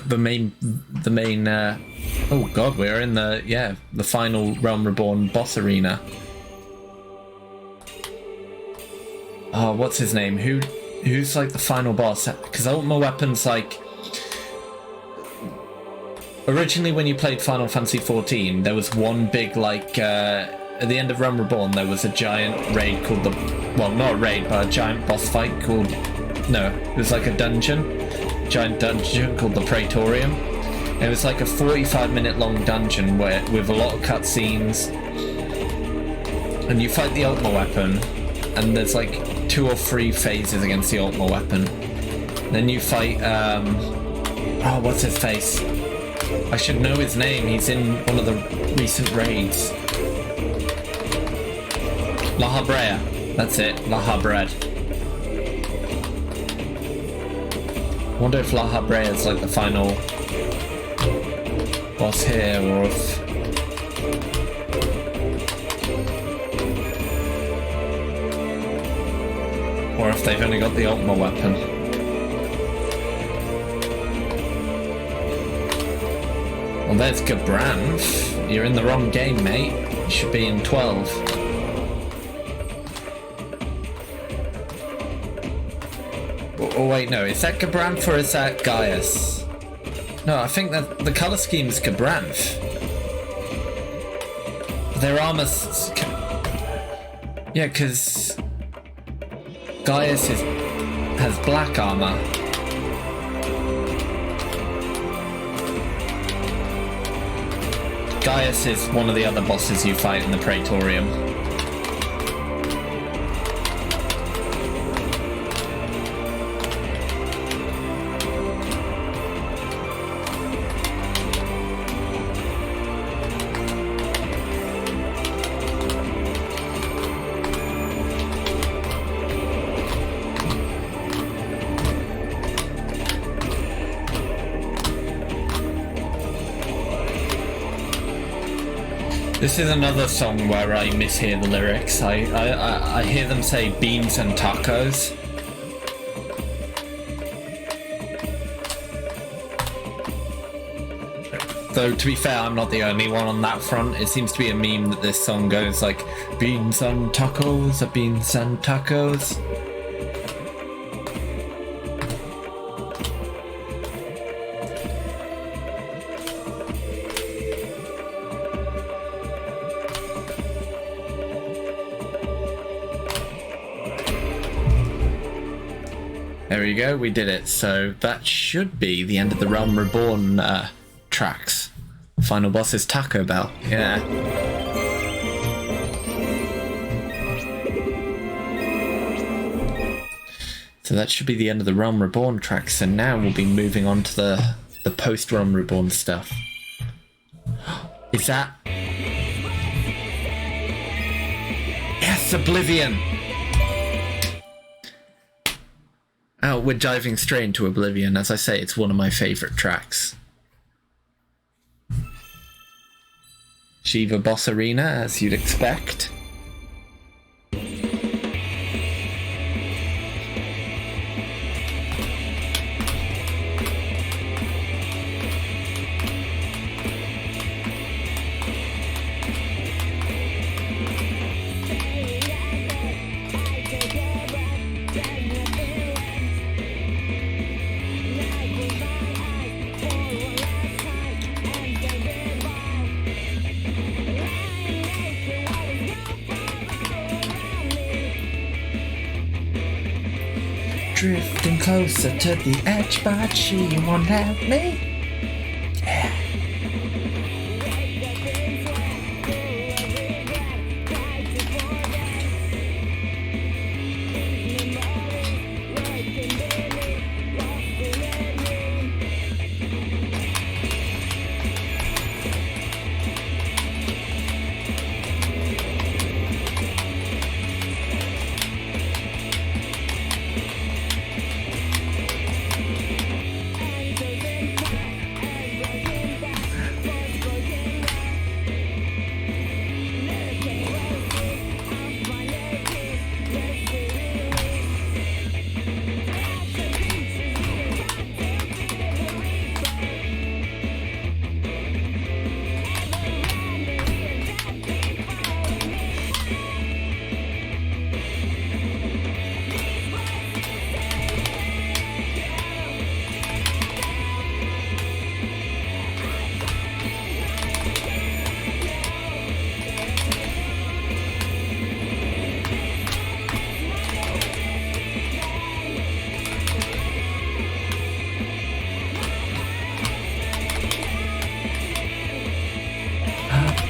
The main, oh god, we're in the final Realm Reborn boss arena. Oh, what's his name? Who's like the final boss? Because Ultima Weapon's like... Originally when you played Final Fantasy XIV, there was one big like, at the end of Realm Reborn there was a giant raid called the... Well, not a raid, but a giant boss fight called... No, it was like a dungeon. Giant dungeon called the Praetorium, It was like a 45-minute long dungeon with a lot of cutscenes, and you fight the Ultima weapon, and there's like 2 or 3 phases against the Ultima weapon. Then you fight oh, what's his face? I should know his name. He's in one of the recent raids. La Habrea. That's it. La Habred. I wonder if La Habrea is like the final boss here, or if they've only got the Ultima weapon. Well, there's Gabranth. You're in the wrong game, mate. You should be in 12. Oh wait, no. Is that Gabranth or is that Gaius? No, I think that the colour scheme is Gabranth. Their armor... Yeah, because Gaius has black armor. Gaius is one of the other bosses you fight in the Praetorium. This is another song where I mishear the lyrics. I hear them say beans and tacos. Though, to be fair, I'm not the only one on that front. It seems to be a meme that this song goes like, beans and tacos, beans and tacos. There we go, we did it. So that should be the end of the Realm Reborn tracks. Final boss is Taco Bell. Yeah. So that should be the end of the Realm Reborn tracks, and now we'll be moving on to the post Realm Reborn stuff. Is that... Yes, Oblivion! Oh, we're diving straight into Oblivion. As I say, it's one of my favourite tracks. Shiva Boss Arena, as you'd expect. Drifting closer to the edge, but she won't have me. Yeah.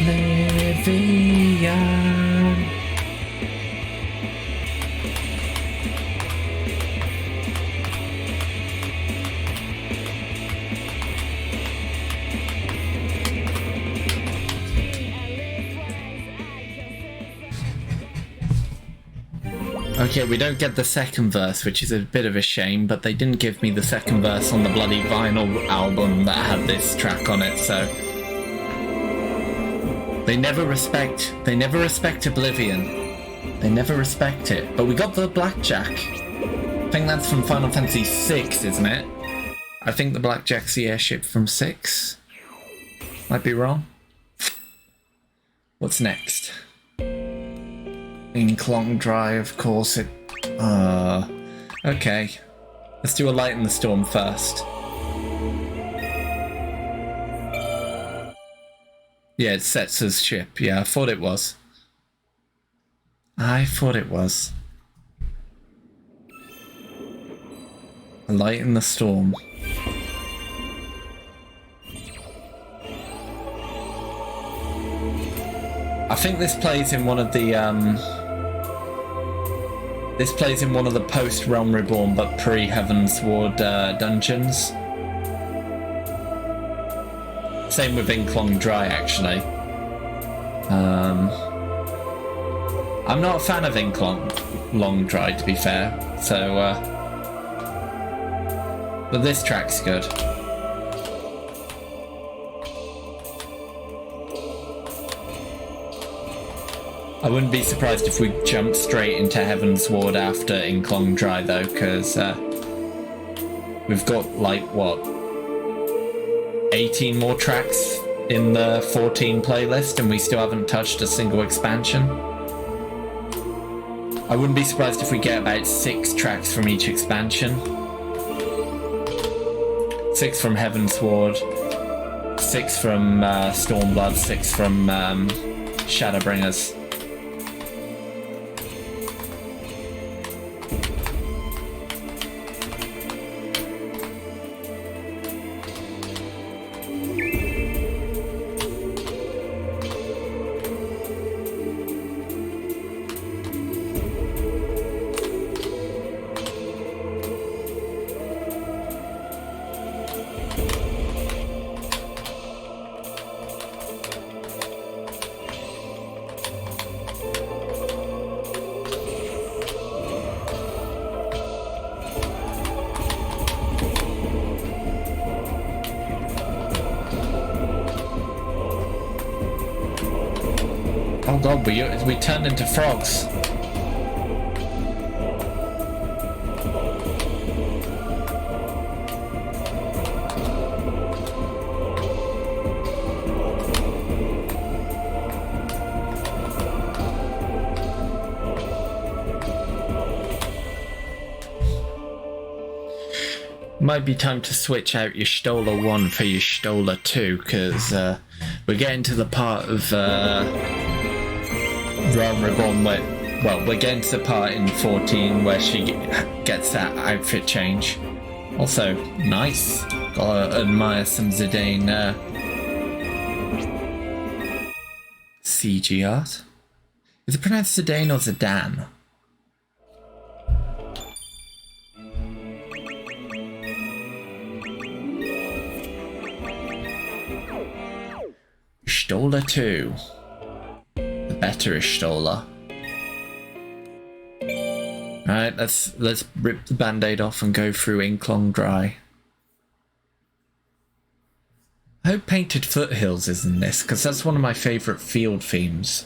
Oblivion. Okay, we don't get the second verse, which is a bit of a shame, but they didn't give me the second verse on the bloody vinyl album that had this track on it, so they never respect Oblivion. They never respect it. But we got the blackjack. I think that's from Final Fantasy VI, isn't it? I think the blackjack's the airship from 6. Might be wrong. What's next? Inklong Dry, of course it... okay. Let's do a Light in the Storm first. Yeah, it's Setsu's ship. Yeah, I thought it was. A Light in the Storm. I think this plays in one of the, This plays in one of the post-Realm Reborn but pre-Heavensward dungeons. Same with Inklong Dry, actually. I'm not a fan of Inklong Dry, to be fair, so... but this track's good. I wouldn't be surprised if we jumped straight into Heavensward after Inklong Dry, though, because we've got, like, what, 18 more tracks in the 14 playlist, and we still haven't touched a single expansion. I wouldn't be surprised if we get about 6 tracks from each expansion. 6 from Heavensward, 6 from Stormblood, 6 from Shadowbringers. Oh god, we turned into frogs. Might be time to switch out your Stola 1 for your Stola 2, because we're getting to the part of Realm Reborn where, well, we're getting to the part in 14 where she gets that outfit change. Also, nice. Gotta admire some Zidane CG art. Is it pronounced Zidane or Zidane? Stola 2. The better Stola. Alright, let's rip the band-aid off and go through Inklong Dry. I hope Painted Foothills is in this, because that's one of my favourite field themes.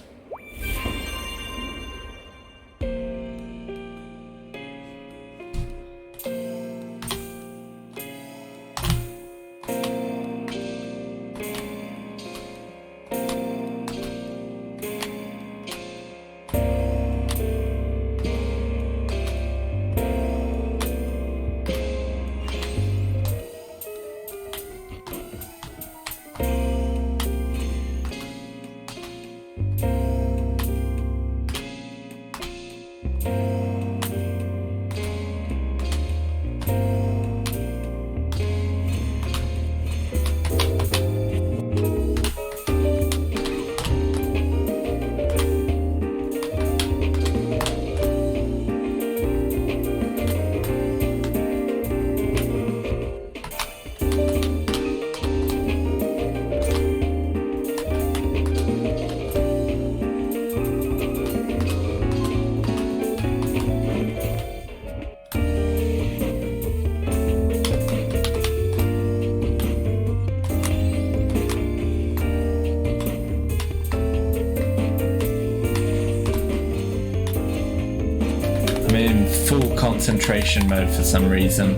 full concentration mode for some reason.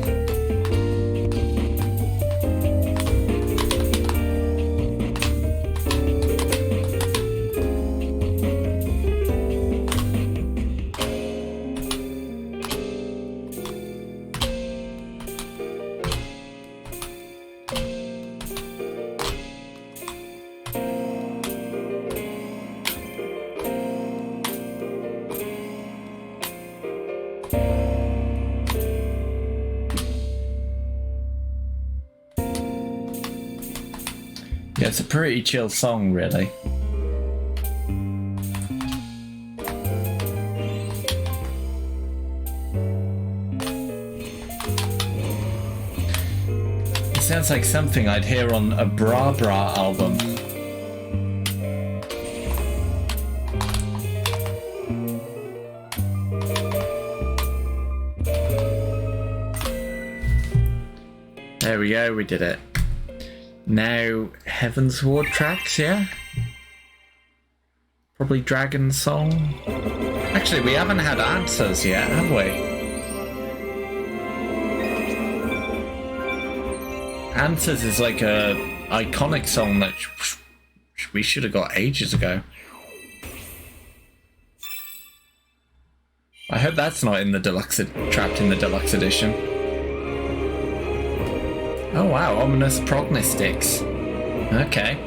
Yeah, it's a pretty chill song, really. It sounds like something I'd hear on a Bra Bra album. There we go, we did it. Now, Heavensward tracks, yeah? Probably Dragon Song. Actually, we haven't had answers yet, have we? Answers is like a iconic song that we should have got ages ago. I hope that's not in the deluxe, trapped in the deluxe edition. Oh wow, ominous prognostics. Okay.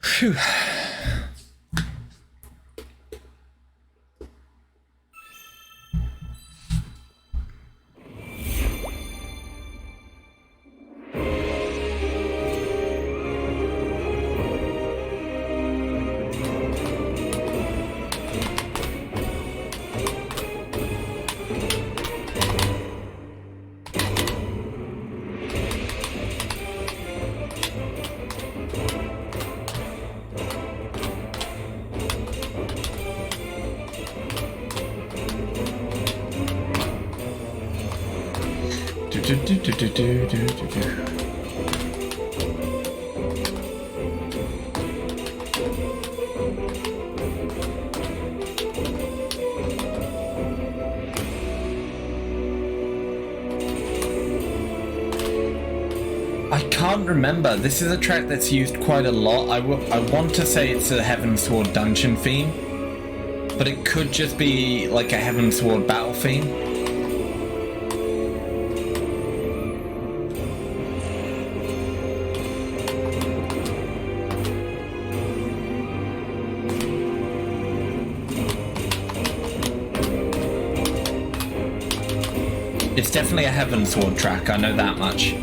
Phew. I can't remember. This is a track that's used quite a lot. I want to say it's a Heavensward dungeon theme, but it could just be like a Heavensward battle theme. It's definitely a Heavensward track, I know that much.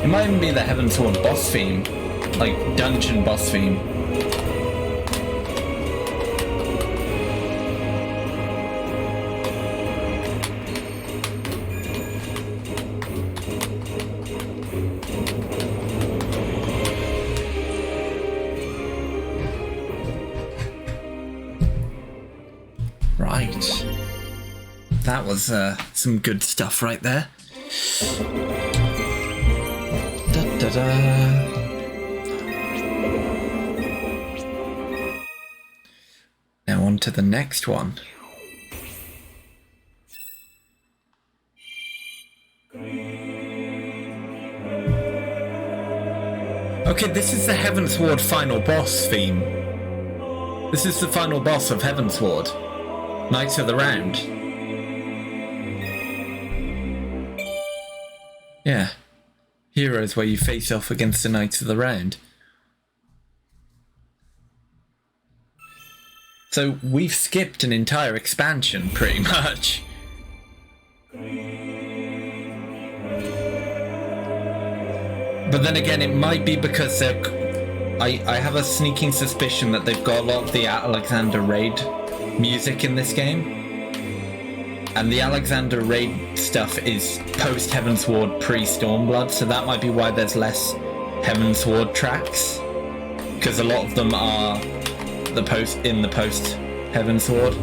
It might even be the Heavensward boss theme, like dungeon boss theme. Right. That was some good stuff right there. Da, da, da. Now on to the next one. Okay, this is the Heavensward final boss theme. This is the final boss of Heavensward. Knights of the Round. Yeah. Heroes where you face off against the Knights of the Round. So we've skipped an entire expansion, pretty much. But then again, it might be because they're... I have a sneaking suspicion that they've got a lot of the Alexander Raid music in this game. And the Alexander Raid stuff is post-Heavensward, pre-Stormblood, so that might be why there's less Heavensward tracks. because a lot of them are the post Heavensward.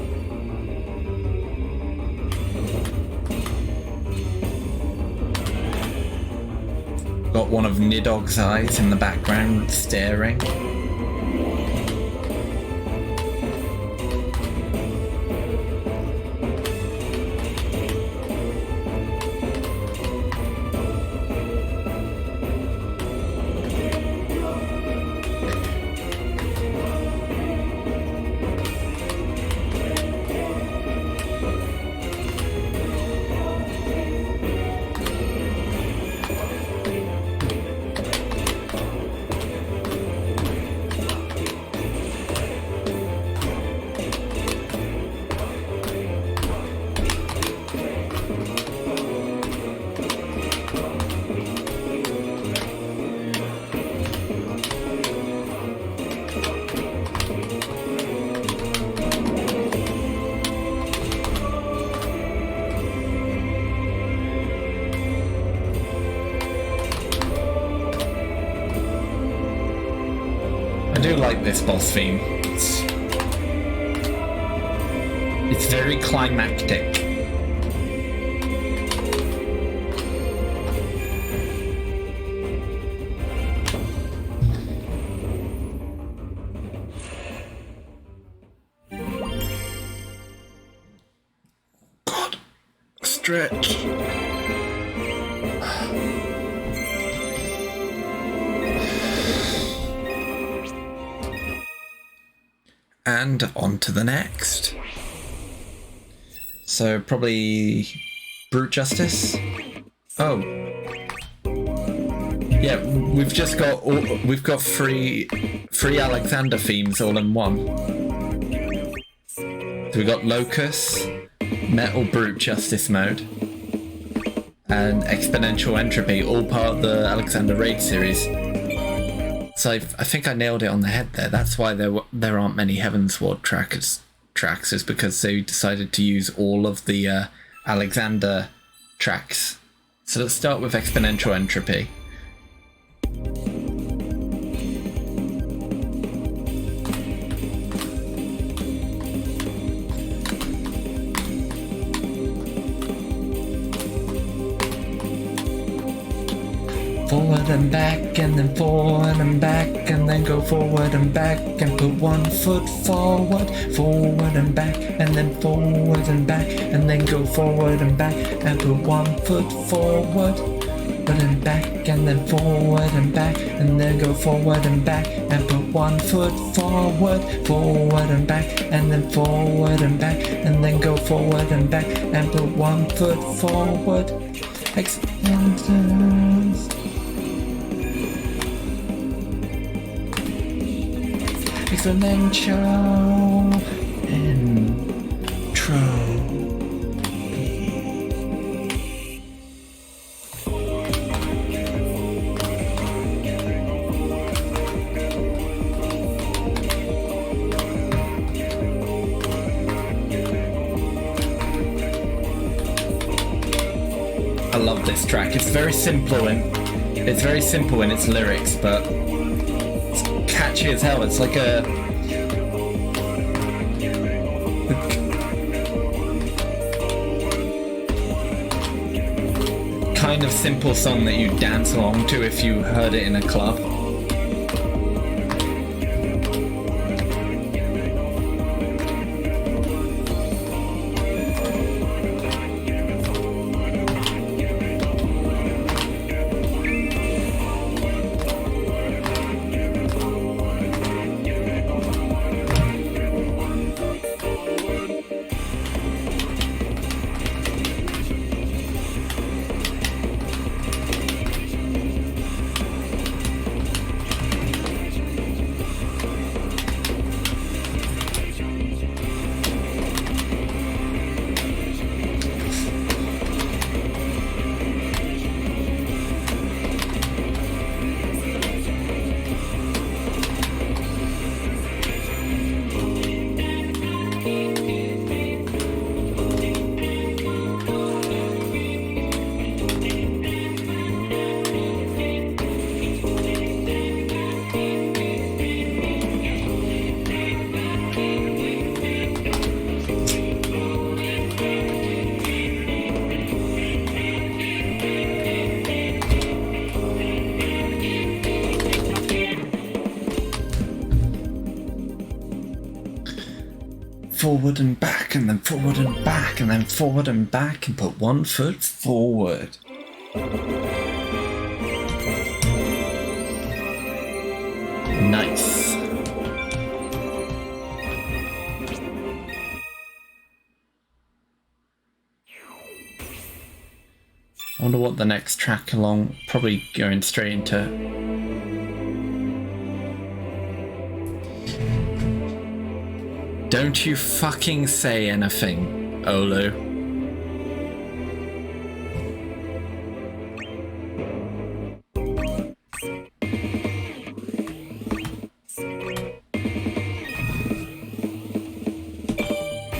Got one of Nidog's eyes in the background staring. I do like this boss theme. It's very climactic. God, stretch. And on to the next. So probably Brute Justice. Oh, yeah. We've got three Alexander themes all in one. So we got Locus, Metal Brute Justice mode, and Exponential Entropy, all part of the Alexander Raid series. So I think I nailed it on the head there. That's why there aren't many Heavensward tracks, is because they decided to use all of the Alexander tracks. So let's start with Exponential Entropy. Forward and back, and then forward and back, and then go forward and back, and put 1 foot forward, forward and back, and then forward and back, and then go forward and back, and put 1 foot forward, and back, and then forward and back, and then go forward and back, and put 1 foot forward, forward and back, and then forward and back, and then go forward and back, and put 1 foot forward. Extenders. Exponential intro. I love this track. It's very simple in its lyrics, but it's catchy as hell. It's like a kind of simple song that you dance along to if you heard it in a club. forward and back, and then forward and back, and then forward and back, and put one foot forward. Nice. I wonder what the next track along, probably going straight into... Don't you fucking say anything, Olu.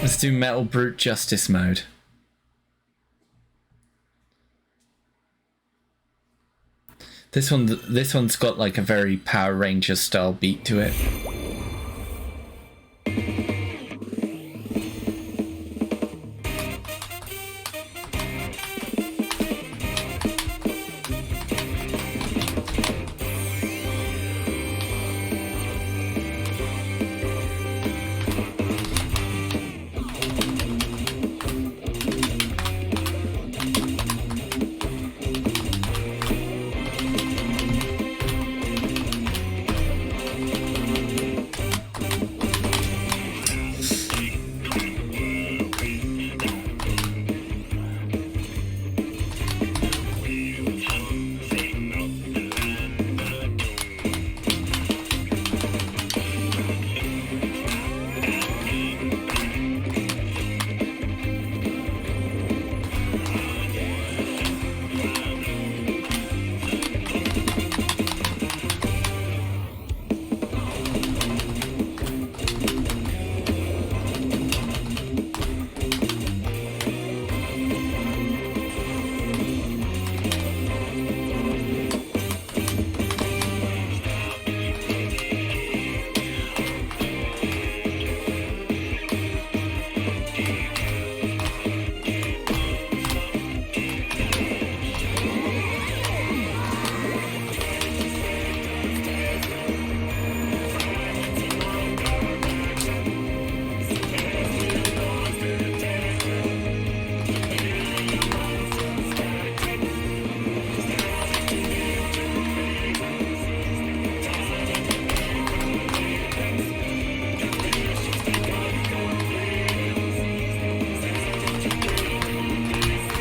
Let's do Metal Brute Justice mode. This one's got like a very Power Rangers style beat to it.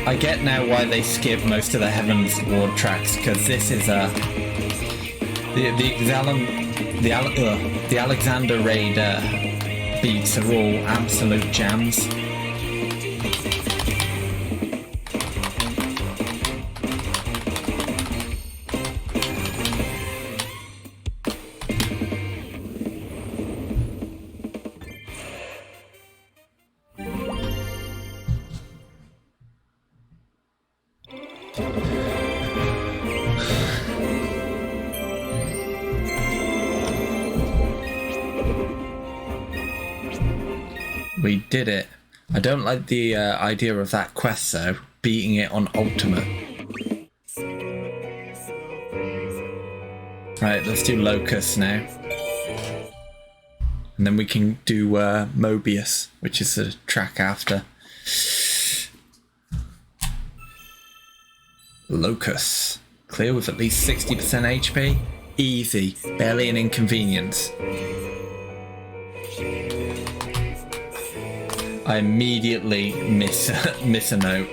I get now why they skip most of the Heaven's Ward tracks, because this is the Alexander Raid beats are all absolute jams. We did it. I don't like the idea of that quest though, beating it on Ultimate. Right, let's do Locust now. And then we can do Mobius, which is the track after. Locust. Clear with at least 60% HP. Easy. Barely an inconvenience. I immediately miss a note.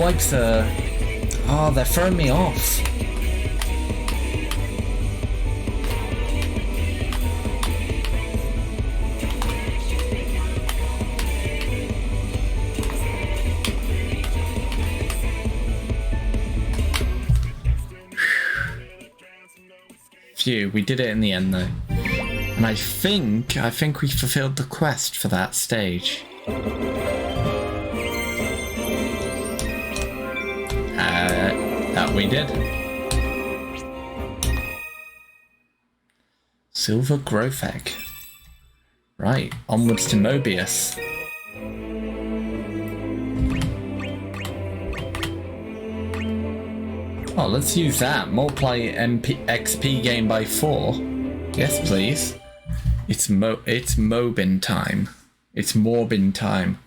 like the... Oh, they're throwing me off. Phew, we did it in the end though. And I think we fulfilled the quest for that stage. That we did. Silver growth egg. Right, onwards to Mobius. Oh, let's use that. Multiply XP gain by 4. Yes, please. It's Mobin time. It's Morbin time.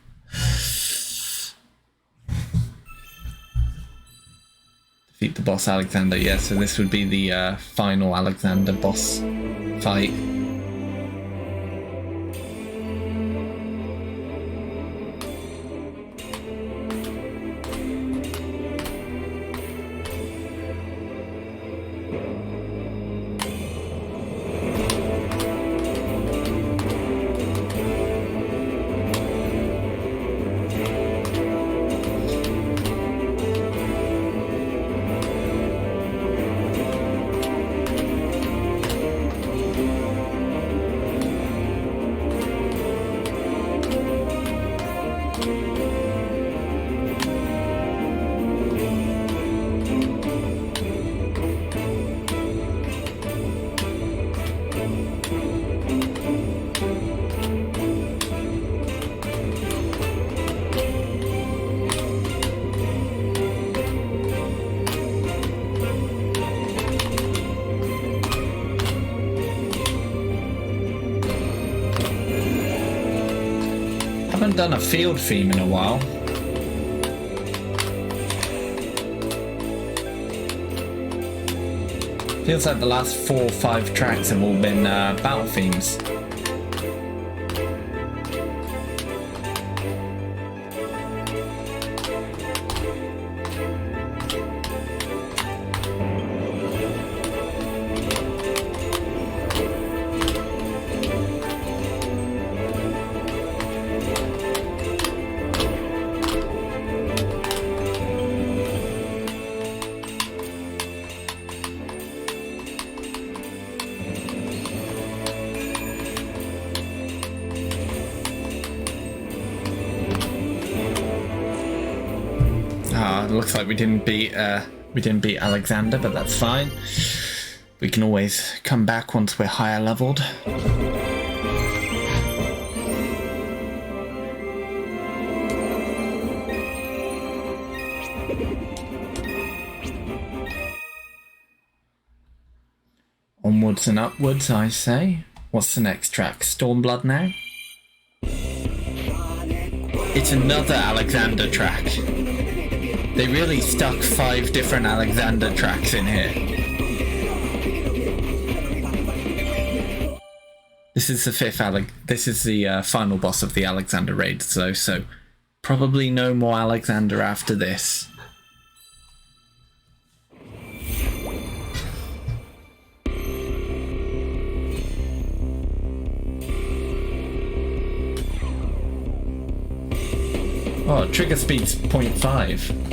Defeat the boss Alexander. Yeah, so this would be the final Alexander boss fight. Haven't done a field theme in a while. Feels like the last 4 or 5 tracks have all been battle themes. Looks like we didn't beat Alexander, but that's fine. We can always come back once we're higher leveled. Onwards and upwards, I say. What's the next track? Stormblood now? It's another Alexander track. They really stuck 5 different Alexander tracks in here. This is the this is the final boss of the Alexander raid, so probably no more Alexander after this. Oh, trigger speed's 0.5.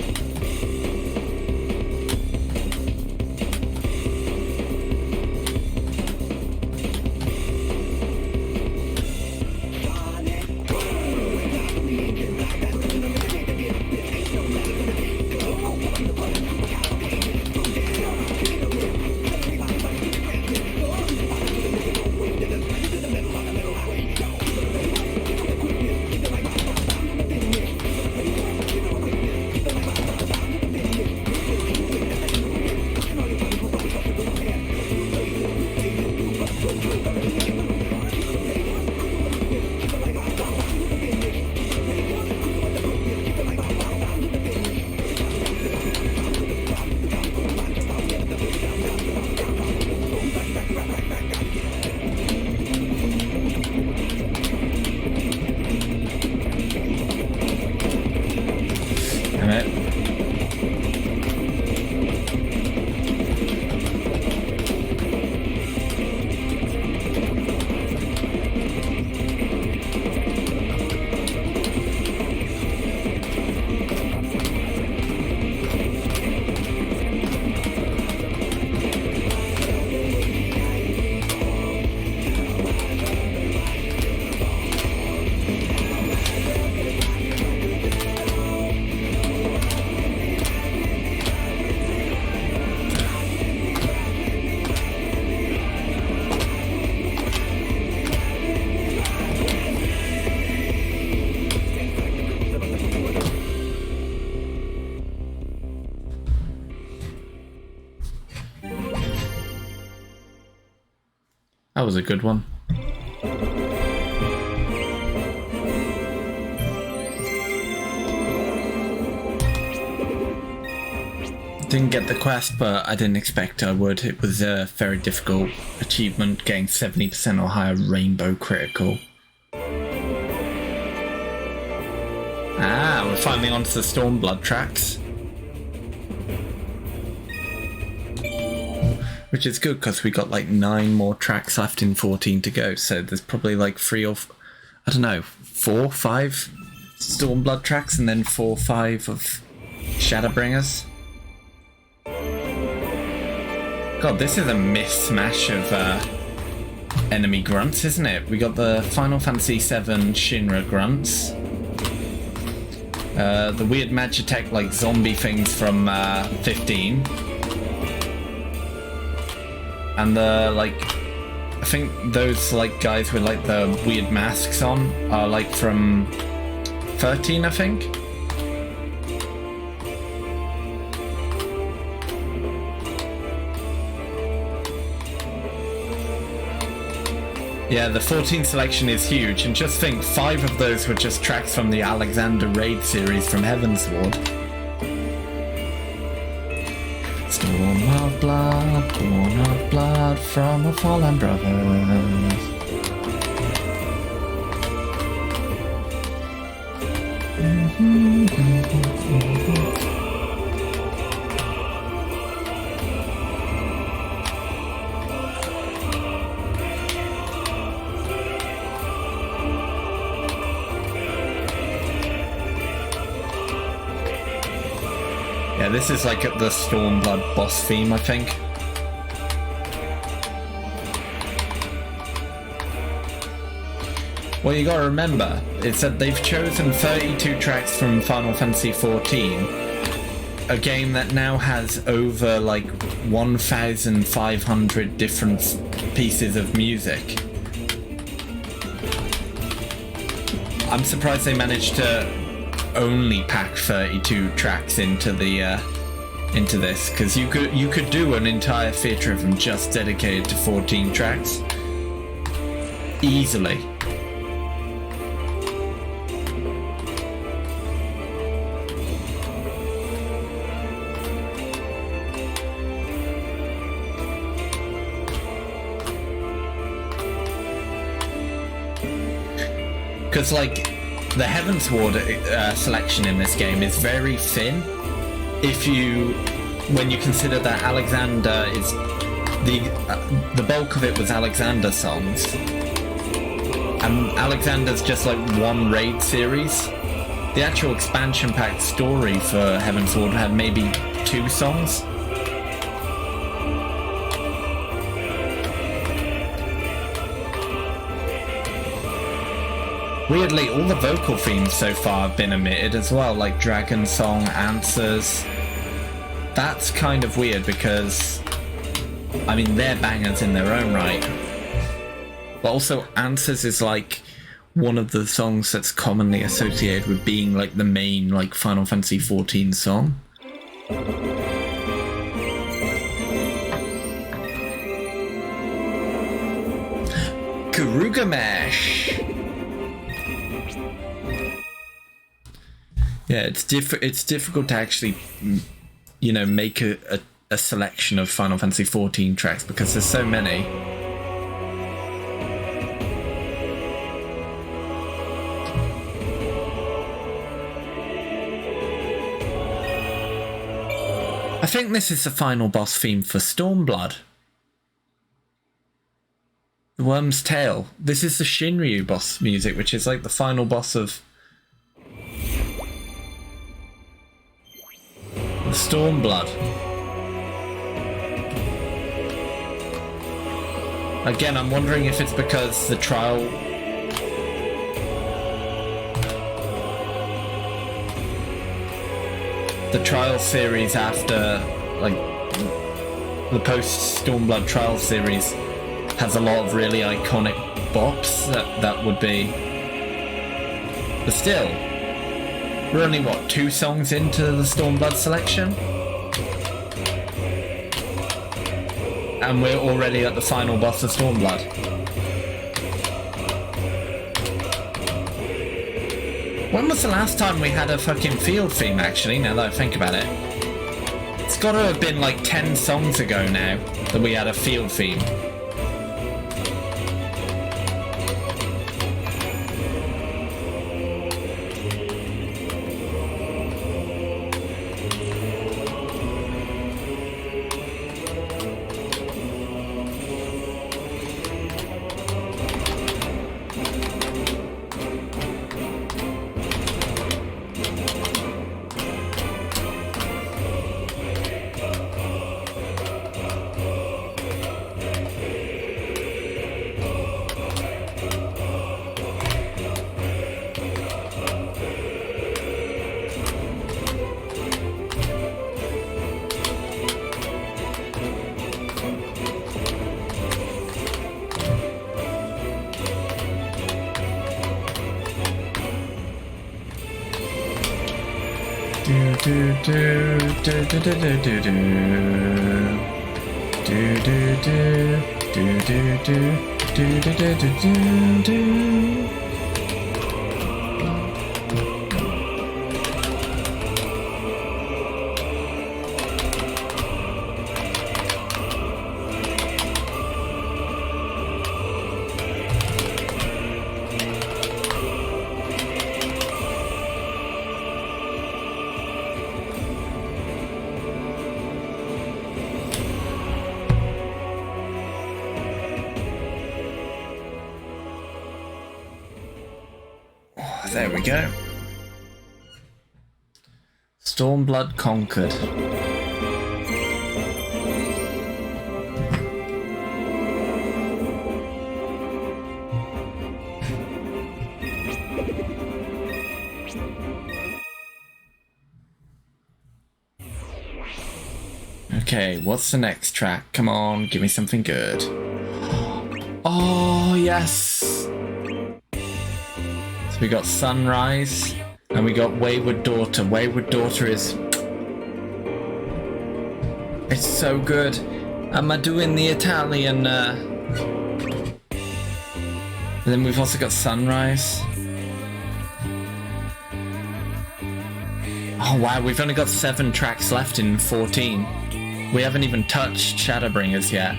That was a good one. Didn't get the quest, but I didn't expect I would. It was a very difficult achievement, getting 70% or higher rainbow critical. Ah, we're finally onto the Stormblood tracks. Which is good because we got like 9 more tracks left in 14 to go, so there's probably like 3 or I don't know, 4, 5 Stormblood tracks and then 4 or 5 of Shadowbringers. God, this is a mismatch of enemy grunts, isn't it? We got the Final Fantasy VII Shinra grunts. The weird Magitech like zombie things from 15. And the like, I think those like guys with like the weird masks on are like from 13, I think. Yeah, the 14 selection is huge, and just think 5 of those were just tracks from the Alexander Raid series from Heavensward. Storm of blood, born of blood from a fallen brothers. Yeah, this is like the Stormblood boss theme, I think. What you gotta remember is that they've chosen 32 tracks from Final Fantasy XIV, a game that now has over like 1,500 different pieces of music. I'm surprised they managed to only pack 32 tracks into the into this, because you could do an entire Theatrhythm just dedicated to 14 tracks easily. Because like the Heavensward selection in this game is very thin. When you consider that Alexander is the bulk of it was Alexander songs, and Alexander's just like one raid series. The actual expansion pack story for Heavensward had maybe 2 songs. Weirdly, all the vocal themes so far have been omitted as well, like Dragon Song, Answers. That's kind of weird because, I mean, they're bangers in their own right. But also, Answers is like one of the songs that's commonly associated with being like the main like Final Fantasy XIV song. Kurugamesh! Yeah, it's difficult to actually, you know, make a selection of Final Fantasy XIV tracks because there's so many. I think this is the final boss theme for Stormblood. The Worm's Tale. This is the Shinryu boss music, which is like the final boss of Stormblood. Again, I'm wondering if it's because the trial series after, like, the post-Stormblood trial series has a lot of really iconic bops that would be... But still, we're only, what, 2 songs into the Stormblood selection? And we're already at the final boss of Stormblood. When was the last time we had a fucking field theme, actually, now that I think about it? It's gotta have been like 10 songs ago now that we had a field theme. There we go. Stormblood conquered. Okay, what's the next track? Come on, give me something good. Oh, yes! So we got Sunrise, and we got Wayward Daughter. Wayward Daughter is... it's so good. Am I doing the Italian... And then we've also got Sunrise. Oh wow, we've only got 7 tracks left in 14. We haven't even touched Shadowbringers yet.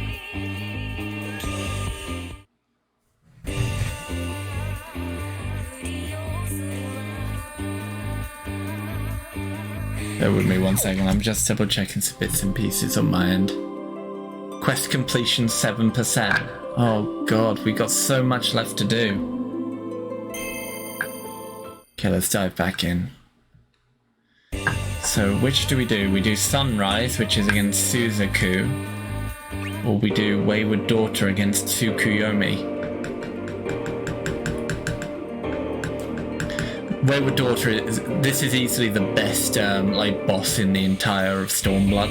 Bear with me 1 second, I'm just double checking some bits and pieces on my end. Quest completion 7%. Oh god, we got so much left to do. Okay, let's dive back in. So which do? We do Sunrise, which is against Suzaku, or we do Wayward Daughter against Tsukuyomi. Wayward Daughter this is easily the best like boss in the entire of Stormblood.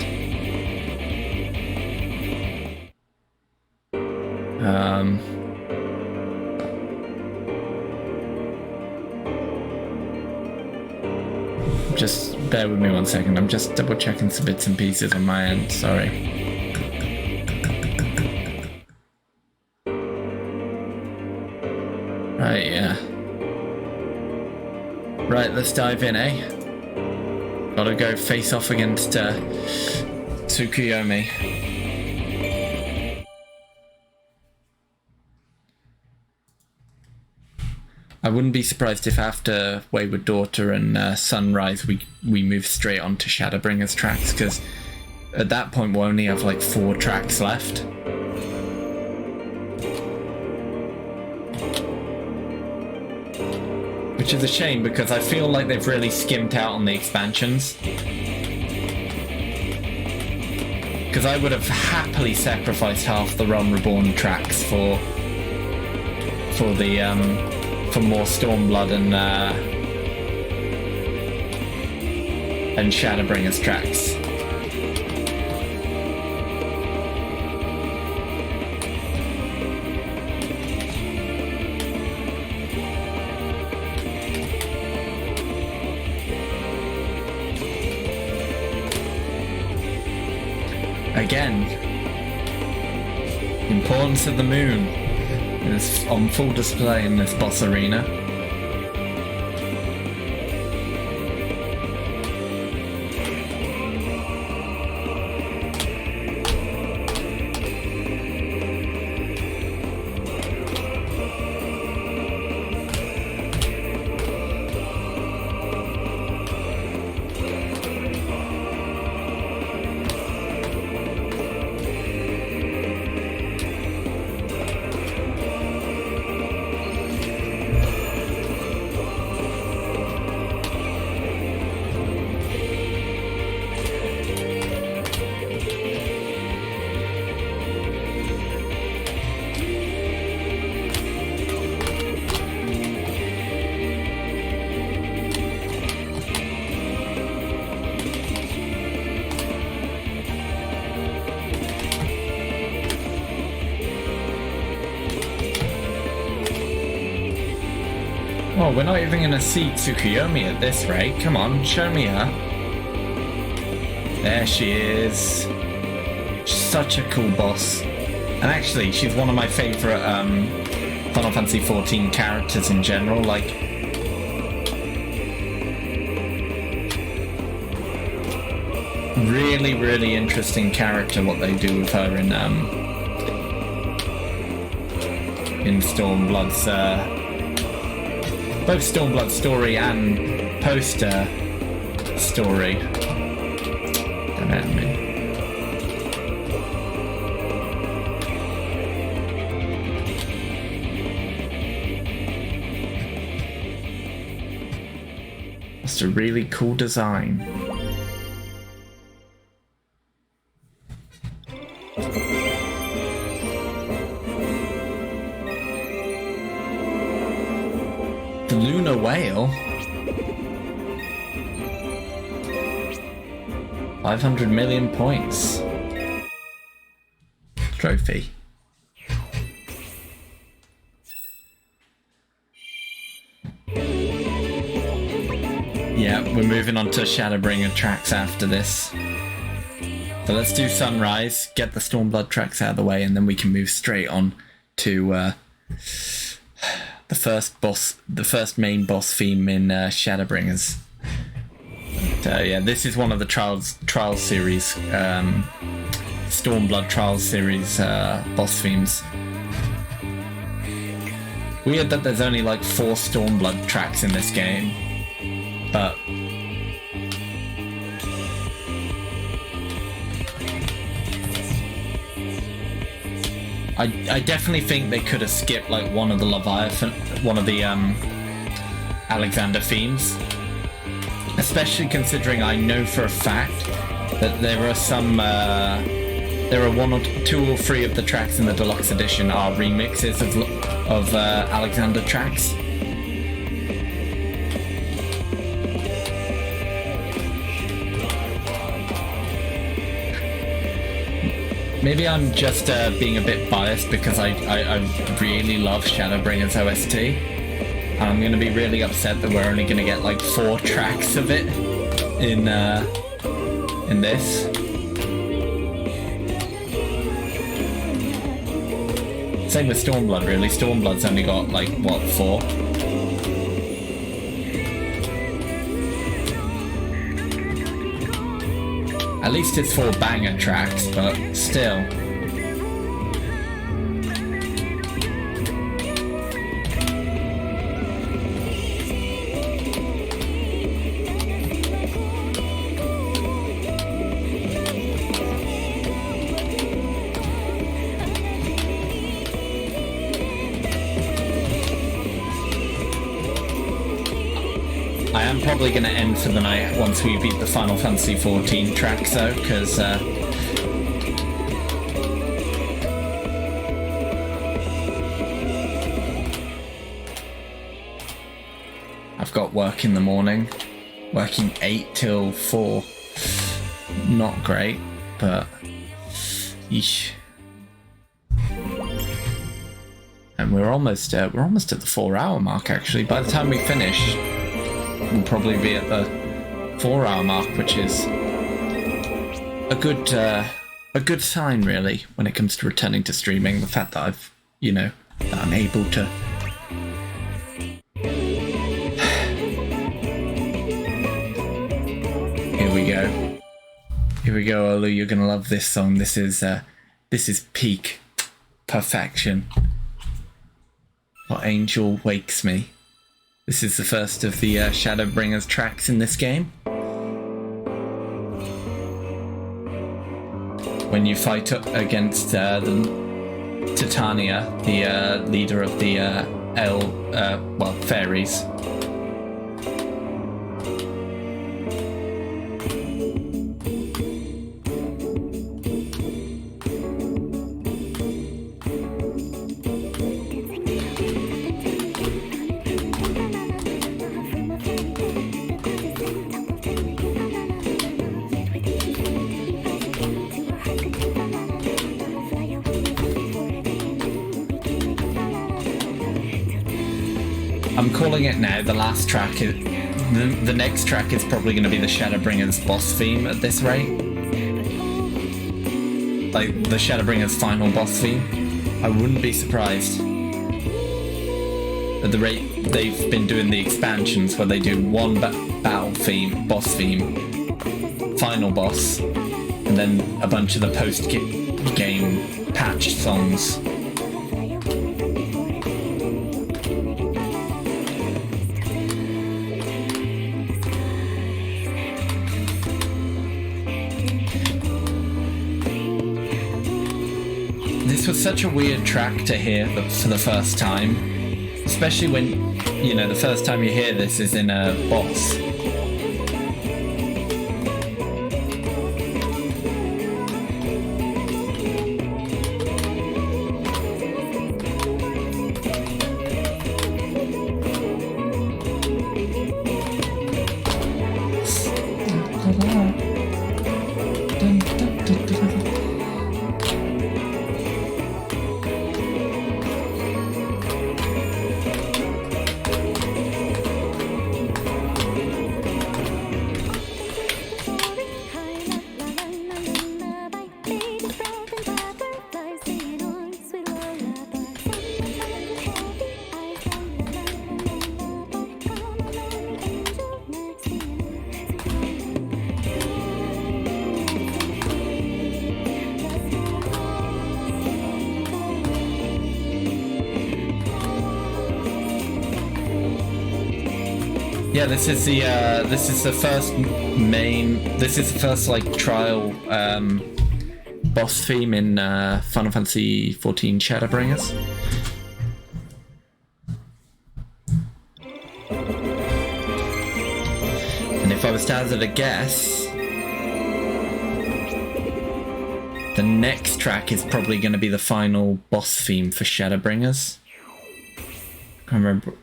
Just bear with me 1 second. I'm just double checking some bits and pieces on my end. Sorry. Right, yeah. Right, let's dive in, eh? Gotta go face off against Tsukuyomi. I wouldn't be surprised if after Wayward Daughter and Sunrise we move straight on to Shadowbringers tracks, because at that point we'll only have like 4 tracks left. Which is a shame, because I feel like they've really skimped out on the expansions. Because I would have happily sacrificed half the Realm Reborn tracks for more Stormblood and Shadowbringers tracks. Again, Importance of the moon is on full display in this boss arena. Oh, we're not even gonna see Tsukuyomi at this rate. Come on, show me her. There she is. She's such a cool boss. And actually, she's one of my favorite Final Fantasy XIV characters in general. Like, really, really interesting character what they do with her in Stormblood's both Stormblood story and poster story. Don't hurt me. That's a really cool design. The Lunar Whale? 500 million points. Trophy. Yeah, we're moving on to Shadowbringer tracks after this. So let's do Sunrise, get the Stormblood tracks out of the way, and then we can move straight on to the first main boss theme in Shadowbringers. But, yeah, this is one of the Trials series, Stormblood Trials series boss themes. Weird that there's only like 4 Stormblood tracks in this game, but I definitely think they could have skipped like one of the Leviathan, one of the Alexander themes, especially considering I know for a fact that there are some there are 1 or 2 or 3 of the tracks in the deluxe edition are remixes of Alexander tracks. Maybe I'm just being a bit biased because I really love Shadowbringers OST. And I'm going to be really upset that we're only going to get like 4 tracks of it in this. Same with Stormblood, really. Stormblood's only got like, what, 4? At least it's 4 banger tracks, but still. I am probably going to end for the night once we beat the Final Fantasy XIV tracks though, because I've got work in the morning, working 8 till 4. Not great, but yeesh. And we're almost at the 4-hour mark actually. By the time we finish, we'll probably be at the 4-hour mark, which is a good a good sign, really, when it comes to returning to streaming. The fact that I've, that I'm able to. Here we go. Here we go, Olu. You're gonna love this song. This is peak perfection. What Angel Wakes Me. This is the first of the Shadowbringers tracks in this game. When you fight up against Titania, the leader of the fairies. I'm calling it now. The last track is the next track is probably going to be the Shadowbringers boss theme at this rate, like the Shadowbringers final boss theme. I wouldn't be surprised at the rate they've been doing the expansions, where they do one battle theme, boss theme, final boss, and then a bunch of the post-game patch songs. This was such a weird track to hear for the first time, especially when, the first time you hear this is in a boss. Yeah, this is the first like trial boss theme in Final Fantasy XIV Shadowbringers. And if I was to hazard a guess, the next track is probably going to be the final boss theme for Shadowbringers. I can't remember.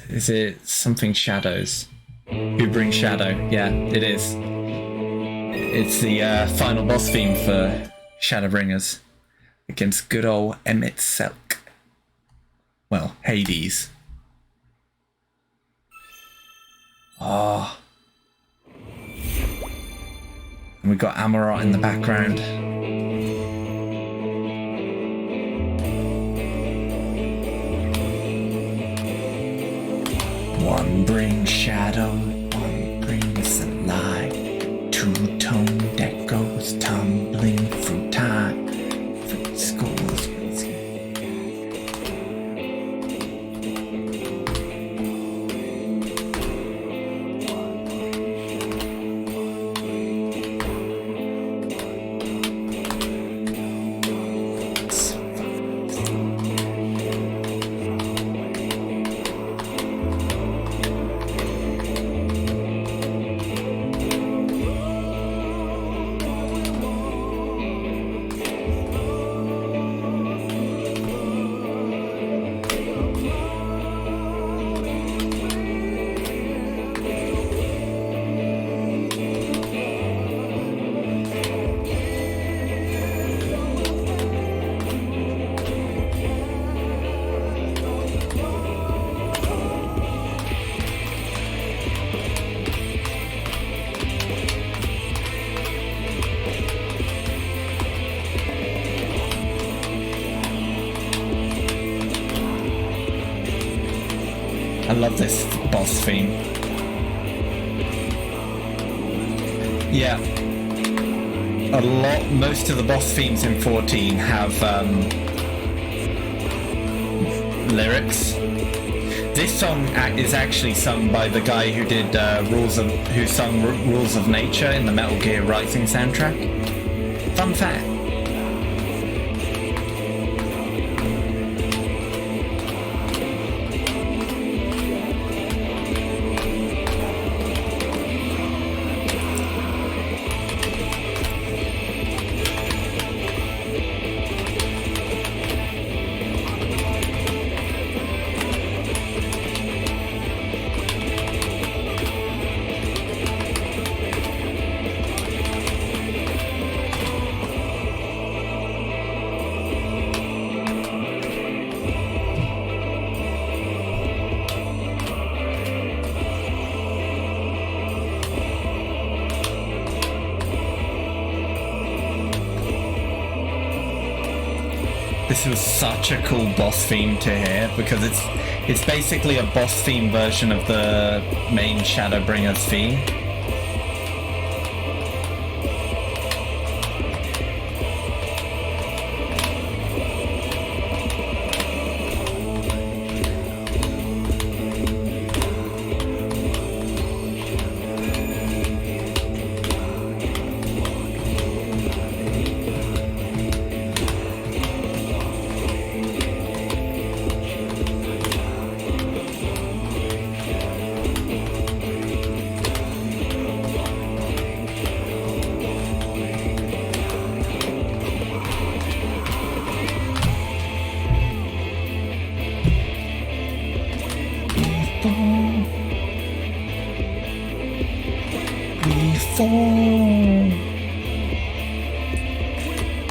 Is it something Shadows? Who Brings Shadow? Yeah, it is. It's the final boss theme for Shadowbringers against good old Emmett Selk. Well, Hades. Oh. And we've got Amarot in the background. One brings shadow, one brings the light. Two-toned echoes tumbling through time. Fruit schools. I love this boss theme. Yeah. Most of the boss themes in 14 have lyrics. This song is actually sung by the guy who did who sung Rules of Nature in the Metal Gear Rising soundtrack. Fun fact. This was such a cool boss theme to hear, because it's basically a boss theme version of the main Shadowbringers theme.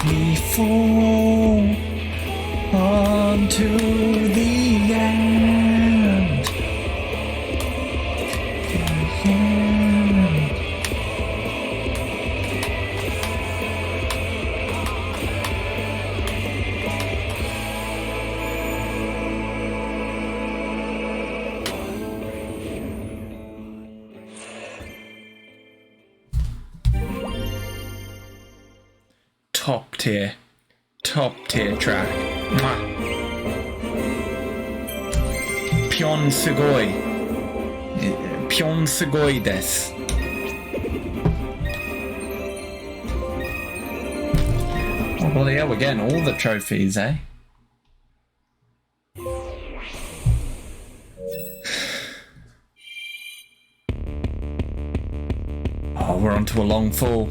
We fall onto the end. Top tier track. Mwah. Pion sugoi desu. Oh, well, yeah, we're getting all the trophies, eh? Oh, we're onto a long fall.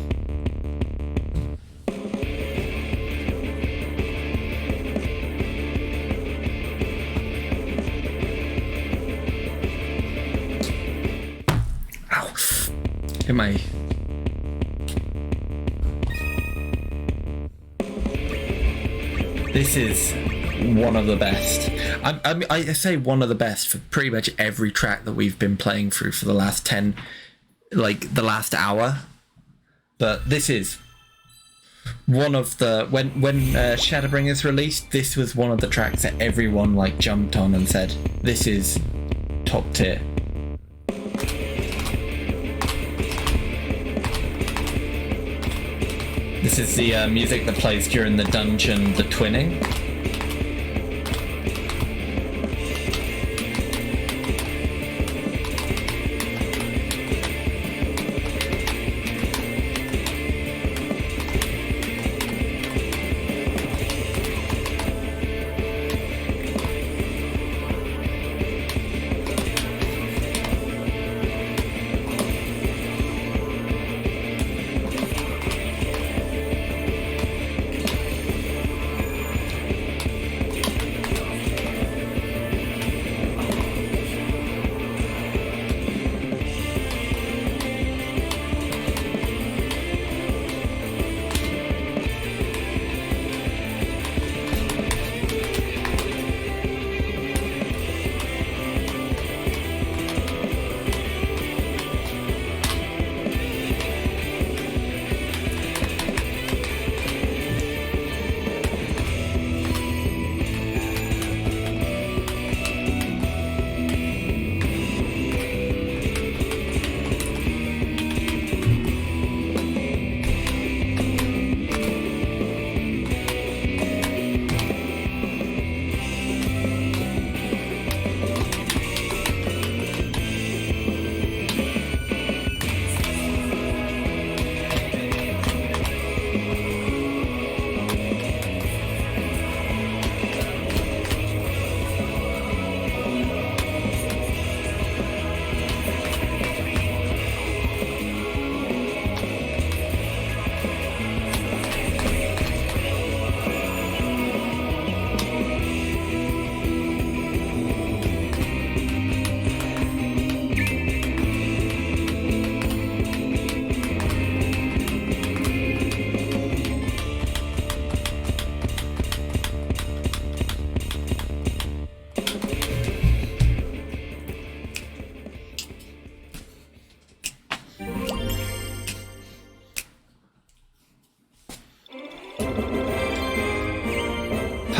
Hit my... This is one of the best. I say one of the best for pretty much every track that we've been playing through for the last 10, like the last hour. But this is one of the... When Shadowbringers released, this was one of the tracks that everyone like jumped on and said, this is top tier. This is the music that plays during the dungeon, the twinning.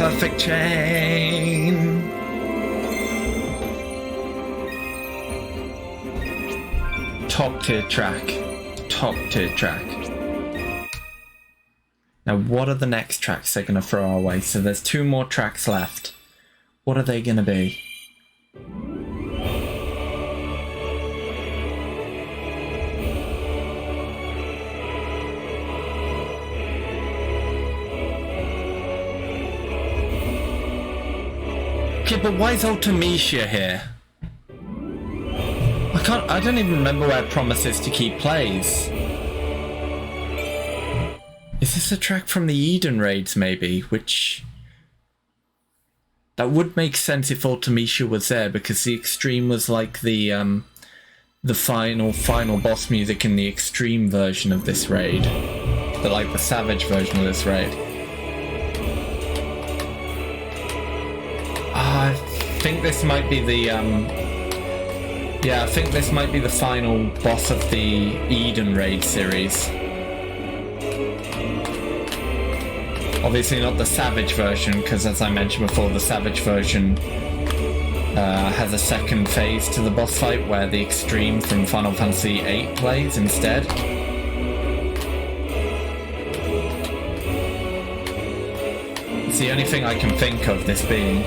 perfect chain. Top tier track. Top tier track. Now, what are the next tracks they're going to throw our way? So there's 2 more tracks left. What are they going to be? Okay, but why is Ultimecia here? I don't even remember where Promises to Keep plays. Is this a track from the Eden raids, maybe? Which... that would make sense if Ultimecia was there, because the Extreme was like the final boss music in the Extreme version of this raid. The Savage version of this raid. I think this might be the yeah, I think this might be the final boss of the Eden raid series. Obviously not the Savage version, because as I mentioned before, the Savage version has a second phase to the boss fight where the Extreme from Final Fantasy VIII plays instead. It's the only thing I can think of this being.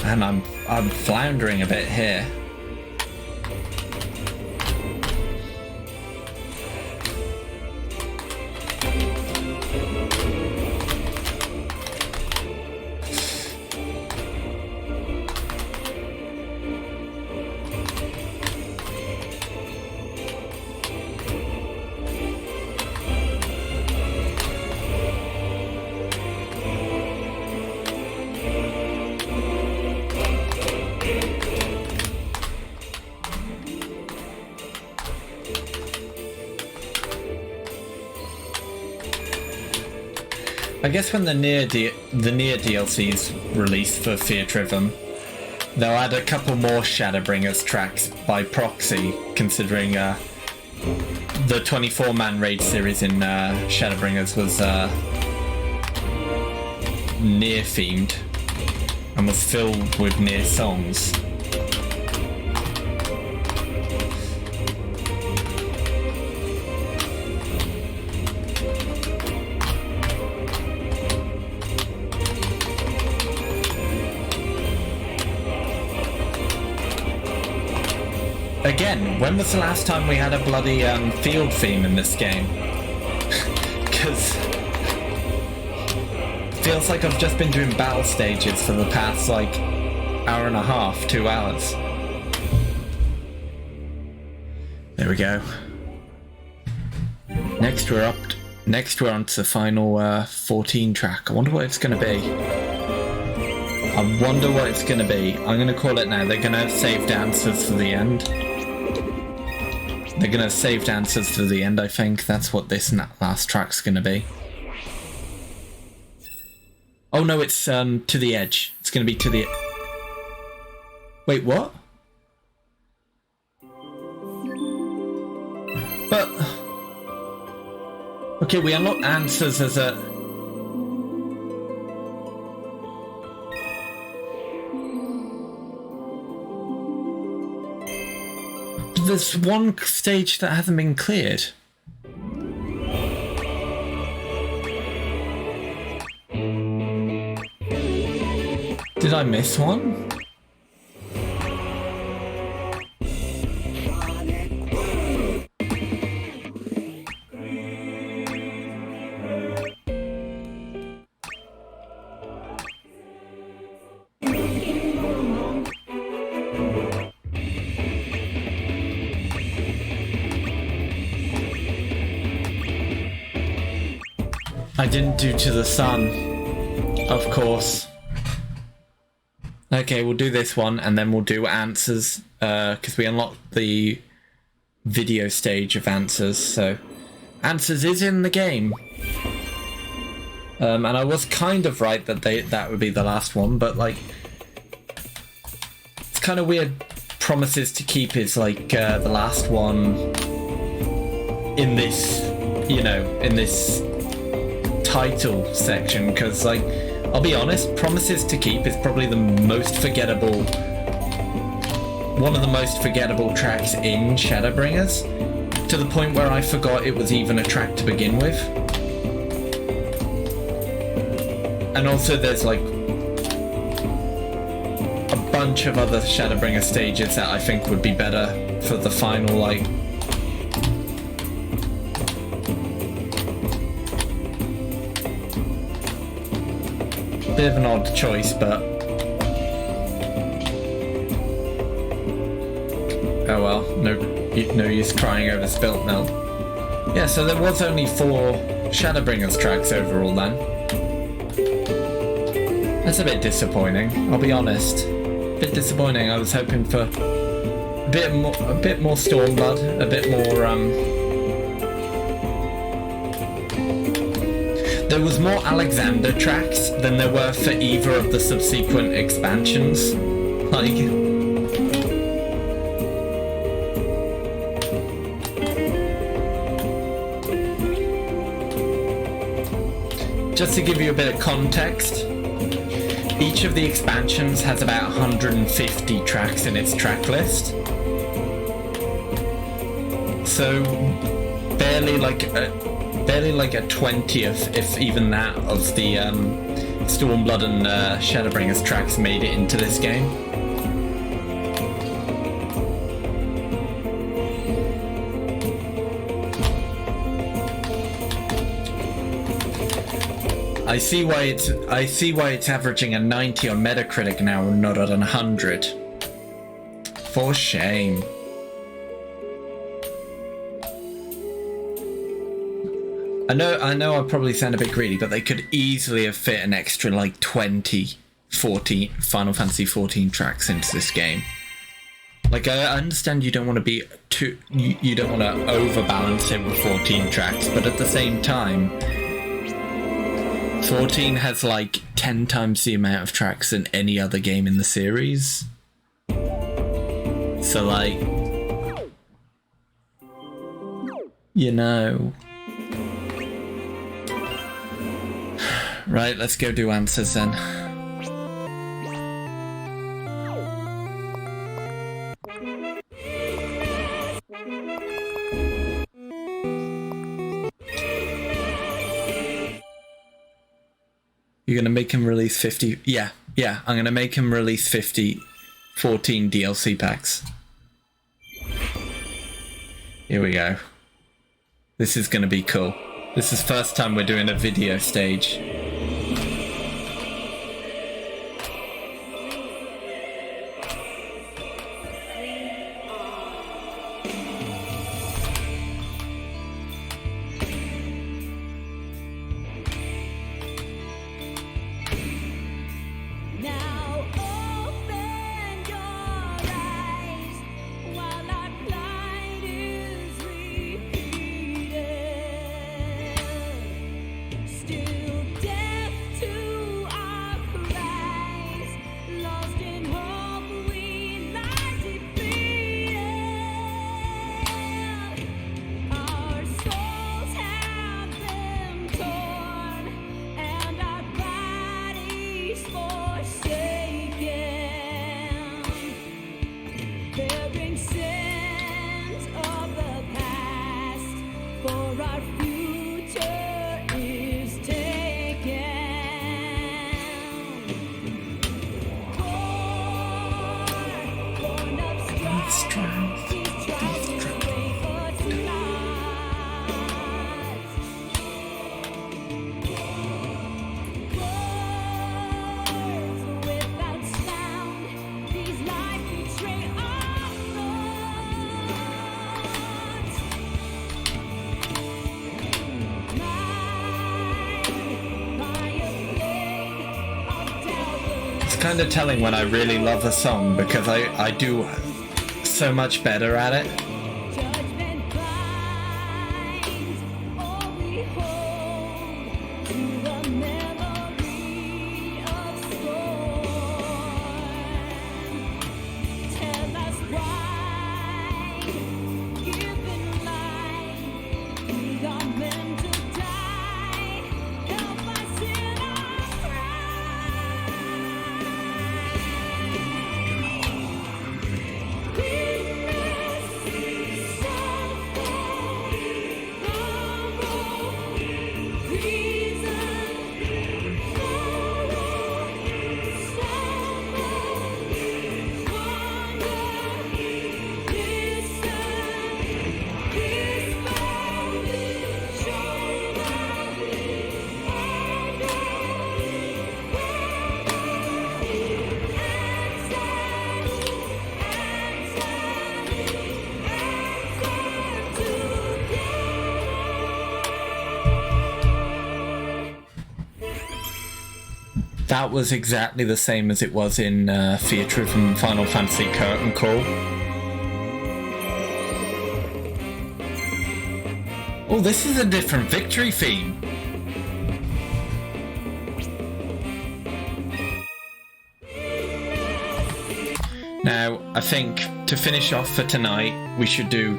And I'm floundering a bit here. I guess when the Nier DLC is released for Theatrhythm, they'll add a couple more Shadowbringers tracks by proxy, considering the 24-man raid series in Shadowbringers was Nier themed and was filled with Nier songs. Again, when was the last time we had a bloody field theme in this game? Because feels like I've just been doing battle stages for the past, hour and a half, 2 hours. There we go. Next we're on to the final 14 track. I wonder what it's going to be. I wonder what it's going to be. I'm going to call it now. They're going to save dancers for the end. They're going to save dancers to the end, I think. That's what this last track's going to be. Oh no, it's to the edge. It's going to be to the... Wait, what? But... Okay, we unlock answers as a... There's one stage that hasn't been cleared. Did I miss one? I didn't do To the Sun, of course. Okay, we'll do this one and then we'll do answers, because we unlocked the video stage of Answers. So Answers is in the game. And I was kind of right that that would be the last one, but like, it's kind of weird. Promises to Keep is like the last one in this, you know, in this title section, because like, I'll be honest, Promises to Keep is probably the most forgettable, one of the most forgettable tracks in Shadowbringers, to the point where I forgot it was even a track to begin with. And also there's like a bunch of other Shadowbringer stages that I think would be better for the final, like, bit of an odd choice, but oh well, no use crying over spilt milk. Yeah, so there was only 4 Shadowbringers tracks overall then. That's a bit disappointing, I'll be honest. A bit disappointing. I was hoping for a bit more Stormblood, a bit more there was more Alexander tracks than there were for either of the subsequent expansions. Like, just to give you a bit of context, each of the expansions has about 150 tracks in its track list. So barely like a 20th, if even that, of the Stormblood and Shadowbringers tracks made it into this game. I see why it's averaging a 90 on Metacritic now and not at 100. For shame. I know I probably sound a bit greedy, but they could easily have fit an extra like 20 Final Fantasy 14 tracks into this game. Like, I understand you don't want to be too, you don't want to overbalance it with 14 tracks, but at the same time, 14 has like 10 times the amount of tracks than any other game in the series. So like, you know. Right, let's go do Answers then. You're gonna make him release 50... Yeah, I'm gonna make him release 14 DLC packs. Here we go. This is gonna be cool. This is the first time we're doing a video stage. Kind of telling when I really love a song, because I do so much better at it. that was exactly the same as it was in Theatrhythm Final Fantasy Curtain Call. Oh, this is a different victory theme. Now, I think to finish off for tonight, we should do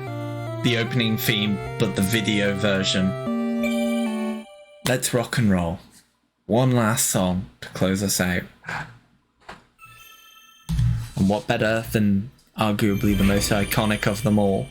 the opening theme, but the video version. Let's rock and roll. One last song to close us out. And what better than arguably the most iconic of them all?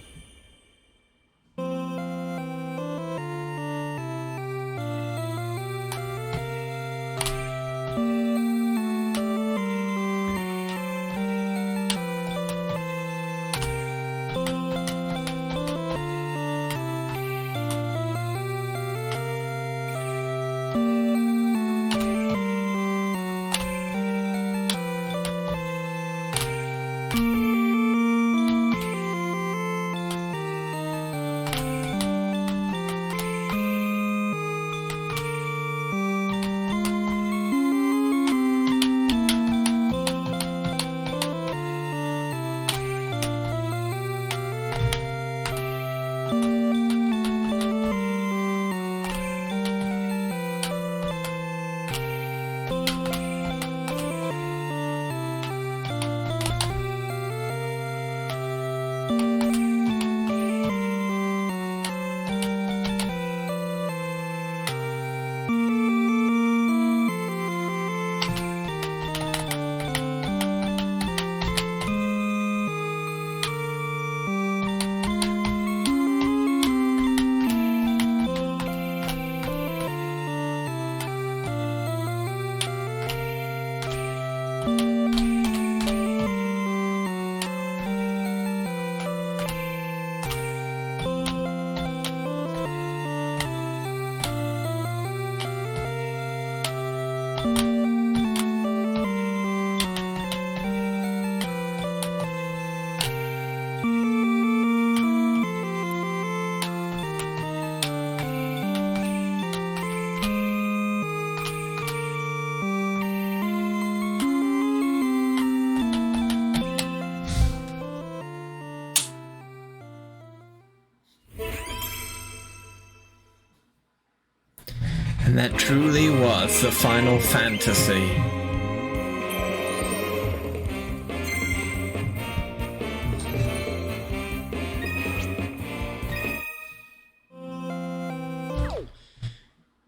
And that truly was the Final Fantasy.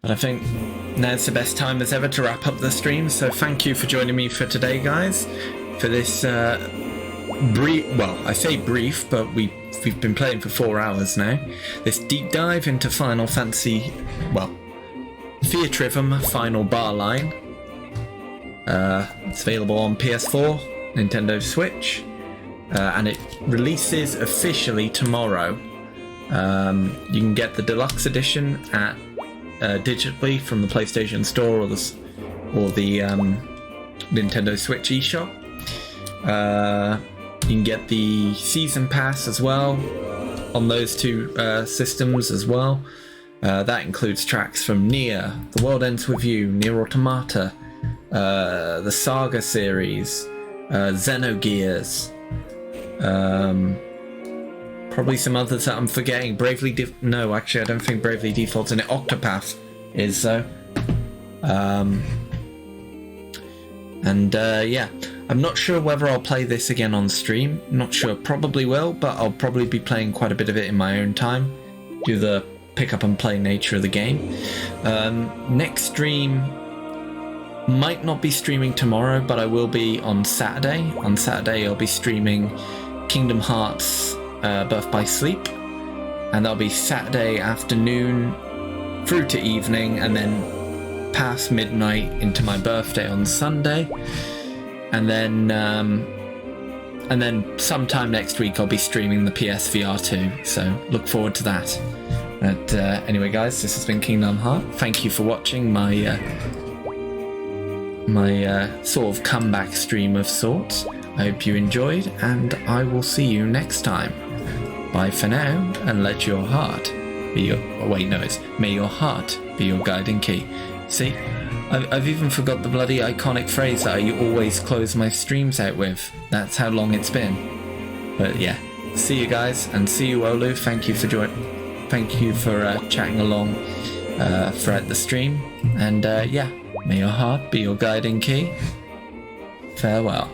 But I think now's the best time as ever to wrap up the stream, so thank you for joining me for today, guys, for this brief, well, I say brief, but we've been playing for 4 hours now, this deep dive into Final Fantasy, well, Theatrhythm Final Bar Line. It's available on PS4, Nintendo Switch, and it releases officially tomorrow. You can get the deluxe edition at digitally from the PlayStation Store or the Nintendo Switch eShop. You can get the Season Pass as well on those two systems as well. That includes tracks from Nier, The World Ends With You, Nier Automata, the Saga series, Xenogears, probably some others that I'm forgetting. No, actually I don't think Bravely Default's in it. Octopath is though. Yeah, I'm not sure whether I'll play this again on stream. Not sure, probably will, but I'll probably be playing quite a bit of it in my own time. Do the pick up and play nature of the game. Next stream might not be streaming tomorrow, but I will be on Saturday. On Saturday I'll be streaming Kingdom Hearts Birth by Sleep, and that'll be Saturday afternoon through to evening, and then past midnight into my birthday on Sunday, and then sometime next week I'll be streaming the PSVR 2, so look forward to that. But anyway, guys, this has been Kingdom Heart. Thank you for watching my sort of comeback stream of sorts. I hope you enjoyed, and I will see you next time. Bye for now, and let your heart be your... Oh, wait, no, it's may your heart be your guiding key. See, I've even forgot the bloody iconic phrase that I always close my streams out with. That's how long it's been. But yeah, see you guys, and see you, Olu. Thank you for chatting along throughout the stream. And yeah, may your heart be your guiding key. Farewell.